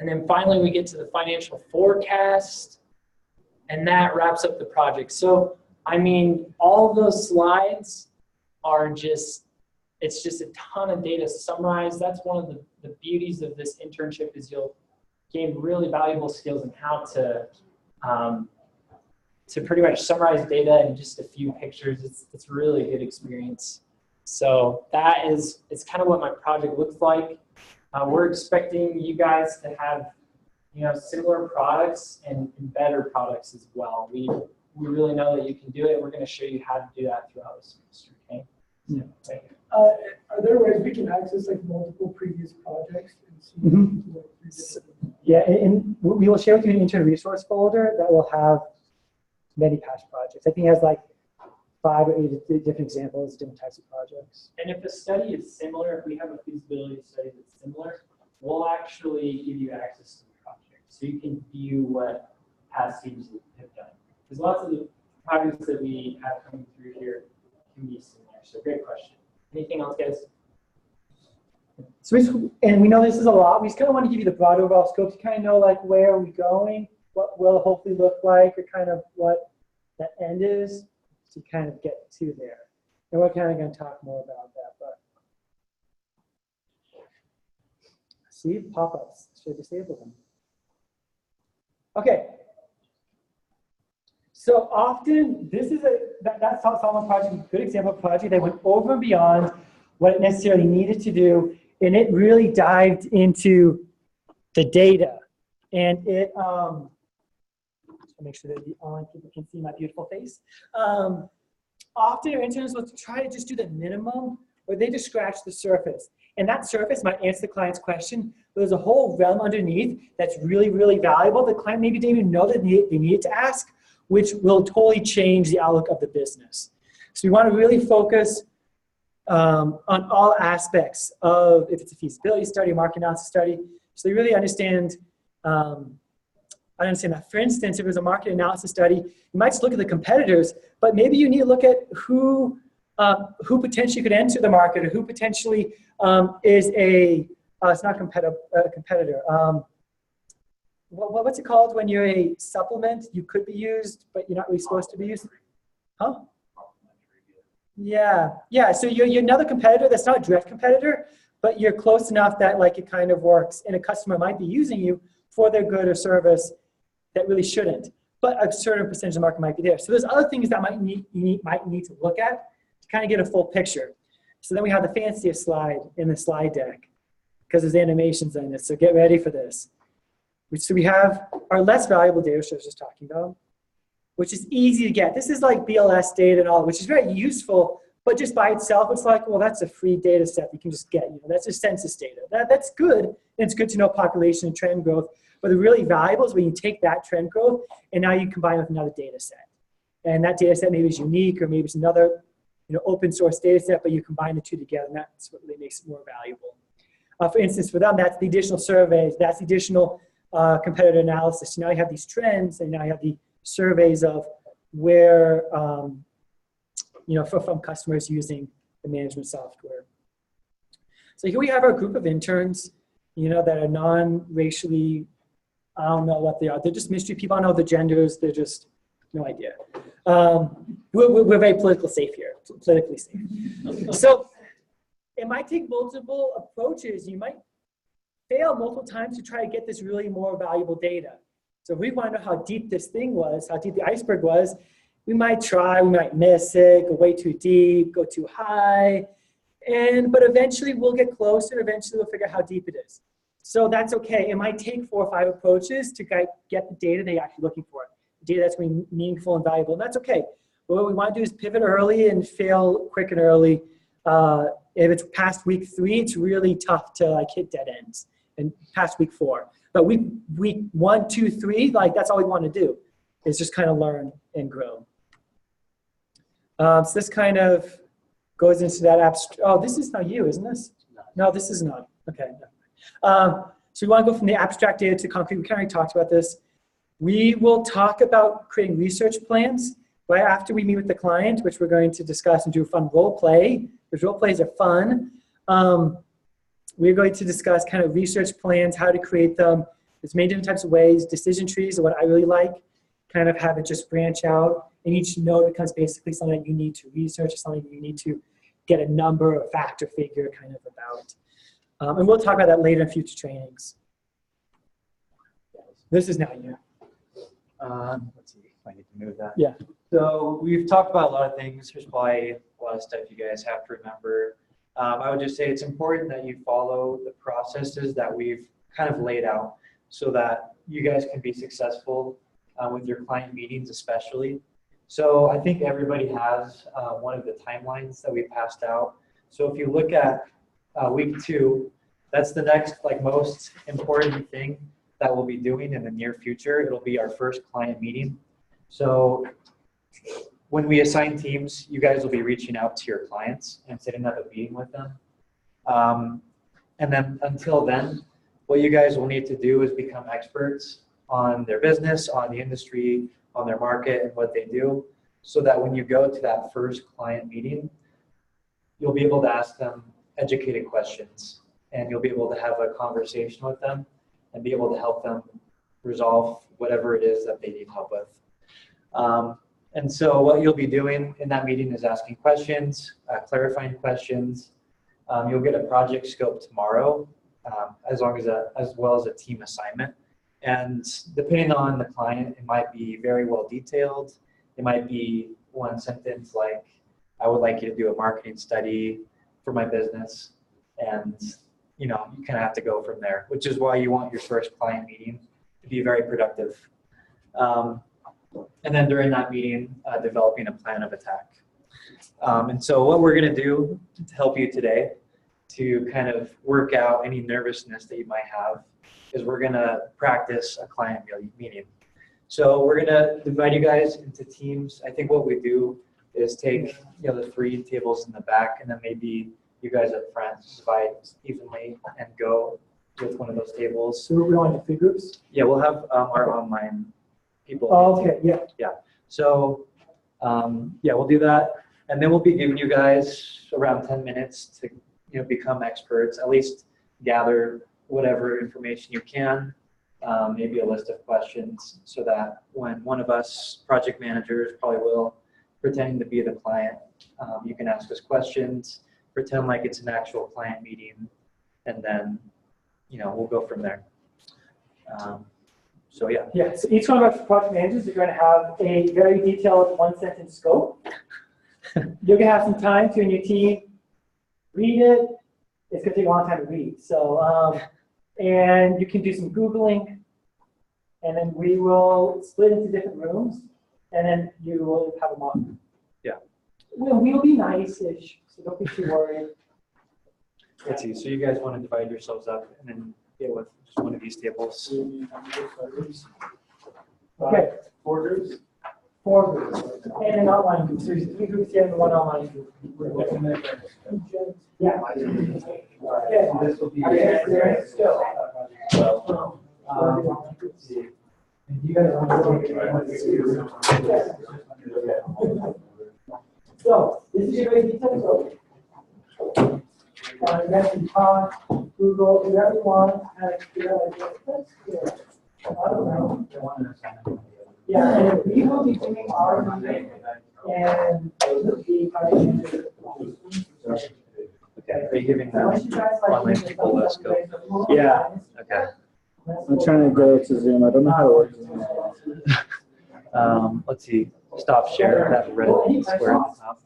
and then finally we get to the financial forecast, and that wraps up the project. So, I mean, all of those slides are just, it's just a ton of data summarized. That's one of the beauties of this internship is you'll gain really valuable skills in how to pretty much summarize data in just a few pictures. It's really a good experience. So that is, it's kind of what my project looks like. We're expecting you guys to have, you know, similar products and better products as well. We really know that you can do it. We're going to show you how to do that throughout the semester, okay? Yeah. Are there ways we can access like multiple previous projects and see Mhm. like, Yeah, and we will share with you an intern resource folder that will have many past projects. I think it has like 5 or 8 different examples, different types of projects. And if a study is similar, if we have a feasibility study that's similar, we'll actually give you access to the project. So you can view what past teams have done. Because lots of the projects that we have coming through here can be similar. So great question. Anything else, guys? So and we know this is a lot. We just kind of want to give you the broad overall scope to kind of know like where are we going, what will it hopefully look like, or kind of what that end is to kind of get to there. And we're kind of going to talk more about that. But see, pop-ups should disable them. Okay. So often, this is that Solomon project is a good example of a project that went over and beyond what it necessarily needed to do, and it really dived into the data. And it, I'll make sure that the online people can see my beautiful face. Often our interns will try to just do the minimum, or they just scratch the surface. And that surface might answer the client's question, but there's a whole realm underneath that's really, really valuable. The client maybe didn't even know that they needed to ask, which will totally change the outlook of the business. So we want to really focus on all aspects of, if it's a feasibility study, market analysis study, so they really understand, I understand that. For instance, if it was a market analysis study, you might just look at the competitors, but maybe you need to look at who potentially could enter the market, or who potentially is it's not a competitor. What's it called when you're a supplement? You could be used, but you're not really supposed to be used. Huh? Yeah. So you're another competitor that's not a direct competitor, but you're close enough that like it kind of works, and a customer might be using you for their good or service that really shouldn't, but a certain percentage of the market might be there. So there's other things that might need to look at to kind of get a full picture. So then we have the fanciest slide in the slide deck because there's animations in it. So get ready for this. So we have our less valuable data, which I was just talking about, which is easy to get. This is like BLS data and all, which is very useful, but just by itself, it's like, well, that's a free data set you can just get. You know, that's just census data. That's good, and it's good to know population and trend growth. But the really valuable is when you take that trend growth and now you combine it with another data set. And that data set maybe is unique, or maybe it's another, open source data set, but you combine the two together, and that's what really makes it more valuable. For instance, for them, that's the additional surveys, that's the additional competitor analysis. So now you have these trends, and now you have the surveys of where, from customers using the management software. So here we have our group of interns, that are non-racially, I don't know what they are. They're just mystery people. I don't know the genders. They're just, no idea. We're very politically safe here. So it might take multiple approaches. You might fail multiple times to try to get this really more valuable data. So if we want to know how deep this thing was, how deep the iceberg was, we might try, we might miss it, go way too deep, go too high, but eventually we'll get closer, eventually we'll figure out how deep it is. So that's okay. It might take 4 or 5 approaches to get the data they're actually looking for, data that's going to be meaningful and valuable, and that's okay. But what we want to do is pivot early and fail quick and early. If it's past week 3, it's really tough to hit dead ends, and past week 4. But week 1, 2, 3, that's all we want to do, is just kind of learn and grow. So this kind of goes into that abstract. Oh, this is not you, isn't this? No, this is not. Okay. So we want to go from the abstract data to concrete. We kind of already talked about this. We will talk about creating research plans right after we meet with the client, which we're going to discuss and do a fun role play, because role plays are fun. We're going to discuss kind of research plans, how to create them. There's many different types of ways. Decision trees are what I really like. Kind of have it just branch out. And each node becomes basically something that you need to research, or something you need to get a number or fact or figure kind of about. And we'll talk about that later in future trainings. This is now you. Let's see if I need to move that. Yeah. So we've talked about a lot of things. There's probably a lot of stuff you guys have to remember. I would just say it's important that you follow the processes that we've kind of laid out so that you guys can be successful with your client meetings especially. So I think everybody has one of the timelines that we passed out. So if you look at week 2, that's the next most important thing that we'll be doing in the near future. It'll be our first client meeting. So when we assign teams, you guys will be reaching out to your clients and setting up a meeting with them. And then until then, what you guys will need to do is become experts on their business, on the industry, on their market, and what they do, so that when you go to that first client meeting, you'll be able to ask them educated questions, and you'll be able to have a conversation with them and be able to help them resolve whatever it is that they need help with. And so what you'll be doing in that meeting is asking questions, clarifying questions. You'll get a project scope tomorrow, as well as a team assignment. And depending on the client, it might be very well detailed. It might be one sentence like, I would like you to do a marketing study for my business. And you kind of have to go from there, which is why you want your first client meeting to be very productive. And then during that meeting, developing a plan of attack. And so what we're going to do to help you today to kind of work out any nervousness that you might have is we're going to practice a client meeting. So we're going to divide you guys into teams. I think what we do is take the 3 tables in the back, and then maybe you guys up front divide evenly and go with one of those tables. So we're going to 3 groups? Yeah, we'll have our online people. Oh, okay, yeah. Yeah. So, yeah, we'll do that. And then we'll be giving you guys around 10 minutes to become experts, at least gather whatever information you can, maybe a list of questions, so that when one of us project managers probably will, pretending to be the client, you can ask us questions, pretend like it's an actual client meeting, and then we'll go from there. So yeah. Yeah, so each one of our project managers are going to have a very detailed 1-sentence scope. You're going to have some time to, in your team, read it. It's going to take a long time to read. So, and you can do some Googling, and then we will split into different rooms, and then you will have a mock. Yeah. We'll be nice-ish, so don't be too worried. Let's see. So you guys want to divide yourselves up and then get with just one of these tables. Okay. 4 groups? 4 groups. And an online group. So there's 3 groups here and 1 online group. Yeah. Okay. This will be. You guys so this is your very detailed scope. You guys can talk, Google, do whatever you want, kind of figure out like this. I don't know. Yeah, and we will be doing our meeting and the Okay, are you giving them online people a scope? Yeah. Okay. I'm trying to go to Zoom. I don't know how to work Zoom. Let's see. Stop share. That red square at the top.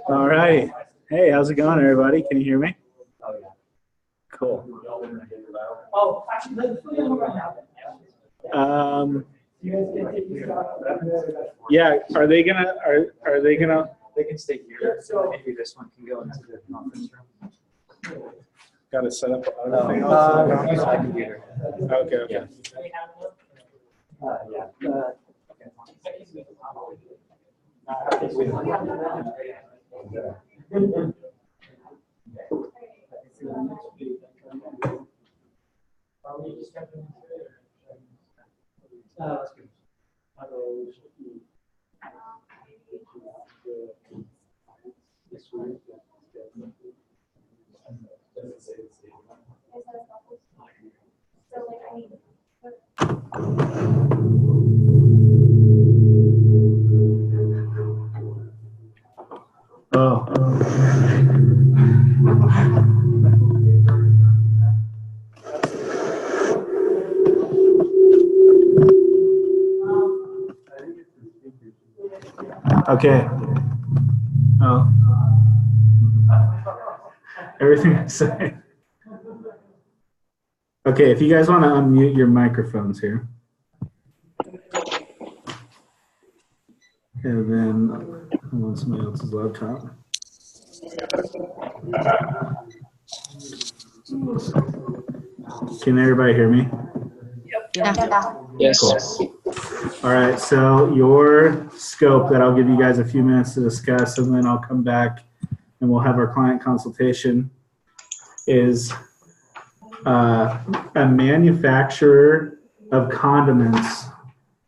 All right. Hey, how's it going, everybody? Can you hear me? Oh, yeah. Cool. Oh, actually, let's put it right now. Yeah. Are they gonna? Are they gonna? They can stay here. So maybe this one can go into the conference room. Got to set up. Use my computer. Okay. Okay. Yeah. Yeah. we just jumping into it? Let's go. So like, I mean, Okay. Oh. Everything I'm saying. Okay, if you guys want to unmute your microphones here. And then I'm on somebody else's laptop. Can everybody hear me? Yeah. Yes. Cool. All right, so your scope that I'll give you guys a few minutes to discuss, and then I'll come back and we'll have our client consultation, is a manufacturer of condiments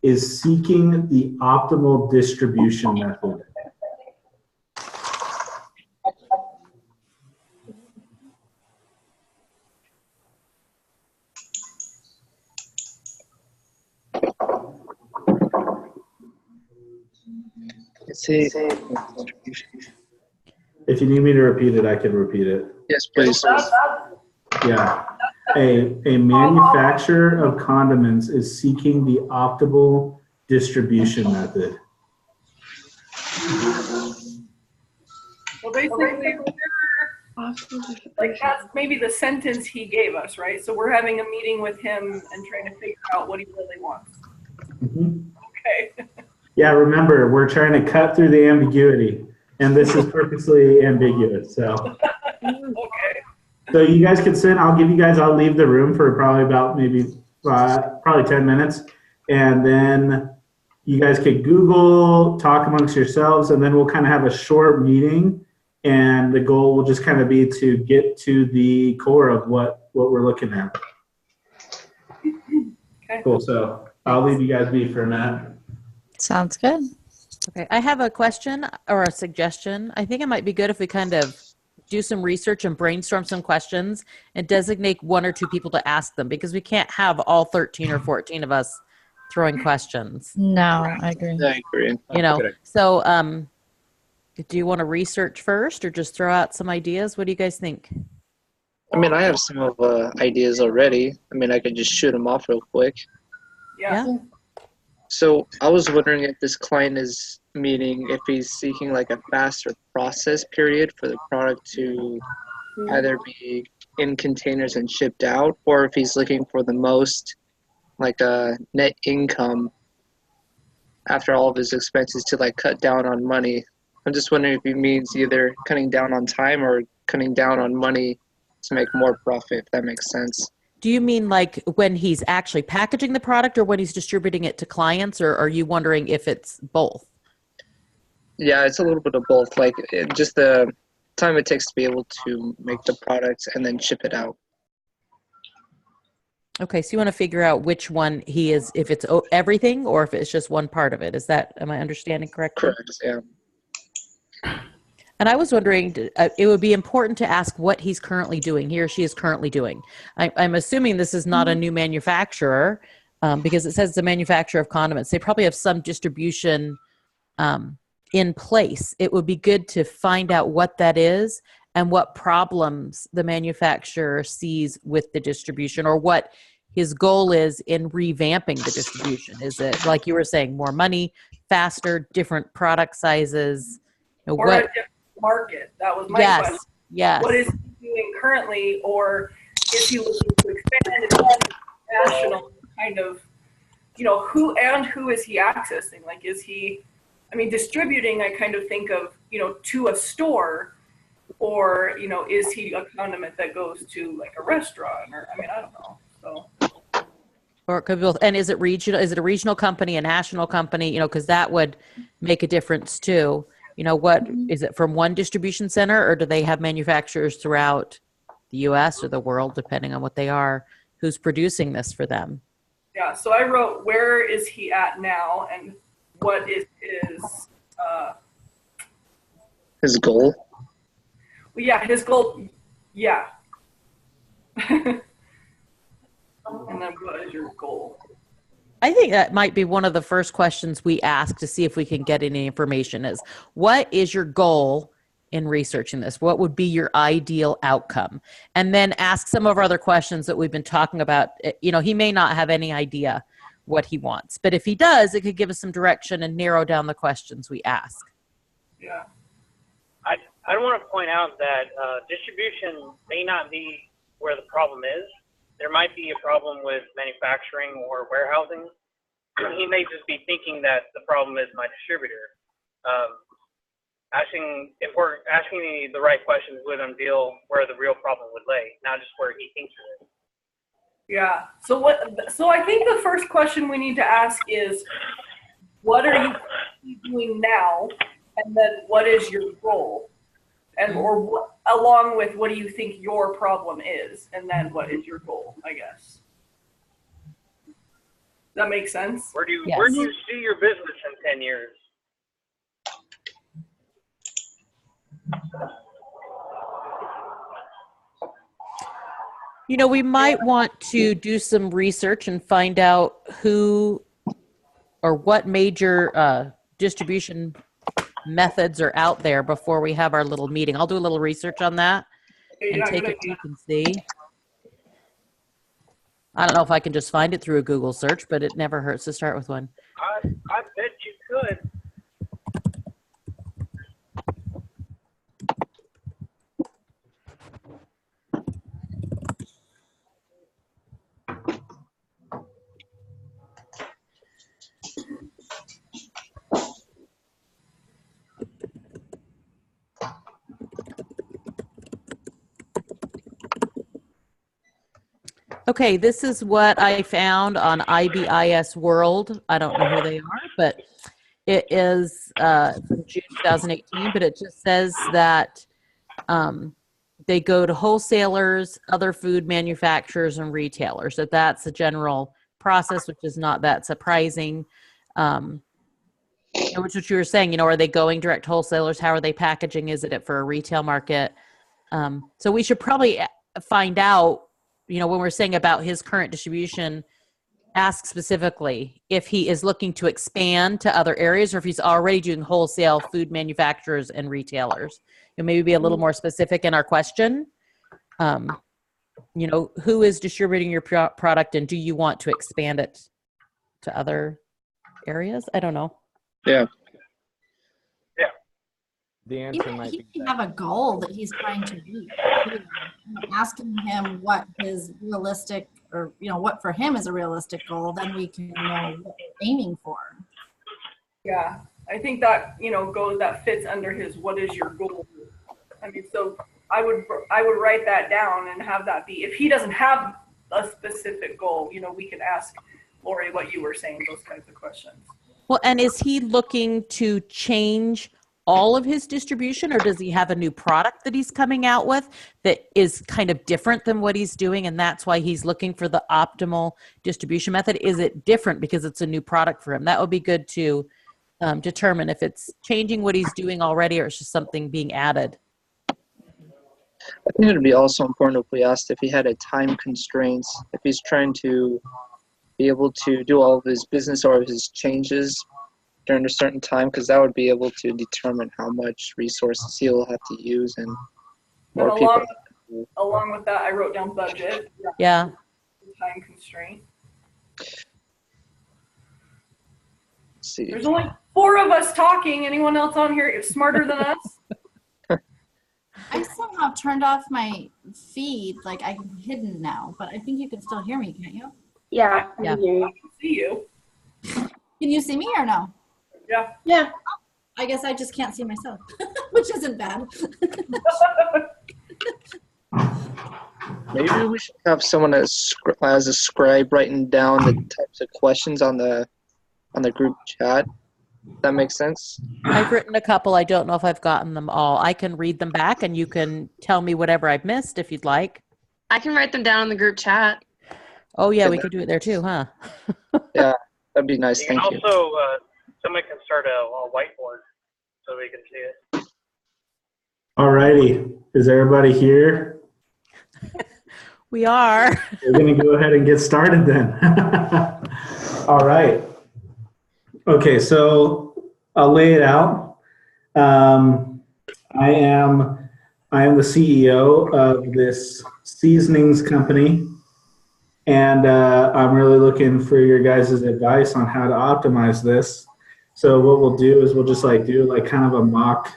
is seeking the optimal distribution method. If you need me to repeat it, I can repeat it. Yes, please. Yeah. A manufacturer of condiments is seeking the optimal distribution method. Well, basically, like that's maybe the sentence he gave us, right? So we're having a meeting with him and trying to figure out what he really wants. Mm-hmm. Okay. Yeah, remember, we're trying to cut through the ambiguity, and this is purposely ambiguous. So, Okay. so you guys can sit. I'll leave the room for probably about probably 10 minutes, and then you guys could Google, talk amongst yourselves, and then we'll kind of have a short meeting, and the goal will just kind of be to get to the core of what we're looking at. Okay. Cool. So I'll leave you guys be for a minute. Sounds good. Okay, I have a question or a suggestion. I think it might be good if we kind of do some research and brainstorm some questions and designate one or two people to ask them, because we can't have all 13 or 14 of us throwing questions. No, I agree. I agree. You know, so do you want to research first or just throw out some ideas? What do you guys think? I mean, I have some of ideas already. I mean, I could just shoot them off real quick. Yeah. So I was wondering if this client is meaning if he's seeking like a faster process period for the product to either be in containers and shipped out, or if he's looking for the most like a net income after all of his expenses to like cut down on money. I'm just wondering if he means either cutting down on time or cutting down on money to make more profit, if that makes sense. Do you mean like when he's actually packaging the product or when he's distributing it to clients, or are you wondering if it's both? Yeah, it's a little bit of both. Like just the time it takes to be able to make the product and then ship it out. Okay, so you want to figure out which one he is, if it's everything or if it's just one part of it. Am I understanding correctly? Correct, yeah. And I was wondering, it would be important to ask what he's currently doing, he or she is currently doing. I'm assuming this is not a new manufacturer because it says the manufacturer of condiments. They probably have some distribution in place. It would be good to find out what that is and what problems the manufacturer sees with the distribution, or what his goal is in revamping the distribution. Is it, like you were saying, more money, faster, different product sizes? Or a different market. That was my question. Yes. What is he doing currently, or is he looking to expand it national kind of, who is he accessing? Like, is he, distributing, I kind of think of, to a store, or, is he a condiment that goes to like a restaurant, or, I don't know. So. Or it could be both. And is it regional? Is it a regional company, a national company? Because that would make a difference too. What is it, from one distribution center, or do they have manufacturers throughout the U.S. or the world, depending on what they are? who's producing this for them. Yeah, so I wrote, where is he at now, and what is his goal? yeah, his goal, yeah. And then what is your goal? I think that might be one of the first questions we ask to see if we can get any information is, what is your goal in researching this? What would be your ideal outcome? And then ask some of our other questions that we've been talking about. You know, he may not have any idea what he wants, but if he does, it could give us some direction and narrow down the questions we ask. Yeah. I want to point out that distribution may not be where the problem is. There might be a problem with manufacturing or warehousing. He may just be thinking that the problem is my distributor. Asking the right questions would unveil where the real problem would lay, not just where he thinks it is. Yeah. So I think the first question we need to ask is, what are you doing now? And then what is your goal? And along with what do you think your problem is? And then what is your goal, I guess. Does that make sense? Where do you see your business in 10 years? You know, we might want to do some research and find out who or what major distribution methods are out there before we have our little meeting. I'll do a little research on that and take a peek and see. I don't know if I can just find it through a Google search, but it never hurts to start with one. I bet you could. Okay, this is what I found on IBIS World. I don't know who they are, but it is from June 2018, but it just says that they go to wholesalers, other food manufacturers, and retailers. That that's a general process, which is not that surprising. Which what you were saying, you know, are they going direct to wholesalers? How are they packaging? Is it for a retail market? So we should probably find out, you know, when we're saying about his current distribution, ask specifically if he is looking to expand to other areas or if he's already doing wholesale food manufacturers and retailers. And maybe be a little more specific in our question. You know, who is distributing your product and do you want to expand it to other areas? I don't know. Yeah. The answer might be he have a goal that he's trying to reach. Asking him what his realistic, or you know, what for him is a realistic goal, then we can know what we're aiming for. Yeah, I think that, you know, that fits under his what is your goal. I mean, so I would write that down and have that be, if he doesn't have a specific goal, you know, we could ask Lori what you were saying, those kinds of questions. Well, and is he looking to change all of his distribution, or does he have a new product that he's coming out with that is kind of different than what he's doing, and that's why he's looking for the optimal distribution method? Is it different because it's a new product for him? That would be good to determine if it's changing what he's doing already or it's just something being added. I think it would be also important if we asked if he had a time constraints, if he's trying to be able to do all of his business or his changes during a certain time, because that would be able to determine how much resources he'll have to use and more people. Along with that, I wrote down budget. Yeah. Time constraint. Let's see. There's only 4 of us talking. Anyone else on here is smarter than us? I somehow turned off my feed, like I'm hidden now, but I think you can still hear me, can't you? Yeah. Yeah. I can see you. Can you see me or no? Yeah. Yeah. I guess I just can't see myself, which isn't bad. Maybe we should have someone as a scribe writing down the types of questions on the group chat. That makes sense? I've written a couple. I don't know if I've gotten them all. I can read them back and you can tell me whatever I've missed if you'd like. I can write them down in the group chat. Oh yeah, we could do it there too, huh? Yeah, that'd be nice. You Thank can you. also, somebody can start a whiteboard so we can see it. All righty. Is everybody here? We are. We're going to go ahead and get started then. All right. Okay, so I'll lay it out. I am the CEO of this seasonings company, and I'm really looking for your guys' advice on how to optimize this. So what we'll do is we'll just do kind of a mock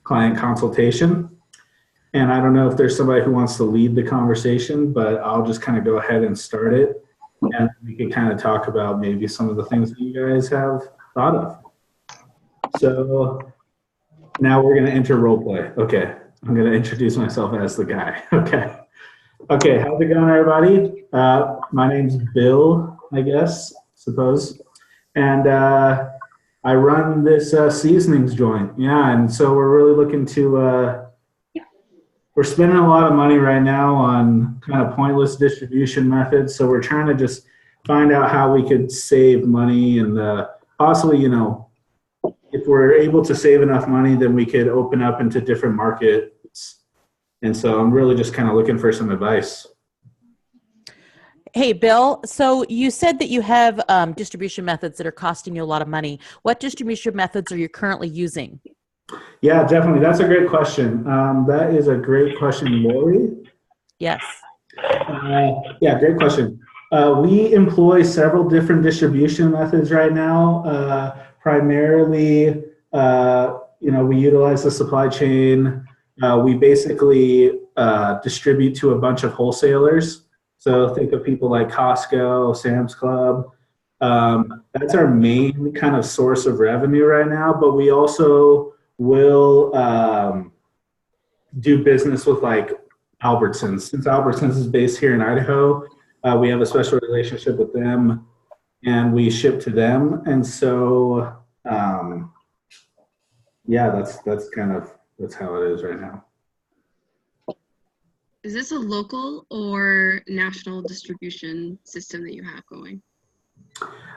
client consultation. And I don't know if there's somebody who wants to lead the conversation, but I'll just kind of go ahead and start it. And we can kind of talk about maybe some of the things that you guys have thought of. So now we're going to enter role play. Okay. I'm going to introduce myself as the guy. Okay. Okay. How's it going, everybody? My name's Bill, I guess, suppose. And I run this seasonings joint. Yeah. And so we're really looking to, we're spending a lot of money right now on kind of pointless distribution methods. So we're trying to just find out how we could save money and possibly, if we're able to save enough money, then we could open up into different markets. And so I'm really just kind of looking for some advice. Hey, Bill, so you said that you have distribution methods that are costing you a lot of money. What distribution methods are you currently using? Yeah, definitely. That's a great question. That is a great question, Lori. Yes. Yeah, great question. We employ several different distribution methods right now. Primarily, we utilize the supply chain. We basically distribute to a bunch of wholesalers. So think of people like Costco, Sam's Club. That's our main kind of source of revenue right now, but we also will do business with like Albertsons. Since Albertsons is based here in Idaho, we have a special relationship with them and we ship to them. And so, yeah, that's how it is right now. Is this a local or national distribution system that you have going?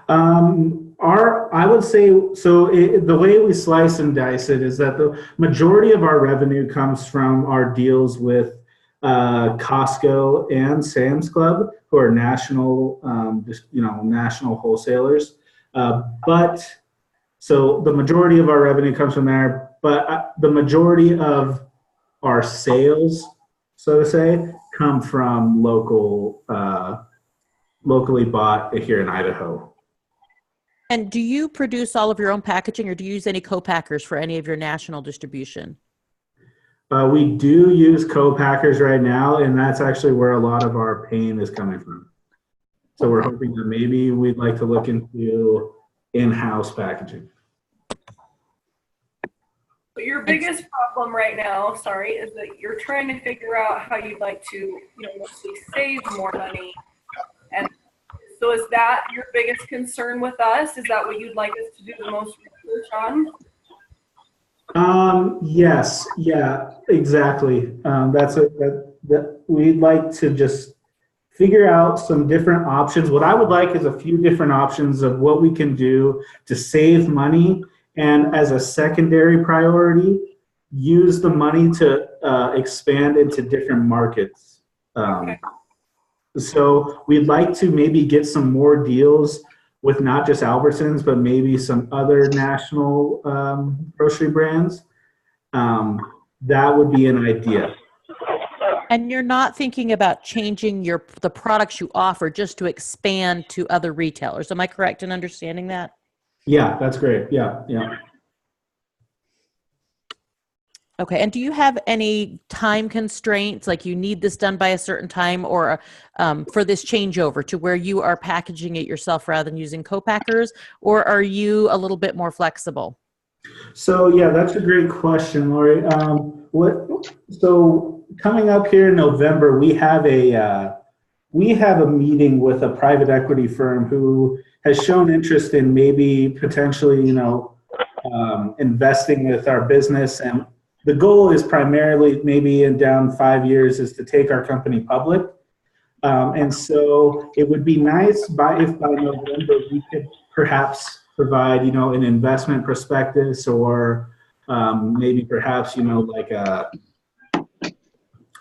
I would say, the way we slice and dice it is that the majority of our revenue comes from our deals with Costco and Sam's Club, who are national, national wholesalers. So the majority of our revenue comes from there, but the majority of our sales, so to say, come from locally bought here in Idaho. And do you produce all of your own packaging, or do you use any co-packers for any of your national distribution? We do use co-packers right now, and that's actually where a lot of our pain is coming from. So we're hoping that maybe we'd like to look into in-house packaging. But your biggest problem right now, is that you're trying to figure out how you'd like to, mostly save more money. And so is that your biggest concern with us? Is that what you'd like us to do the most research on? Yes, yeah, exactly. We'd like to just figure out some different options. What I would like is a few different options of what we can do to save money, and as a secondary priority, use the money to expand into different markets. So we'd like to maybe get some more deals with not just Albertsons, but maybe some other national grocery brands. That would be an idea. And you're not thinking about changing the products you offer just to expand to other retailers. Am I correct in understanding that? Yeah, that's great. Yeah. Okay, and do you have any time constraints, like you need this done by a certain time, or for this changeover to where you are packaging it yourself rather than using co-packers, or are you a little bit more flexible? So yeah, that's a great question, Lori. So coming up here in November, we have a meeting with a private equity firm who has shown interest in maybe potentially, investing with our business. And the goal is primarily maybe in down 5 years is to take our company public. And so it would be nice if by November we could perhaps provide, an investment prospectus or maybe perhaps, like a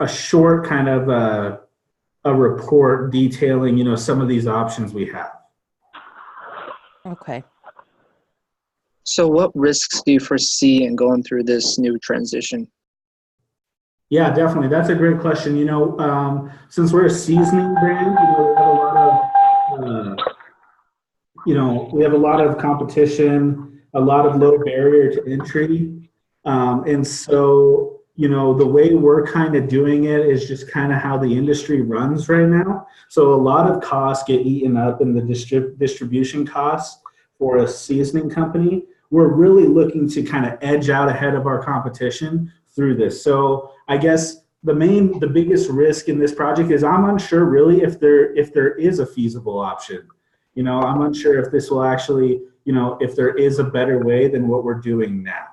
short kind of a report detailing, some of these options we have. Okay. So what risks do you foresee in going through this new transition? Yeah, definitely. That's a great question. Since we're a seasoning brand, we have a lot of competition, a lot of low barrier to entry. And so, the way we're kind of doing it is just kind of how the industry runs right now. So a lot of costs get eaten up in the distribution costs for a seasoning company. We're really looking to kind of edge out ahead of our competition through this. So I guess the biggest risk in this project is I'm unsure really if there is a feasible option. I'm unsure if this will actually, if there is a better way than what we're doing now.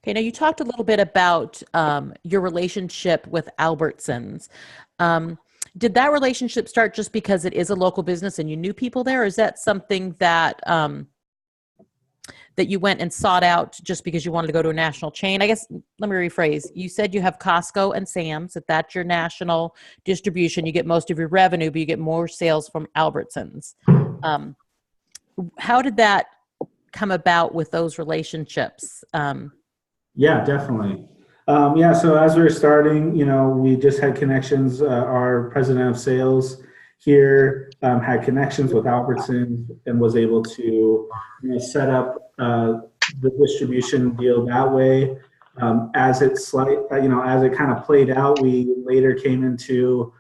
Okay, now you talked a little bit about your relationship with Albertsons. Did that relationship start just because it is a local business and you knew people there, or is that something that that you went and sought out just because you wanted to go to a national chain? I guess, let me rephrase. You said you have Costco and Sam's, that's your national distribution. You get most of your revenue, but you get more sales from Albertsons. How did that come about with those relationships? Yeah, definitely. So as we were starting, we just had connections. Our president of sales here had connections with Albertsons and was able to set up the distribution deal that way. As it kind of played out, we later came into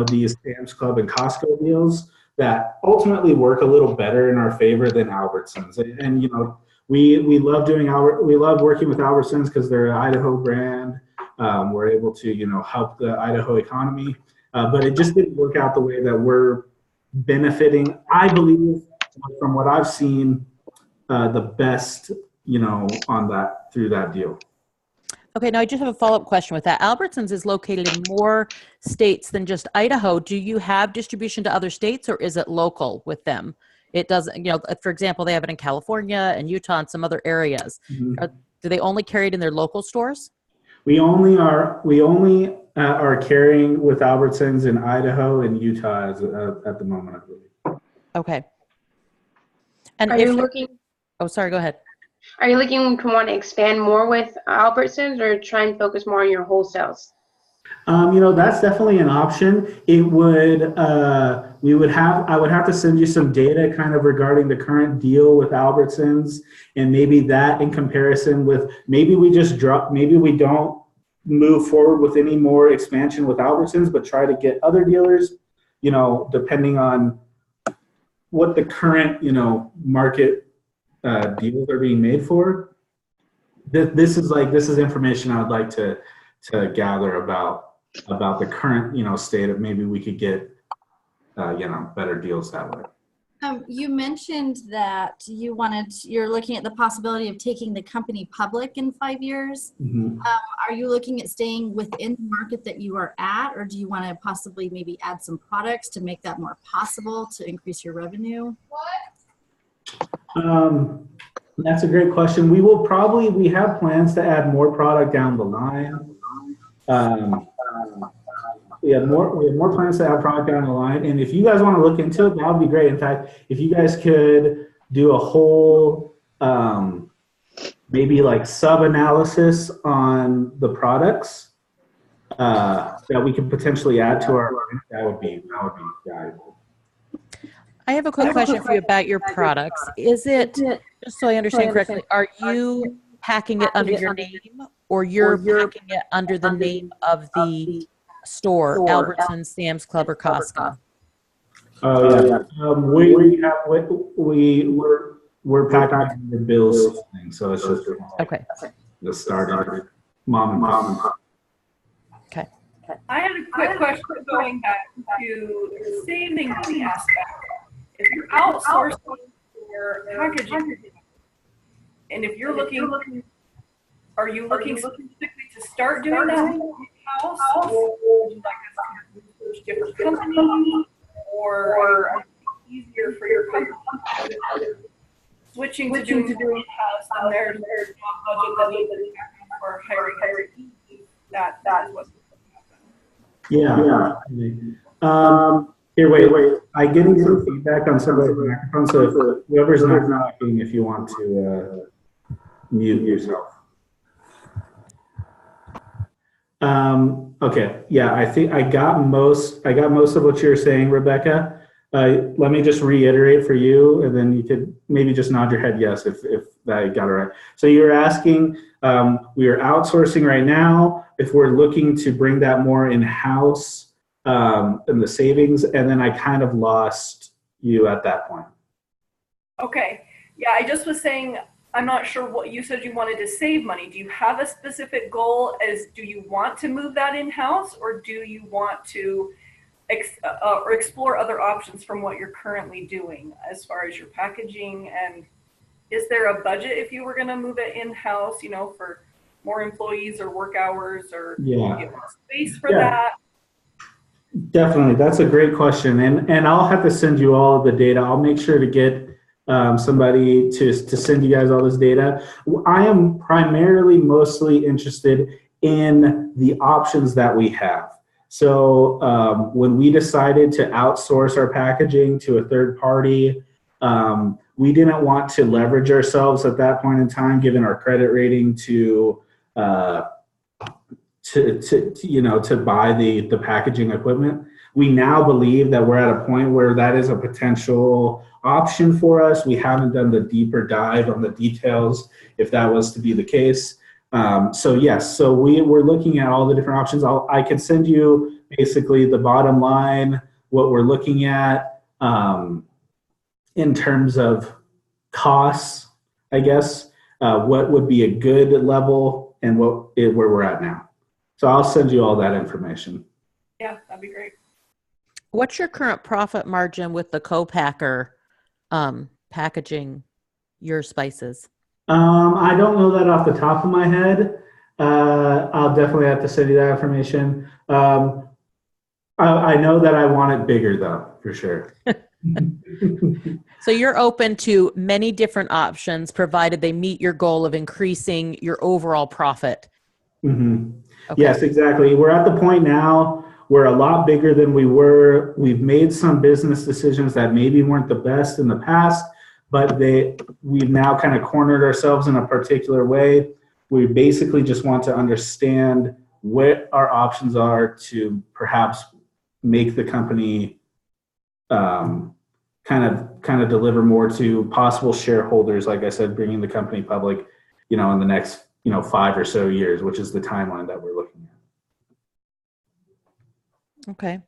these Sam's Club and Costco deals that ultimately work a little better in our favor than Albertsons. And we love working with Albertsons because they're an Idaho brand. We're able to help the Idaho economy, but it just didn't work out the way that we're benefiting. I believe from what I've seen, the best on that through that deal. Okay, now I just have a follow-up question with that. Albertsons is located in more states than just Idaho. Do you have distribution to other states, or is it local with them? It doesn't, for example, they have it in California and Utah and some other areas. Mm-hmm. Do they only carry it in their local stores? We only are carrying with Albertsons in Idaho and Utah at the moment, I believe. Okay. And are you looking? Oh, sorry. Go ahead. Are you looking to want to expand more with Albertsons, or try and focus more on your wholesales? That's definitely an option. It would, I would have to send you some data kind of regarding the current deal with Albertsons, and maybe that in comparison with, maybe we don't move forward with any more expansion with Albertsons, but try to get other dealers, depending on what the current, market deals are being made for. This is information I'd like to gather about the current state of, maybe we could get better deals that way. You mentioned that you're looking at the possibility of taking the company public in 5 years. Mm-hmm. Are you looking at staying within the market that you are at, or do you want to possibly maybe add some products to make that more possible to increase your revenue? That's a great question. We have plans to add more product down the line. We have more plans to add product down the line, and if you guys want to look into it, that would be great. In fact, if you guys could do a whole maybe like sub-analysis on the products that we could potentially add to our, that would be valuable. I have a quick question for you about your products. Is it, just so I understand correctly, are you packing it under your name, or you're packing it under the name of the store, Albertsons, Sam's Club, or Costco? Oh yeah. We're packing the bills thing, so it's just the starter mom and pop. Okay. I had a quick question going back to the saving money aspect. If you're outsourcing your packaging, and if you're looking Are you looking specifically to start doing that in-house, or would you like us to research different companies, or easier for your company? Switching to doing in-house, and there's not budget that needs to be for hiring. That was. Yeah. Here, wait. I'm getting some feedback on some of the microphones, so if whoever's not talking, if you want to mute yourself. Okay. Yeah, I think I got most of what you're saying, Rebecca. Let me just reiterate for you, and then you could maybe just nod your head yes if I got it right. So you're asking, we are outsourcing right now, if we're looking to bring that more in-house in the savings, and then I kind of lost you at that point. Okay. Yeah, I just was saying, I'm not sure what you said you wanted to save money. Do you have a specific goal as do you want to move that in-house, or do you want to or explore other options from what you're currently doing as far as your packaging? And is there a budget if you were going to move it in-house, for more employees or work hours, or get more space for that? Definitely. That's a great question. And I'll have to send you all of the data. I'll make sure to get somebody to send you guys all this data. I am primarily mostly interested in the options that we have. So when we decided to outsource our packaging to a third party, we didn't want to leverage ourselves at that point in time, given our credit rating, to buy the packaging equipment. We now believe that we're at a point where that is a potential option for us. We haven't done the deeper dive on the details if that was to be the case. So yes, so we're looking at all the different options. I can send you basically the bottom line, what we're looking at in terms of costs, I guess, what would be a good level and where we're at now. So I'll send you all that information. Yeah, that'd be great. What's your current profit margin with the co-packer packaging your spices? I don't know that off the top of my head. I'll definitely have to send you that information. I know that I want it bigger though, for sure. So you're open to many different options, provided they meet your goal of increasing your overall profit. Mm-hmm. Okay. Yes, exactly. We're at the point now, we're a lot bigger than we were. We've made some business decisions that maybe weren't the best in the past, but we've now kind of cornered ourselves in a particular way. We basically just want to understand what our options are to perhaps make the company kind of deliver more to possible shareholders. Like I said, bringing the company public, in the next 5 or so years, which is the timeline that we're looking at. Okay.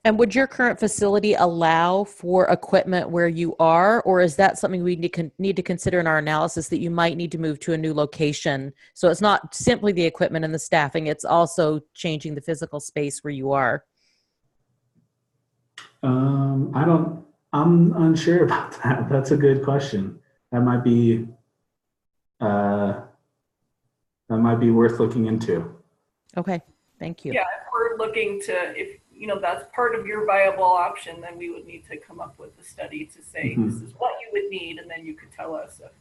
And would your current facility allow for equipment where you are, or is that something we need to consider in our analysis, that you might need to move to a new location? So it's not simply the equipment and the staffing, it's also changing the physical space where you are. I'm unsure about that. That's a good question. That might be worth looking into. Okay, thank you. Yeah, if we're looking to, if that's part of your viable option, then we would need to come up with a study to say this is what you would need, and then you could tell us if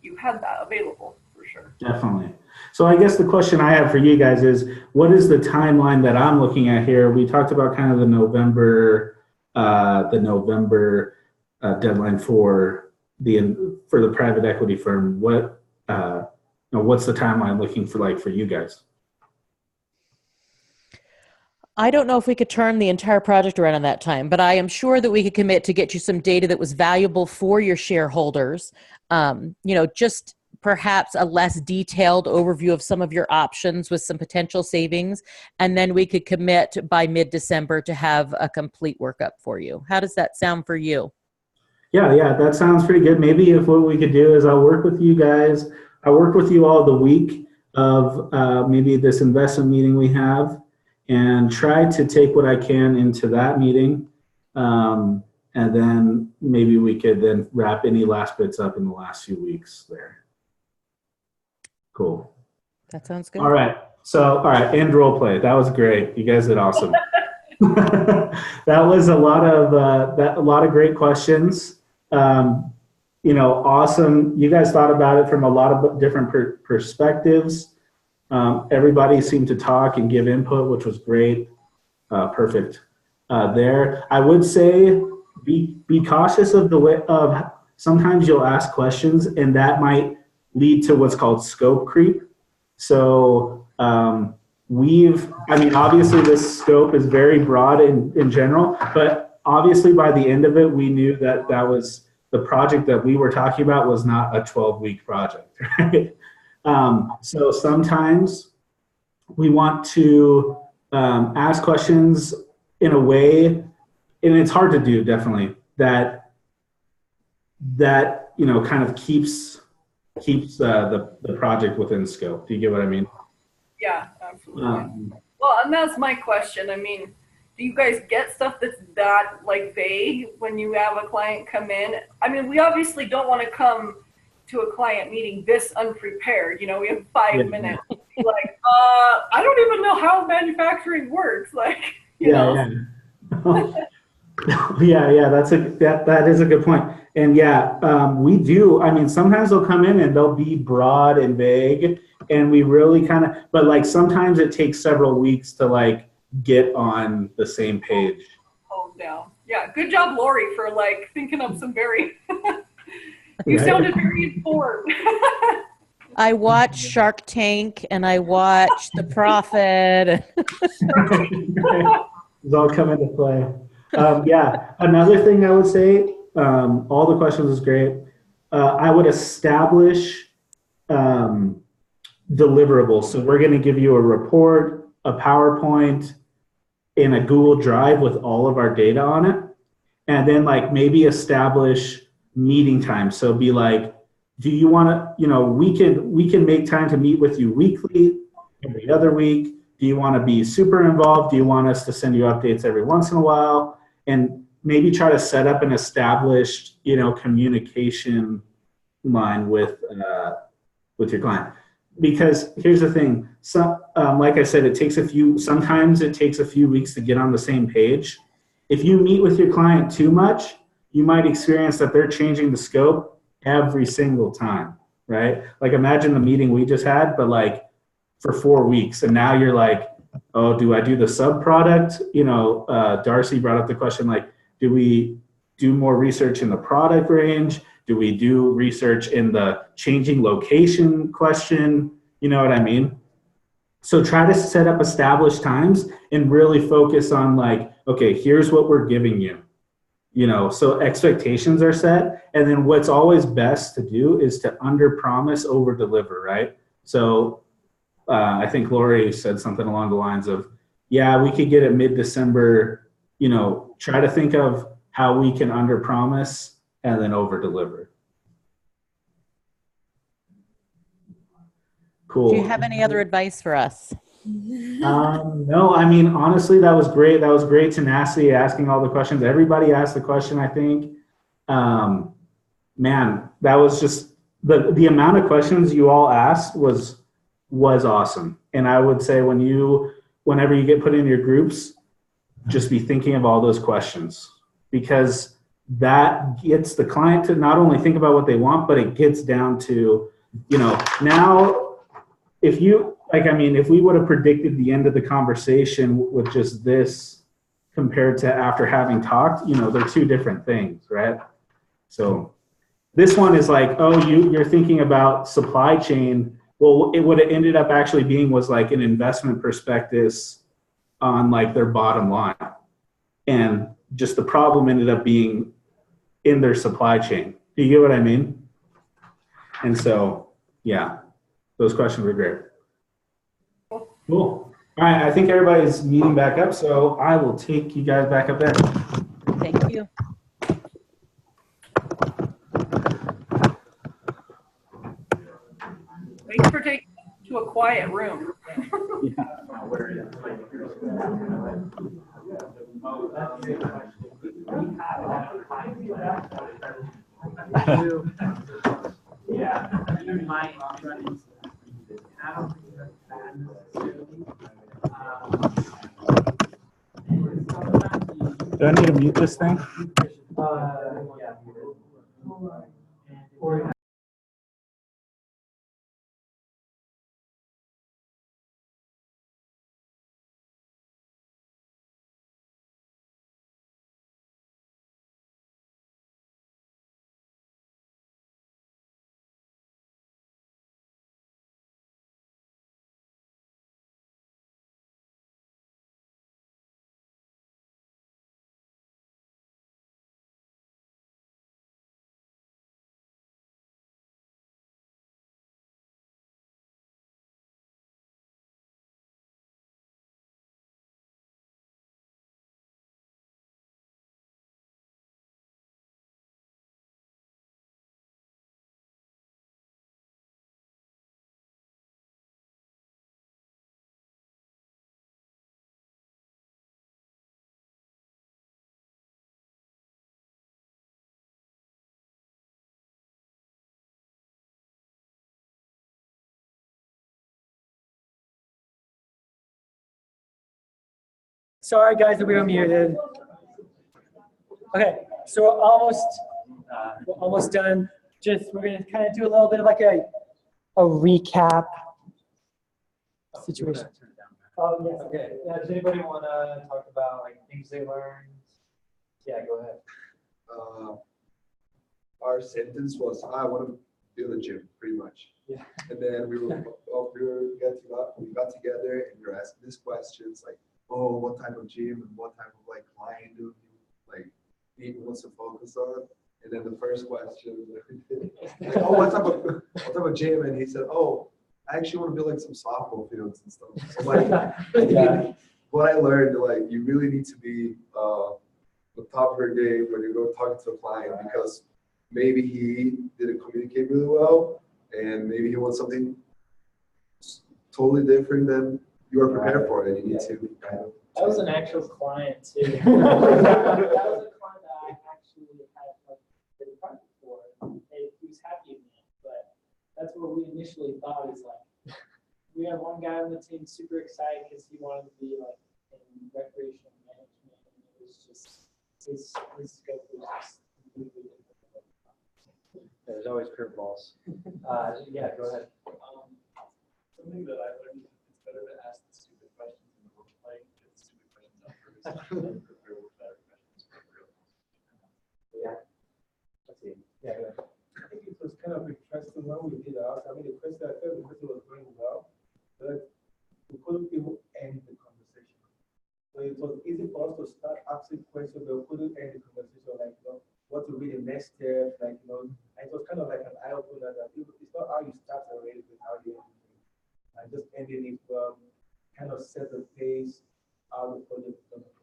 you had that available, for sure. Definitely. So I guess the question I have for you guys is, what is the timeline that I'm looking at here? We talked about kind of the November deadline for the private equity firm. What's the timeline looking for you guys? I don't know if we could turn the entire project around in that time, but I am sure that we could commit to get you some data that was valuable for your shareholders. Just perhaps a less detailed overview of some of your options with some potential savings. And then we could commit by mid-December to have a complete workup for you. How does that sound for you? Yeah, that sounds pretty good. Maybe if what we could do is I'll work with you guys. I work with you all the week of maybe this investment meeting we have, and try to take what I can into that meeting. And then maybe we could then wrap any last bits up in the last few weeks there. Cool. That sounds good. All right. So, all right, end role play. That was great. You guys did awesome. That was a lot of great questions. Awesome. You guys thought about it from a lot of different perspectives. Everybody seemed to talk and give input, which was great. Perfect. There, I would say be cautious of the way of sometimes you'll ask questions and that might lead to what's called scope creep. So obviously this scope is very broad in general, but obviously by the end of it, we knew that was the project that we were talking about was not a 12-week project, right? So sometimes we want to ask questions in a way, and it's hard to do definitely, that kind of keeps the project within scope. Do you get what I mean? Yeah, absolutely. Well, and that's my question. I mean, do you guys get stuff that's that like vague when you have a client come in? I mean, we obviously don't want to come to a client meeting this unprepared. We have 5 minutes. Like, I don't even know how manufacturing works. Like, you know. Yeah. That is a good point. And we do. I mean, sometimes they'll come in and they'll be broad and vague, and we really but like sometimes it takes several weeks to like get on the same page. Oh no. Yeah. Good job, Lori, for like thinking of some very. You sounded very informed. I watch Shark Tank and I watch The Prophet. It's all come into play. Another thing I would say, all the questions is great. I would establish deliverables. So we're going to give you a report, a PowerPoint, and a Google Drive with all of our data on it. And then like maybe establish meeting time. So be like, do you want to, we can make time to meet with you weekly, every other week. Do you want to be super involved? Do you want us to send you updates every once in a while? And maybe try to set up an established, communication line with your client. Because here's the thing, like I said, sometimes it takes a few weeks to get on the same page. If you meet with your client too much, you might experience that they're changing the scope every single time, right? Like imagine the meeting we just had, but like for 4 weeks, and now you're like, oh, do I do the sub product? Darcy brought up the question, like, do we do more research in the product range? Do we do research in the changing location question? You know what I mean? So try to set up established times and really focus on like, okay, here's what we're giving you. So expectations are set. And then what's always best to do is to under promise, over deliver, right? So I think Lori said something along the lines of, we could get it mid-December, try to think of how we can under promise and then over deliver. Cool. Do you have any other advice for us? No, I mean, honestly, that was great. That was great tenacity, asking all the questions. Everybody asked the question, I think. Man, that was just, the amount of questions you all asked was awesome. And I would say whenever you get put in your groups, just be thinking of all those questions, because that gets the client to not only think about what they want, but it gets down to, now if we would have predicted the end of the conversation with just this compared to after having talked, they're two different things, right? So this one is like, oh, you're thinking about supply chain. Well, what it ended up actually being was like an investment prospectus on like their bottom line. And just the problem ended up being in their supply chain. Do you get what I mean? And so, those questions were great. Cool. All right, I think everybody's meeting back up, so I will take you guys back up there. Thank you. Thanks for taking us to a quiet room. I don't think that's bad necessarily. Do I need to mute this thing? Yeah. Or sorry, guys, that we were muted. Okay, so we're almost done. We're gonna kind of do a little bit of like a recap situation. Oh, yes. Okay. Does anybody want to talk about like things they learned? Yeah, go ahead. Our sentence was, I want to build a gym, pretty much. Yeah. And then we got together and we were asking these questions like, oh, what type of gym and what type of like client do you like need wants to focus on? And then the first question, like, oh, what type of gym? And he said, oh, I actually want to build like some softball fields and stuff. So like, yeah. What I learned, like, you really need to be the top of your game when you go talking to a client, because maybe he didn't communicate really well, and maybe he wants something totally different than you are prepared for, and you need to kind of. That was an actual client too. That was a client that I actually had like the project for. He was happy with me, but that's what we initially thought is like. We had one guy on the team super excited because he wanted to be like in recreational management, and it was just his scope was just completely different. There's always curveballs. Yeah, go ahead. Something that I learned is it's better to ask the stupid questions in the role play than stupid questions on purpose. Prepare with better questions for real. Yeah. Let's see. Yeah, go ahead. I think it was kind of interesting when we did ours. I mean, the question I felt the question was going well, but we couldn't even end the conversation. So it was easy for us to start asking questions, but we couldn't end the conversation, like, what to be the next step, like, and it was kind of like an eye opener that it's not how you start already, but how you end it. And just ending it kind of set the pace how the project is going to go.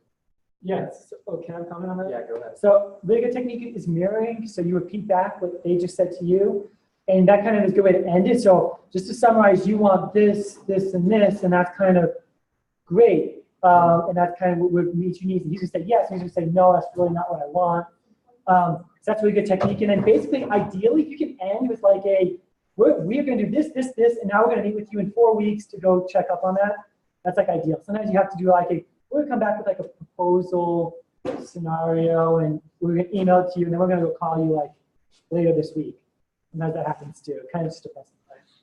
Yes. Oh, can I comment on that? Yeah, go ahead. So really good technique is mirroring. So you repeat back what they just said to you. And that kind of is a good way to end it. So just to summarize, you want this, this, and this, and that's kind of great. And that's kind of what would meet your needs. And he's gonna say yes, he's gonna say no, that's really not what I want. So that's really good technique. And then basically, ideally, you can end with like we're gonna do this, this, this, and now we're gonna meet with you in 4 weeks to go check up on that. That's like ideal. Sometimes you have to do like we're gonna come back with like a proposal scenario, and we're gonna email it to you, and then we're gonna go call you like later this week. Sometimes that happens too. Kind of just depends.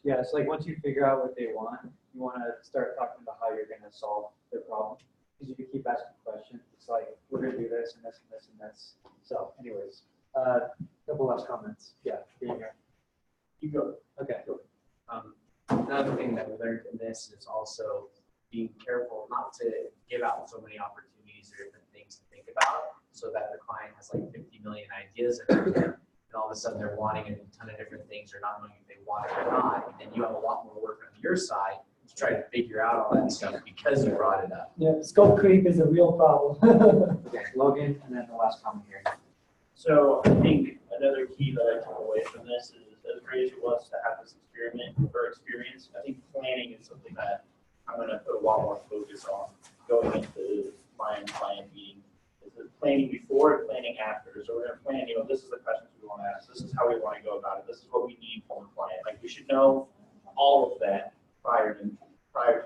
Yeah, it's like once you figure out what they want, you want to start talking about how you're going to solve their problem. Because if you keep asking questions, it's like, we're going to do this and this and this and this. So anyways, couple last comments. Yeah, being here. You go. Okay. Another thing that we learned in this is also being careful not to give out so many opportunities or different things to think about, so that the client has like 50 million ideas and all of a sudden they're wanting a ton of different things or not knowing if they want it or not. And then you have a lot more work on your side to try to figure out all that stuff because you brought it up. Yeah, scope creep is a real problem. Okay, Logan, and then the last comment here. So I think another key that I took away from this is, as great as it was to have this experience, I think planning is something that I'm going to put a lot more focus on going into client meeting. Is it planning before and planning after? So we're going to plan, this is the questions we want to ask. This is how we want to go about it. This is what we need from the client. Like, we should know all of that prior to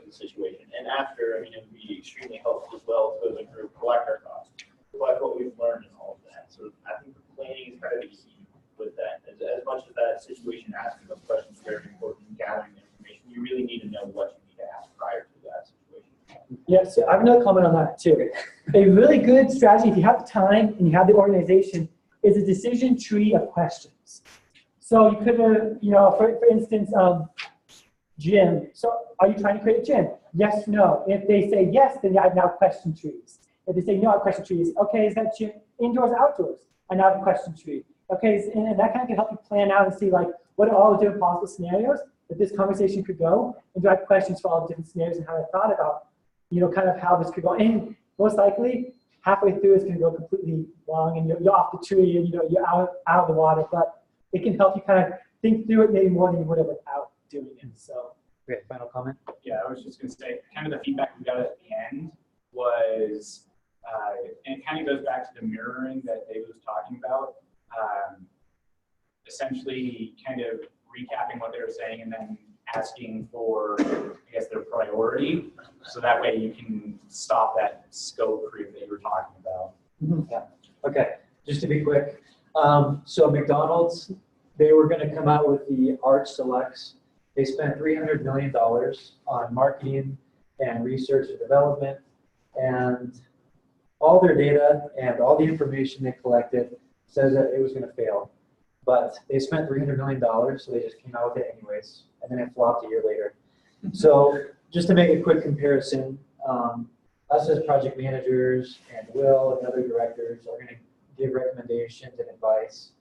the situation. And after, I mean, it would be extremely helpful as well to, as a group, collect our costs, collect what we've learned and all of that. So I think the planning is kind of the key with that. As much as that situation, asking those questions is very important, gathering the information, you really need to know what you need to ask prior to that situation. Yes, I have another comment on that too. A really good strategy, if you have the time and you have the organization, is a decision tree of questions. So you could, for instance, gym. So are you trying to create a gym? Yes, no. If they say yes, then I have now question trees. If they say no, I have question trees. Okay, is that gym indoors, outdoors? I now have a question tree. Okay, and that kind of can help you plan out and see like what are all the different possible scenarios that this conversation could go, and do I have questions for all the different scenarios and how I thought about, kind of how this could go. And most likely, halfway through, it's going to go completely wrong, and you're off the tree, and you're out of the water. But it can help you kind of think through it maybe more than you would have without doing it. So. Great, final comment? Yeah, I was just going to say, kind of the feedback we got at the end was, and it kind of goes back to the mirroring that David was talking about. Essentially, kind of recapping what they were saying and then asking for, I guess, their priority, so that way you can stop that scope creep that you were talking about. Yeah. Okay. Just to be quick, so McDonald's, they were going to come out with the Arch Selects. They spent $300 million on marketing and research and development, and all their data and all the information they collected says that it was going to fail. But they spent $300 million, so they just came out with it anyways, and then it flopped a year later. So just to make a quick comparison, us as project managers and Will and other directors are going to give recommendations and advice.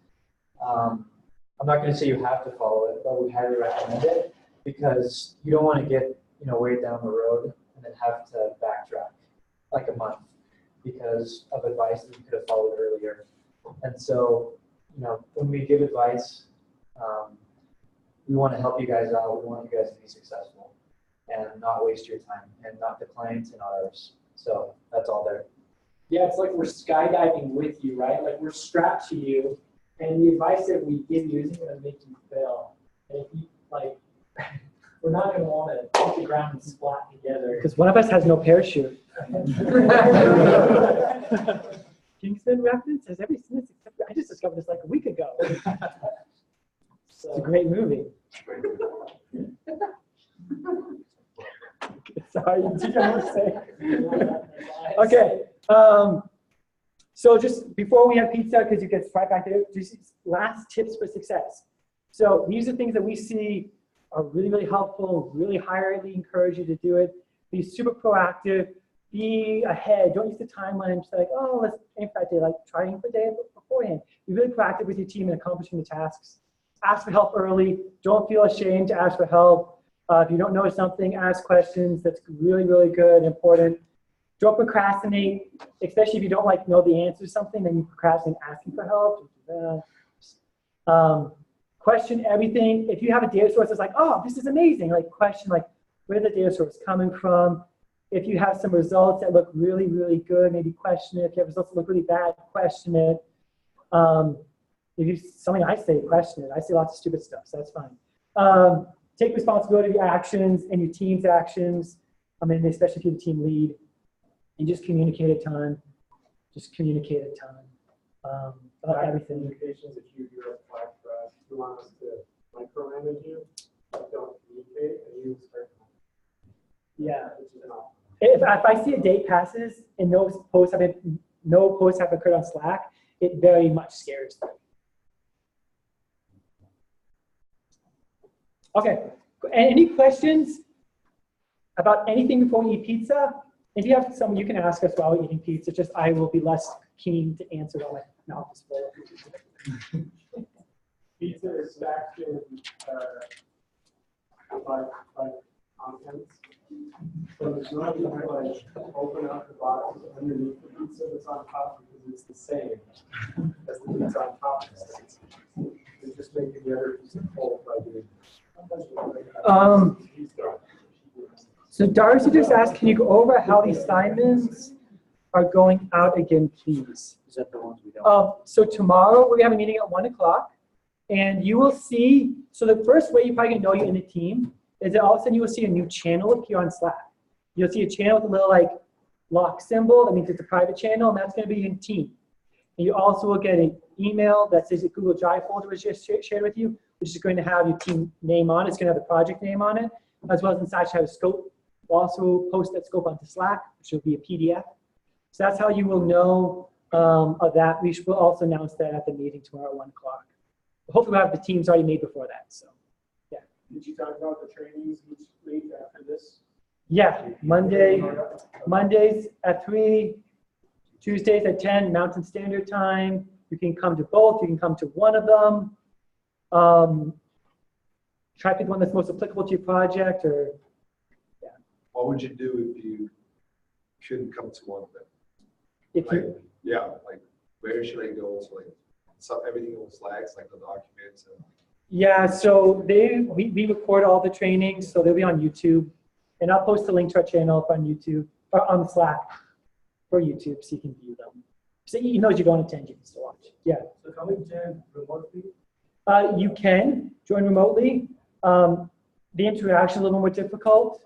I'm not going to say you have to follow it, but we highly recommend it, because you don't want to get way down the road and then have to backtrack like a month because of advice that you could have followed earlier. And so, when we give advice, we want to help you guys out. We want you guys to be successful and not waste your time, and not the clients and ours. So that's all there. Yeah, it's like we're skydiving with you, right? Like we're strapped to you, and the advice that we give you isn't going to make you fail. And if you we're not going to want to hit the ground and splat together. Because one of us has no parachute. Kingston Rapids has every since I just discovered this like a week ago. It's a great movie. Sorry, did you want to say? Okay. So just before we have pizza, because you get right back there, just last tips for success. So these are things that we see are really, really helpful, really highly encourage you to do it. Be super proactive, be ahead. Don't use the timeline and just like, oh, let's aim for that day. Like try aim for the day beforehand. Be really proactive with your team in accomplishing the tasks. Ask for help early. Don't feel ashamed to ask for help. If you don't know something, ask questions. That's really, really good and important. Don't procrastinate, especially if you don't know the answer to something, then you procrastinate asking for help. Question everything. If you have a data source that's like, oh, this is amazing, question where the data source coming from. If you have some results that look really, really good, maybe question it. If you have results that look really bad, question it. If you something I say, question it. I say lots of stupid stuff, so that's fine. Take responsibility for your actions and your team's actions. Especially if you're the team lead. And just communicate at time. Just communicate at time. About everything. Communications, if you do a flag for us, you want us to micromanage you, don't communicate, and you start. Yeah. If I see a date passes and no posts have occurred on Slack, it very much scares me. Okay. Any questions about anything before we eat pizza? If you have some, you can ask us while we're eating pizza. Just I will be less keen to answer while my mouth is full. Pizza is stacked in by contents. So there's not even open up the box underneath the pizza that's on top, because it's the same as the pizza on top. It's just making the other piece full by doing. So Darcy just asked, can you go over how the assignments are going out again, please? Is that the ones we don't? So tomorrow we have a meeting at 1 o'clock, and you will see. So the first way you're probably gonna know you're in the team is that all of a sudden you will see a new channel appear on Slack. You'll see a channel with a little like lock symbol. That means it's a private channel, and that's going to be in team. And you also will get an email that says the Google Drive folder was just shared with you, which is going to have your team name on it. It's going to have the project name on it, as well as inside you have a scope. We'll also post that scope onto Slack, which will be a PDF. So that's how you will know of that. We will also announce that at the meeting tomorrow at 1 o'clock. Hopefully we'll have the teams already made before that. So, yeah. Did you talk about the trainings each week after this? Yeah, Mondays at 3, Tuesdays at 10 Mountain Standard Time. You can come to both. You can come to one of them. Try to pick one that's most applicable to your project. Or yeah. What would you do if you couldn't come to one of them? If like, you, yeah, like where should I go? So like, so everything on Slacks, like the documents. And yeah, so we record all the trainings, so they'll be on YouTube, and I'll post a link to our channel up on YouTube or on Slack for YouTube, so you can view them. So even though you don't attend, you can still watch. Yeah. So can we join remotely? You can join remotely. The interaction is a little more difficult,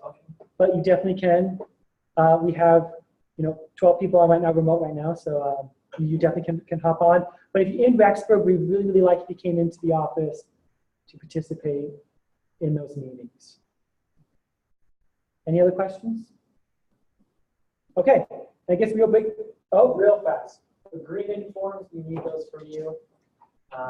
but you definitely can. We have 12 people on right now, remote right now, so you definitely can hop on. But if you're in Rexburg, we really, really like if you came into the office to participate in those meetings. Any other questions? Okay, I guess real fast. Agreement forms, we need those from you.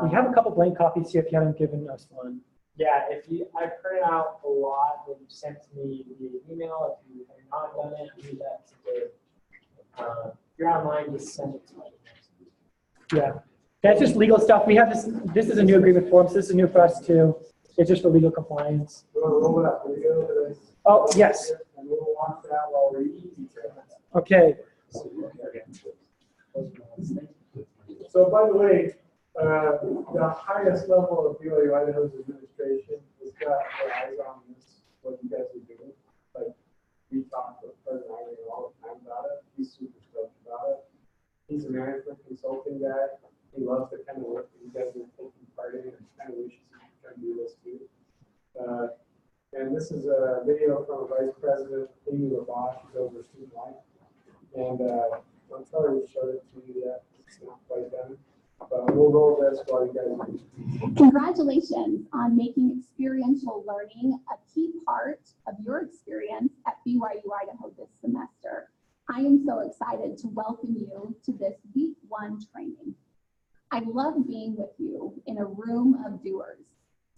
We have a couple blank copies here if you haven't given us one. Yeah, I printed out a lot that you sent to me via email. If you have not done it, I need that today. If you're online, just send it to me. Yeah, that's just legal stuff. We have this is a new agreement form, so this is new for us too. It's just for legal compliance. Oh, yes. Okay. So by the way, the highest level of BYU Idaho's administration has got their eyes on this, what you guys are doing. Like, we talk with President Idaho all the time about it. He's super stoked about it. He's a management consulting guy. He loves the kind of work that you guys are taking part in, and kind of wishes he could come do this too. And this is a video from Vice President Amy LaBosch, who's over student life. And I'm sorry we showed it to you yet. It's not quite done. But we'll roll this while you guys. Congratulations on making experiential learning a key part of your experience at BYU Idaho this semester. I am so excited to welcome you to this week 1 training. I love being with you in a room of doers.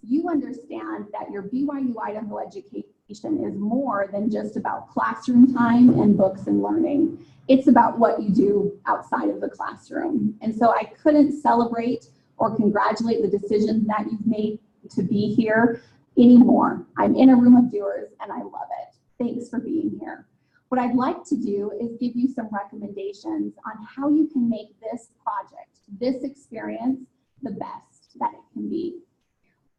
You understand that your BYU Idaho education is more than just about classroom time and books and learning. It's about what you do outside of the classroom. And so I couldn't celebrate or congratulate the decision that you've made to be here anymore. I'm in a room of doers and I love it. Thanks for being here. What I'd like to do is give you some recommendations on how you can make this project, this experience, the best that it can be.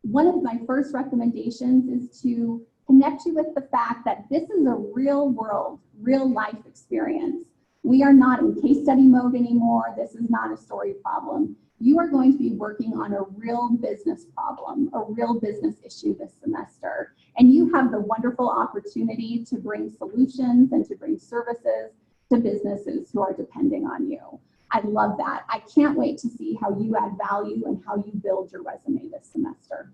One of my first recommendations is to connect you with the fact that this is a real world, real life experience. We are not in case study mode anymore. This is not a story problem. You are going to be working on a real business problem, a real business issue this semester. And you have the wonderful opportunity to bring solutions and to bring services to businesses who are depending on you. I love that. I can't wait to see how you add value and how you build your resume this semester.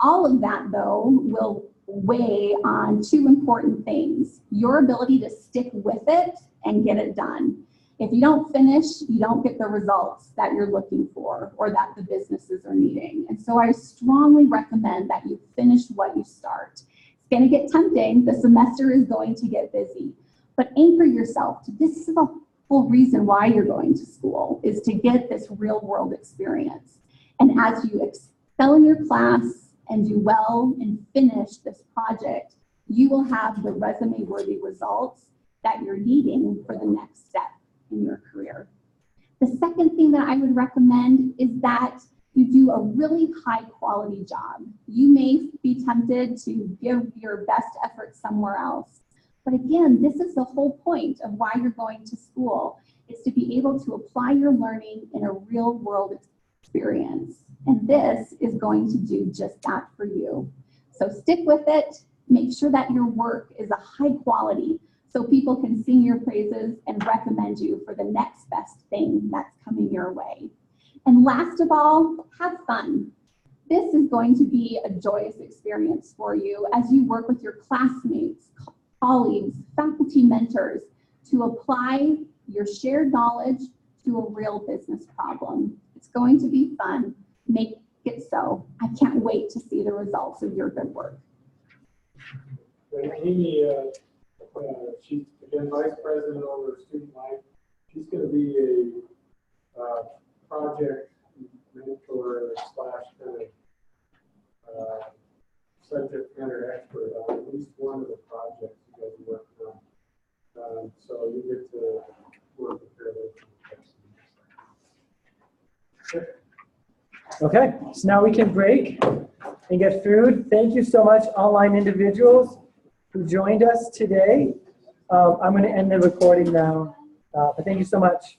All of that, though, will weigh on 2 important things: your ability to stick with it and get it done. If you don't finish, you don't get the results that you're looking for or that the businesses are needing. And so I strongly recommend that you finish what you start. It's going to get tempting. The semester is going to get busy, but anchor yourself to this is the whole reason why you're going to school, is to get this real world experience. And as you excel in your class and do well and finish this project, you will have the resume worthy results that you're needing for the next step in your career. The second thing that I would recommend is that you do a really high quality job. You may be tempted to give your best effort somewhere else. But again, this is the whole point of why you're going to school, is to be able to apply your learning in a real world experience. And this is going to do just that for you. So stick with it. Make sure that your work is a high quality so people can sing your praises and recommend you for the next best thing that's coming your way. And last of all, have fun. This is going to be a joyous experience for you as you work with your classmates, colleagues, faculty mentors to apply your shared knowledge to a real business problem. It's going to be fun. Make it so. I can't wait to see the results of your good work. And Amy, she's again vice president over Student Life. She's going to be a project mentor slash kind of subject matter expert on at least one of the projects you guys are working on. So you get to work with her. Okay, so now we can break and get food. Thank you so much, online individuals who joined us today. I'm going to end the recording now, but thank you so much.